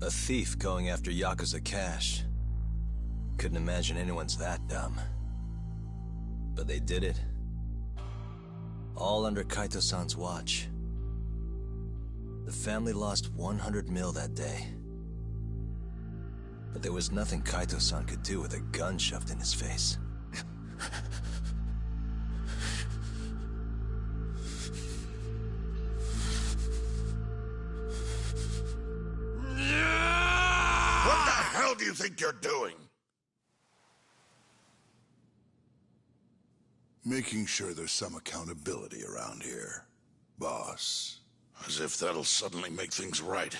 A thief going after Yakuza cash. Couldn't imagine anyone's that dumb. But they did it. All under Kaito-san's watch. The family lost 100 mil that day. But there was nothing Kaito-san could do with a gun shoved in his face. What the hell do you think you're doing? Making sure there's some accountability around here, boss. As if that'll suddenly make things right.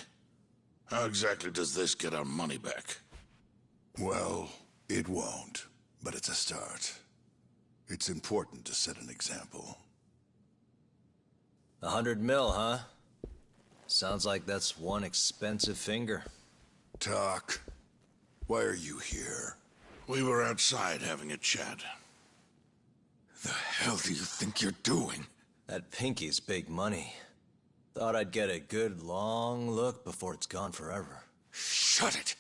How exactly does this get our money back? Well, it won't, but it's a start. It's important to set an example. 100 mil, huh? Sounds like that's one expensive finger. Tak, why are you here? We were outside having a chat. The hell do you think you're doing? That pinky's big money. Thought I'd get a good long look before it's gone forever. Shut it!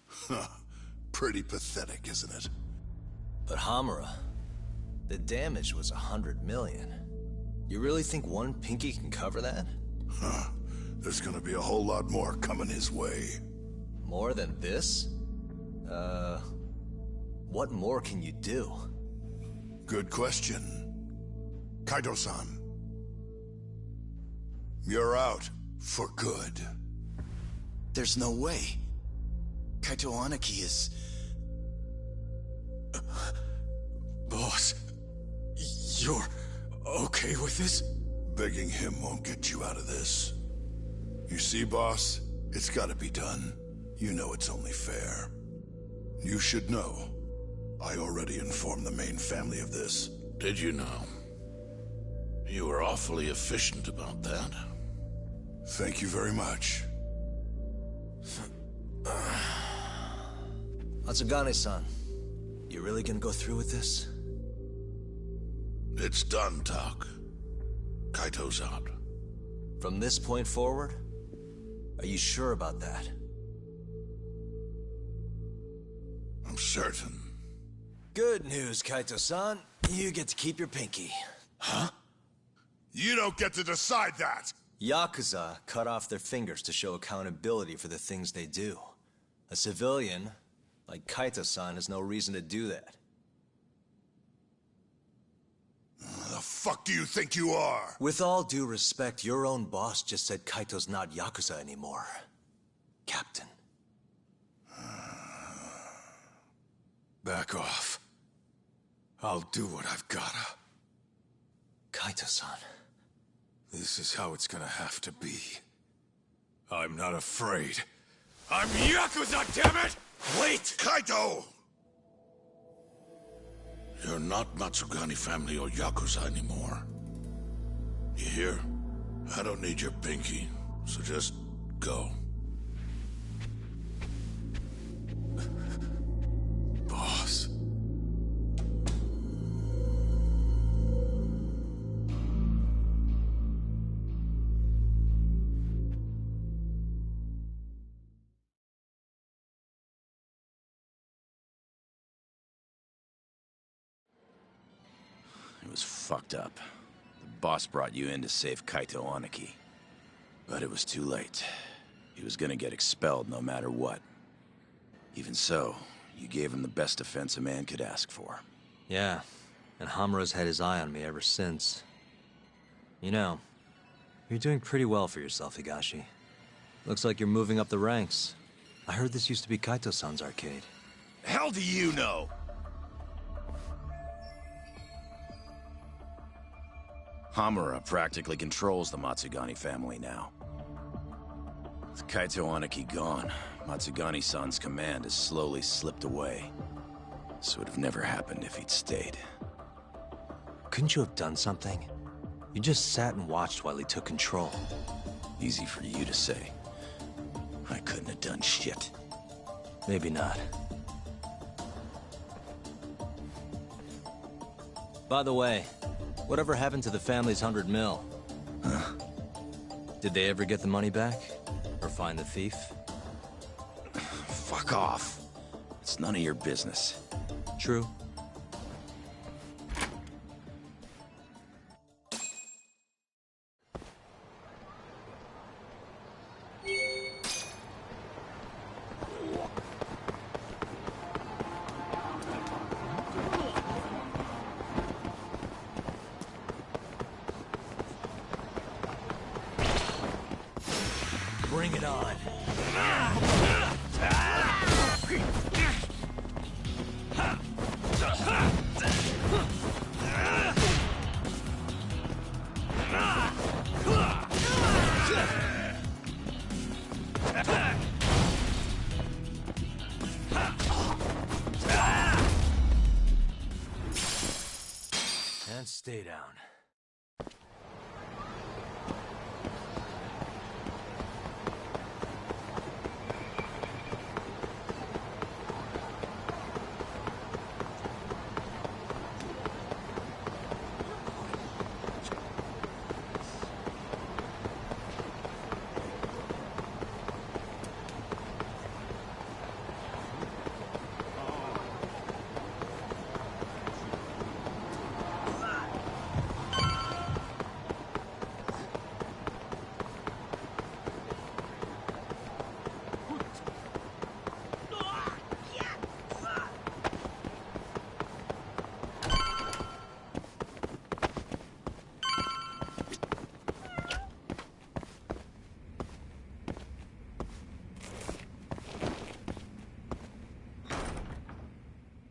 Huh. Pretty pathetic, isn't it? But Hamura, the damage was 100 million. You really think one pinky can cover that? Huh. There's gonna be a whole lot more coming his way. More than this? What more can you do? Good question. Kaito-san. You're out for good. There's no way. Kaito Aniki is... Boss, you're okay with this? Begging him won't get you out of this. You see, boss, it's gotta be done. You know it's only fair. You should know. I already informed the main family of this. Did you know? You were awfully efficient about that. Thank you very much. Matsugane-san, you really gonna go through with this? It's done, Tak. Kaito's out. From this point forward? Are you sure about that? I'm certain. Good news, Kaito-san. You get to keep your pinky. Huh? You don't get to decide that! Yakuza cut off their fingers to show accountability for the things they do. A civilian, like Kaito-san, has no reason to do that. The fuck do you think you are? With all due respect, your own boss just said Kaito's not Yakuza anymore. Captain. Back off. I'll do what I've gotta. Kaito-san. This is how it's gonna have to be. I'm not afraid. I'm Yakuza, damn it! Wait! Kaito! You're not Matsugane family or Yakuza anymore. You hear? I don't need your pinky, so just go. It was fucked up. The boss brought you in to save Kaito Aniki. But it was too late. He was gonna get expelled no matter what. Even so, you gave him the best defense a man could ask for. Yeah, and Hamura's had his eye on me ever since. You know, you're doing pretty well for yourself, Higashi. Looks like you're moving up the ranks. I heard this used to be Kaito-san's arcade. Hell do you know? Hamura practically controls the Matsugani family now. With Kaito Aniki gone, Matsugani-san's command has slowly slipped away. This would have never happened if he'd stayed. Couldn't you have done something? You just sat and watched while he took control. Easy for you to say. I couldn't have done shit. Maybe not. By the way, whatever happened to the family's 100 mil? Huh? Did they ever get the money back? Or find the thief? Fuck off. It's none of your business. True. Bring it on. And stay down.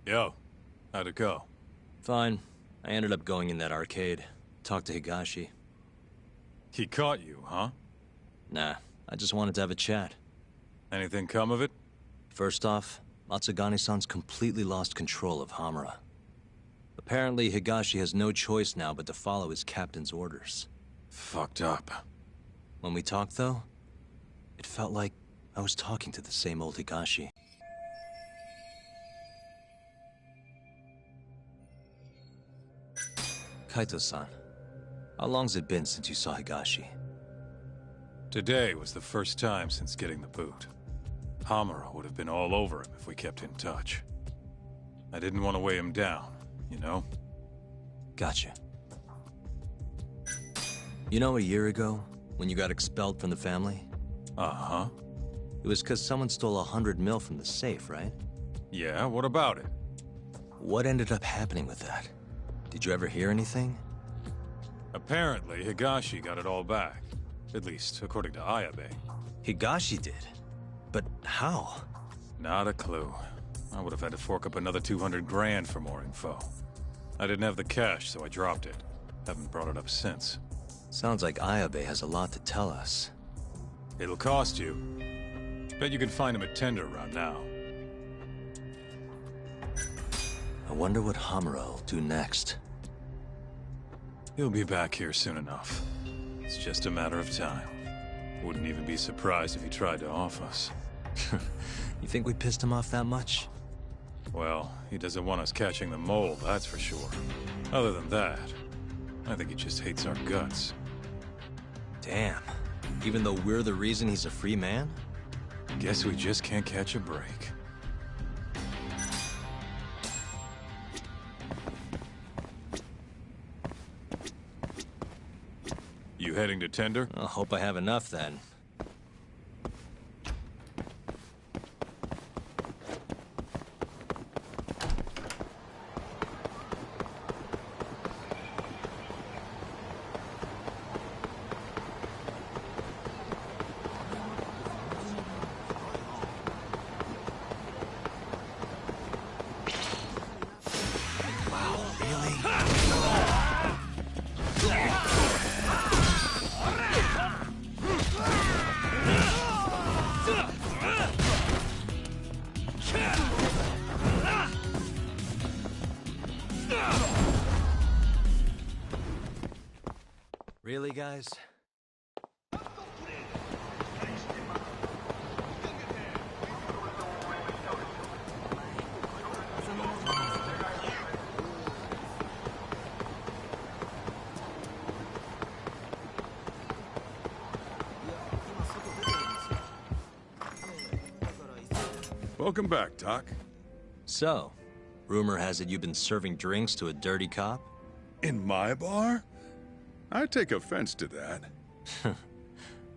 Yo, how'd it go? Fine. I ended up going in that arcade. Talked to Higashi. He caught you, huh? Nah, I just wanted to have a chat. Anything come of it? First off, Matsugani-san's completely lost control of Hamura. Apparently, Higashi has no choice now but to follow his captain's orders. Fucked up. When we talked, though, it felt like I was talking to the same old Higashi. Kaito-san, how long's it been since you saw Higashi? Today was the first time since getting the boot. Hamura would have been all over him if we kept in touch. I didn't want to weigh him down, you know? Gotcha. You know, a year ago, when you got expelled from the family? Uh-huh. It was because someone stole 100 mil from the safe, right? Yeah, what about it? What ended up happening with that? Did you ever hear anything? Apparently, Higashi got it all back. At least, according to Ayabe. Higashi did? But how? Not a clue. I would have had to fork up another 200 grand for more info. I didn't have the cash, so I dropped it. Haven't brought it up since. Sounds like Ayabe has a lot to tell us. It'll cost you. Bet you can find him at Tender around now. I wonder what Hamura will do next. He'll be back here soon enough. It's just a matter of time. Wouldn't even be surprised if he tried to off us. You think we pissed him off that much? Well, he doesn't want us catching the mole, that's for sure. Other than that, I think he just hates our guts. Damn. Even though we're the reason he's a free man? Guess we just can't catch a break. heading to tender? I hope I have enough then. Really, guys? Welcome back, Doc. So, rumor has it you've been serving drinks to a dirty cop? In my bar? I take offense to that.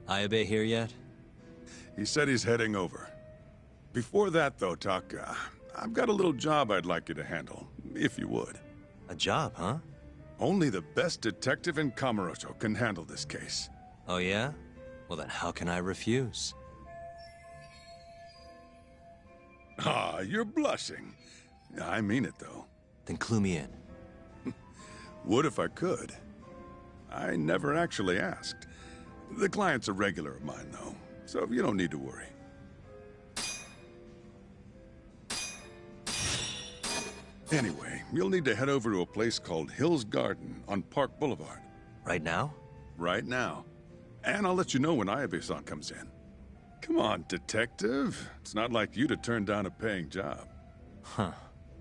Ayabe here yet? He said he's heading over. Before that, though, Doc, I've got a little job I'd like you to handle, if you would. A job, huh? Only the best detective in Kamurocho can handle this case. Oh, yeah? Well, then how can I refuse? Ah, you're blushing. I mean it, though. Then clue me in. Would if I could. I never actually asked. The client's a regular of mine, though, so you don't need to worry. Anyway, you'll need to head over to a place called Hill's Garden on Park Boulevard. Right now? Right now. And I'll let you know when Ayabe-san comes in. Come on, detective. It's not like you to turn down a paying job. Huh.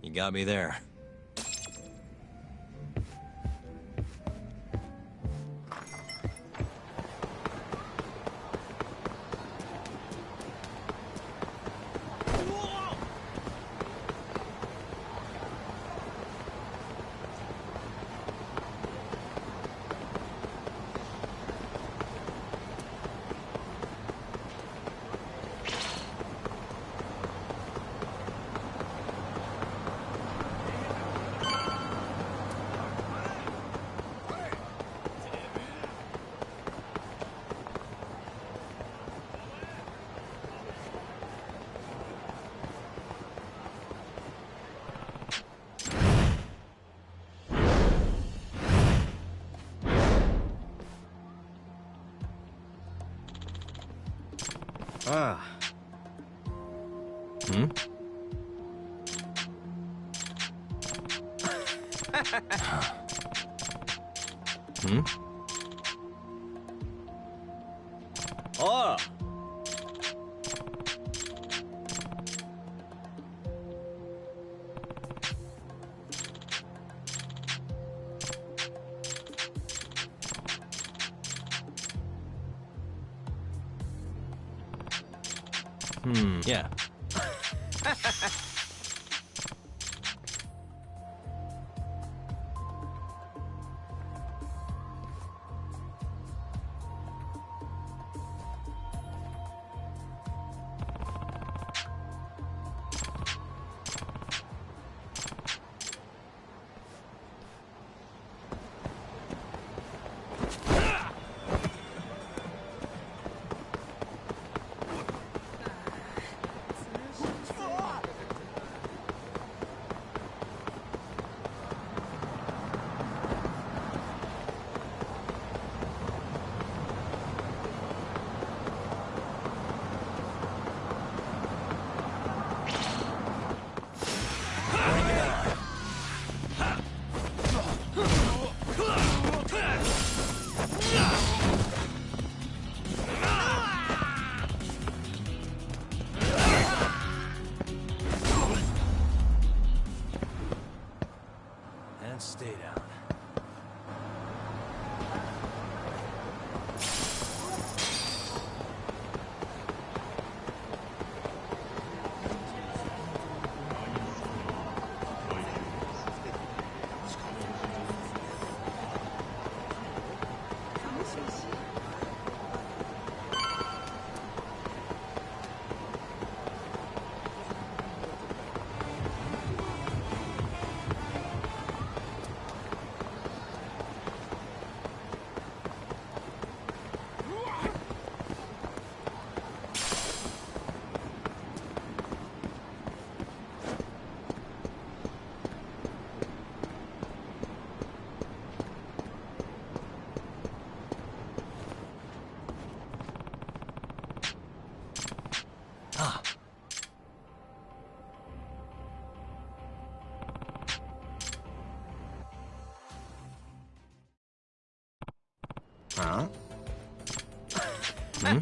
You got me there. Ah. Hmm? Hmm? Oh! Yeah. And stay down. Huh? Hmm?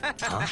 Huh?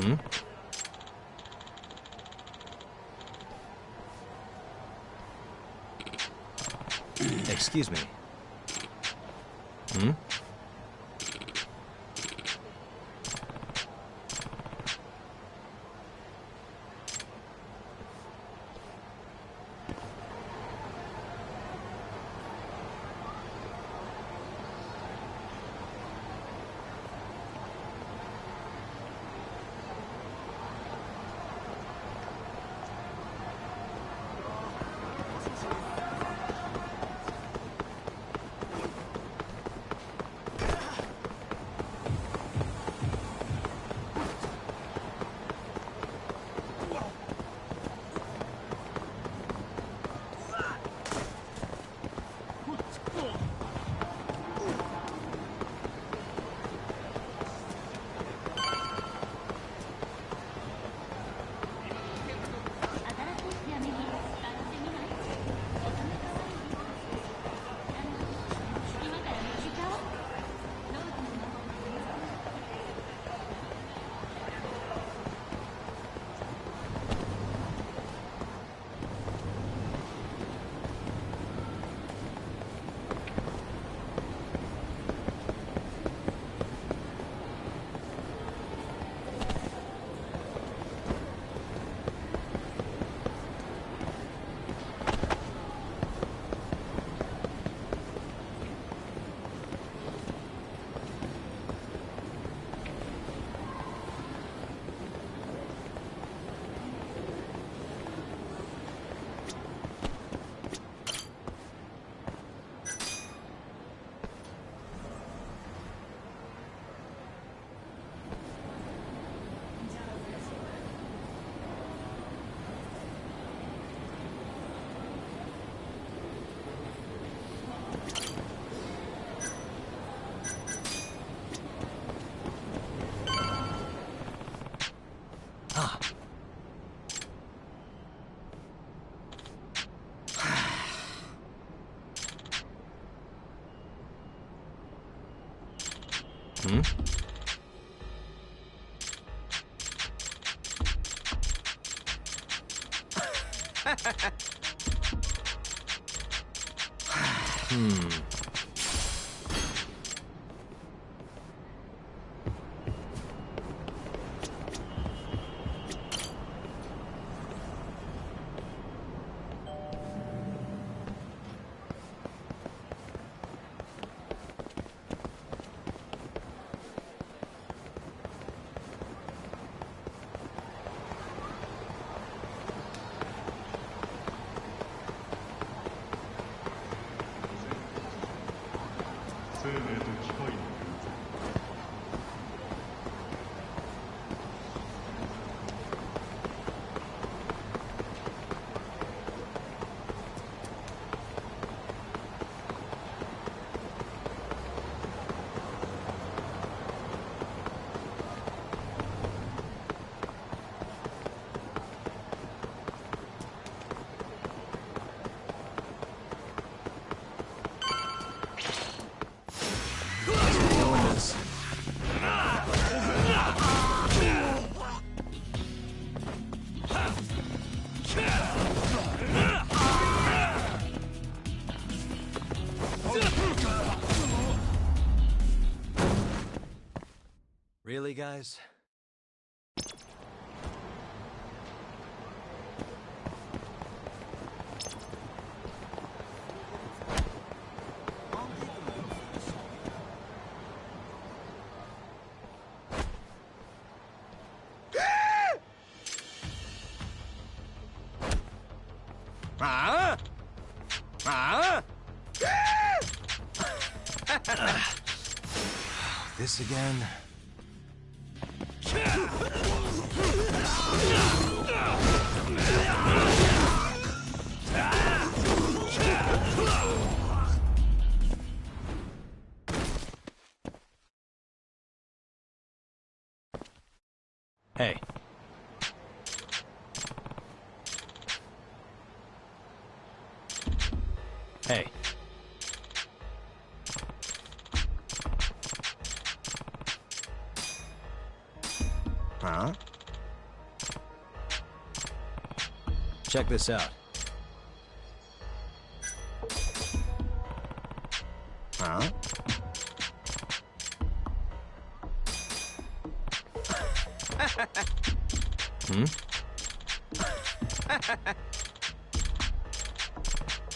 Hmm? Excuse me. Hmm? Hmm? Really, guys? This again? Hey. Hey. Huh? Check this out. Huh? Hmm?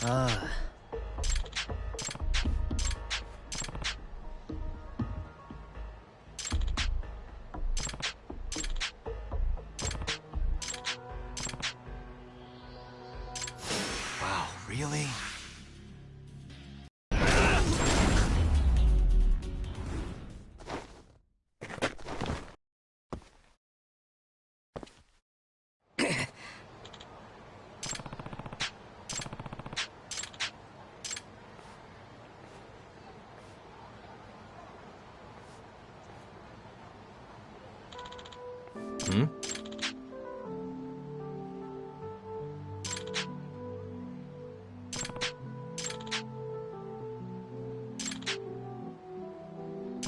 Ah. Wow, really? Hmm?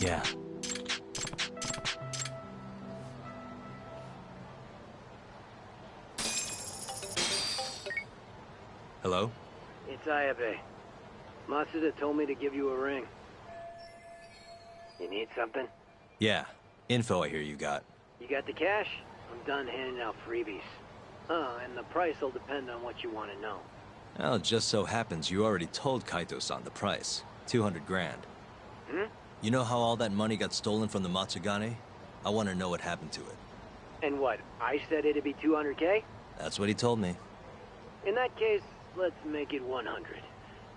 Yeah. Hello? It's Ayabe. Matsuda told me to give you a ring. You need something? Yeah. Info I hear you got. You got the cash? I'm done handing out freebies. Oh, and the price will depend on what you want to know. Well, it just so happens you already told Kaito-san the price. 200 grand. Hmm? You know how all that money got stolen from the Matsugane? I want to know what happened to it. And what, I said it'd be 200K? That's what he told me. In that case, let's make it 100.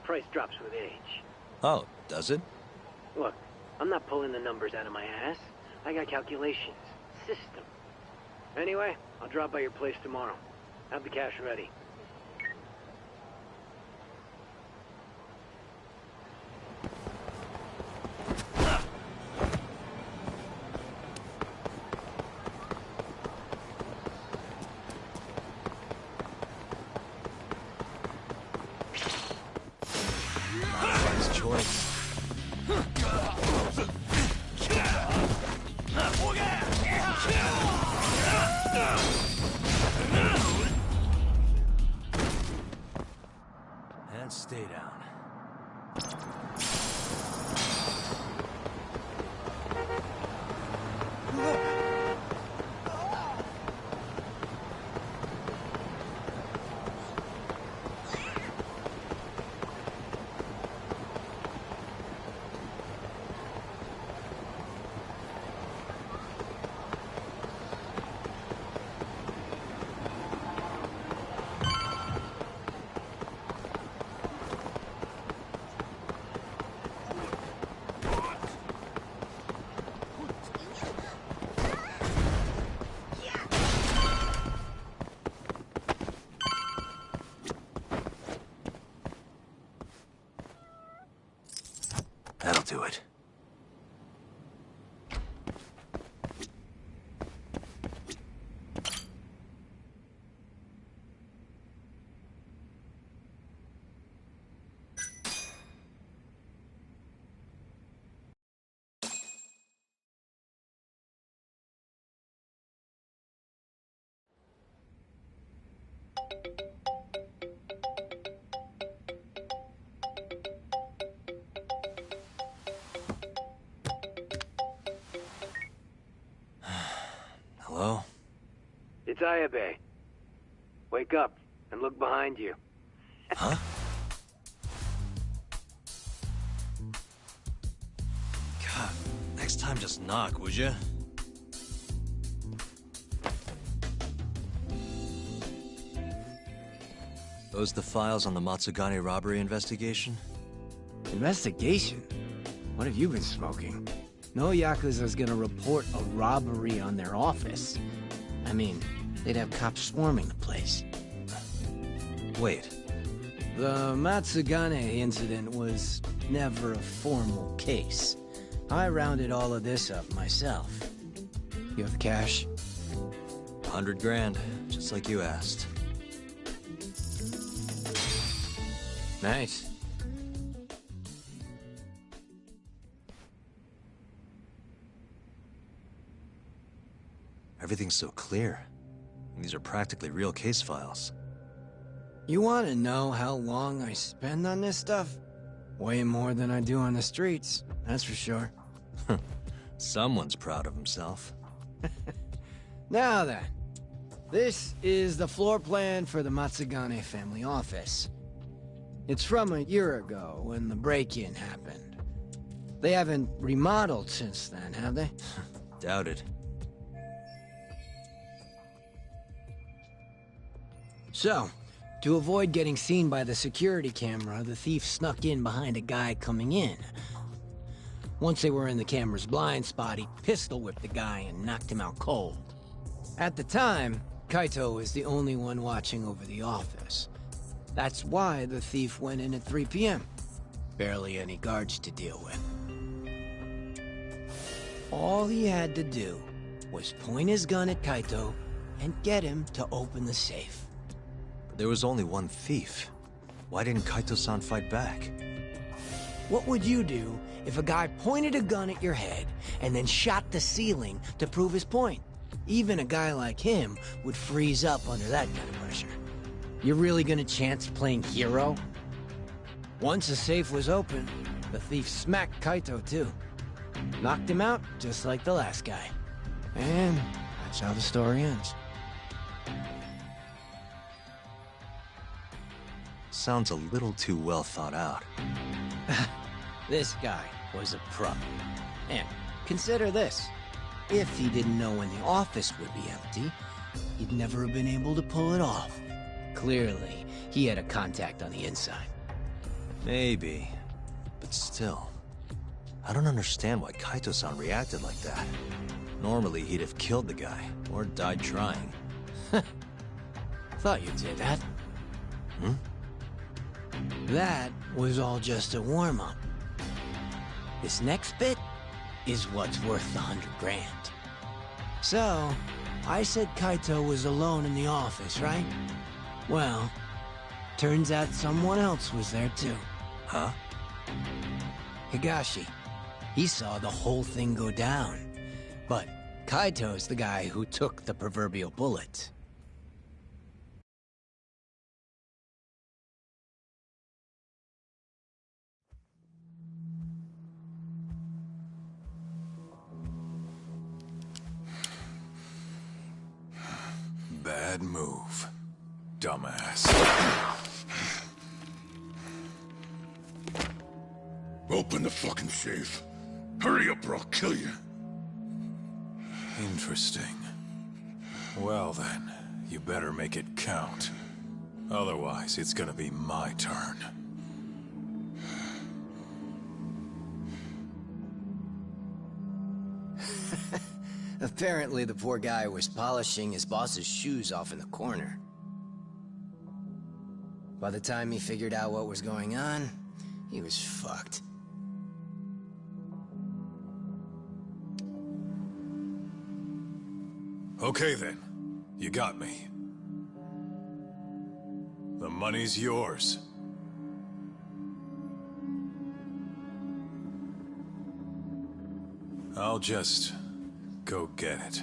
Price drops with age. Oh, does it? Look, I'm not pulling the numbers out of my ass. I got calculations. System. Anyway, I'll drop by your place tomorrow. Have the cash ready. Nice choice. And stay down. do it. Hello? It's Ayabe. Wake up and look behind you. Huh? God, next time just knock, would you? Those the files on the Matsugane robbery investigation? Investigation? What have you been smoking? No Yakuza's gonna report a robbery on their office. I mean, they'd have cops swarming the place. Wait. The Matsugane incident was never a formal case. I rounded all of this up myself. You have cash? 100 grand, just like you asked. Nice. Everything's so clear. These are practically real case files. You want to know how long I spend on this stuff? Way more than I do on the streets, that's for sure. Someone's proud of himself. Now then, this is the floor plan for the Matsugane family office. It's from a year ago when the break-in happened. They haven't remodeled since then, have they? Doubted. So, to avoid getting seen by the security camera, the thief snuck in behind a guy coming in. Once they were in the camera's blind spot, he pistol-whipped the guy and knocked him out cold. At the time, Kaito was the only one watching over the office. That's why the thief went in at 3 p.m. Barely any guards to deal with. All he had to do was point his gun at Kaito and get him to open the safe. But there was only one thief. Why didn't Kaito-san fight back? What would you do if a guy pointed a gun at your head and then shot the ceiling to prove his point? Even a guy like him would freeze up under that kind of pressure. You're really gonna chance playing hero? Once the safe was open, the thief smacked Kaito too. Knocked him out just like the last guy. And that's how the story ends. Sounds a little too well thought out. This guy was a pro. And consider this. If he didn't know when the office would be empty, he'd never have been able to pull it off. Clearly, he had a contact on the inside. Maybe. But still. I don't understand why Kaito-san reacted like that. Normally, he'd have killed the guy, or died trying. Thought you did that. Hmm? That was all just a warm-up. This next bit is what's worth the 100 grand. So, I said Kaito was alone in the office, right? Well, turns out someone else was there too. Huh? Higashi. He saw the whole thing go down. But Kaito's the guy who took the proverbial bullet. Bad move. Dumbass. Open the fucking safe. Hurry up or I'll kill you. Interesting. Well then, you better make it count. Otherwise, it's gonna be my turn. Apparently the poor guy was polishing his boss's shoes off in the corner. By the time he figured out what was going on, he was fucked. Okay then. You got me. The money's yours. I'll just go get it.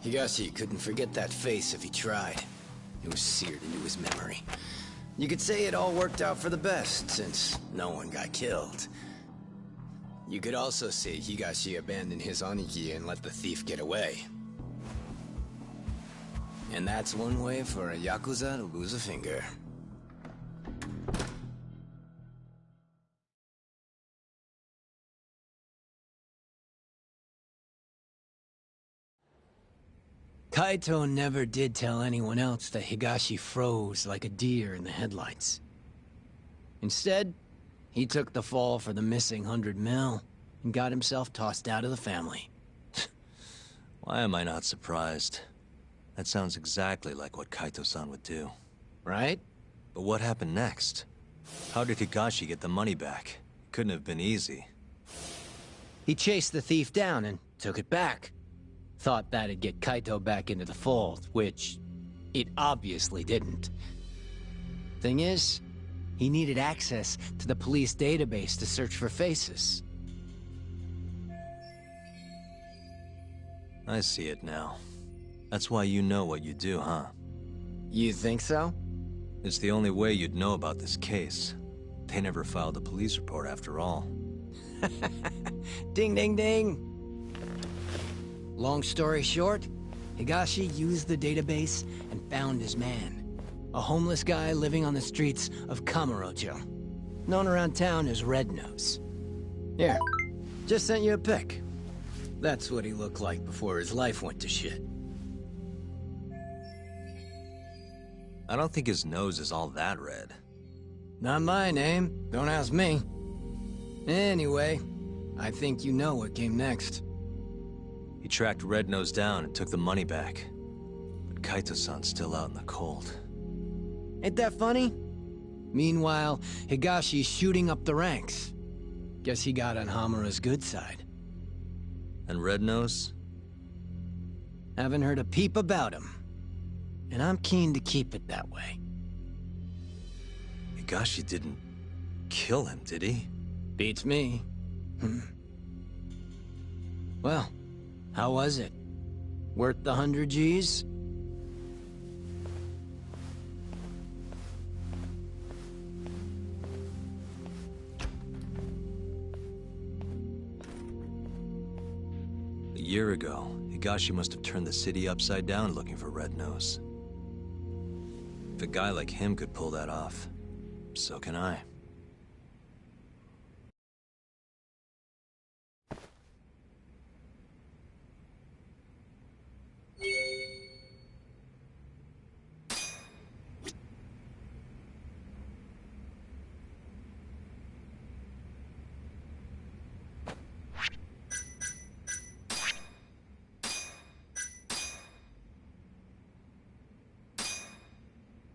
Higashi couldn't forget that face if he tried. It was seared into his memory. You could say it all worked out for the best, since no one got killed. You could also say Higashi abandoned his Aniki and let the thief get away. And that's one way for a Yakuza to lose a finger. Kaito never did tell anyone else that Higashi froze like a deer in the headlights. Instead, he took the fall for the missing 100 mil and got himself tossed out of the family. Why am I not surprised? That sounds exactly like what Kaito-san would do. Right? But what happened next? How did Higashi get the money back? Couldn't have been easy. He chased the thief down and took it back. Thought that'd get Kaito back into the fold, which it obviously didn't. Thing is, he needed access to the police database to search for faces. I see it now. That's why you know what you do, huh? You think so? It's the only way you'd know about this case. They never filed a police report after all. Ding, ding, ding! Long story short, Higashi used the database and found his man. A homeless guy living on the streets of Kamurocho. Known around town as Red Nose. Here, just sent you a pic. That's what he looked like before his life went to shit. I don't think his nose is all that red. Not my name. Don't ask me. Anyway, I think you know what came next. He tracked Red Nose down and took the money back. But Kaito-san's still out in the cold. Ain't that funny? Meanwhile, Higashi's shooting up the ranks. Guess he got on Hamura's good side. And Red Nose? Haven't heard a peep about him. And I'm keen to keep it that way. Higashi didn't kill him, did he? Beats me. Well, how was it? Worth the 100 G's? A year ago, Higashi must have turned the city upside down looking for Red Nose. If a guy like him could pull that off, so can I.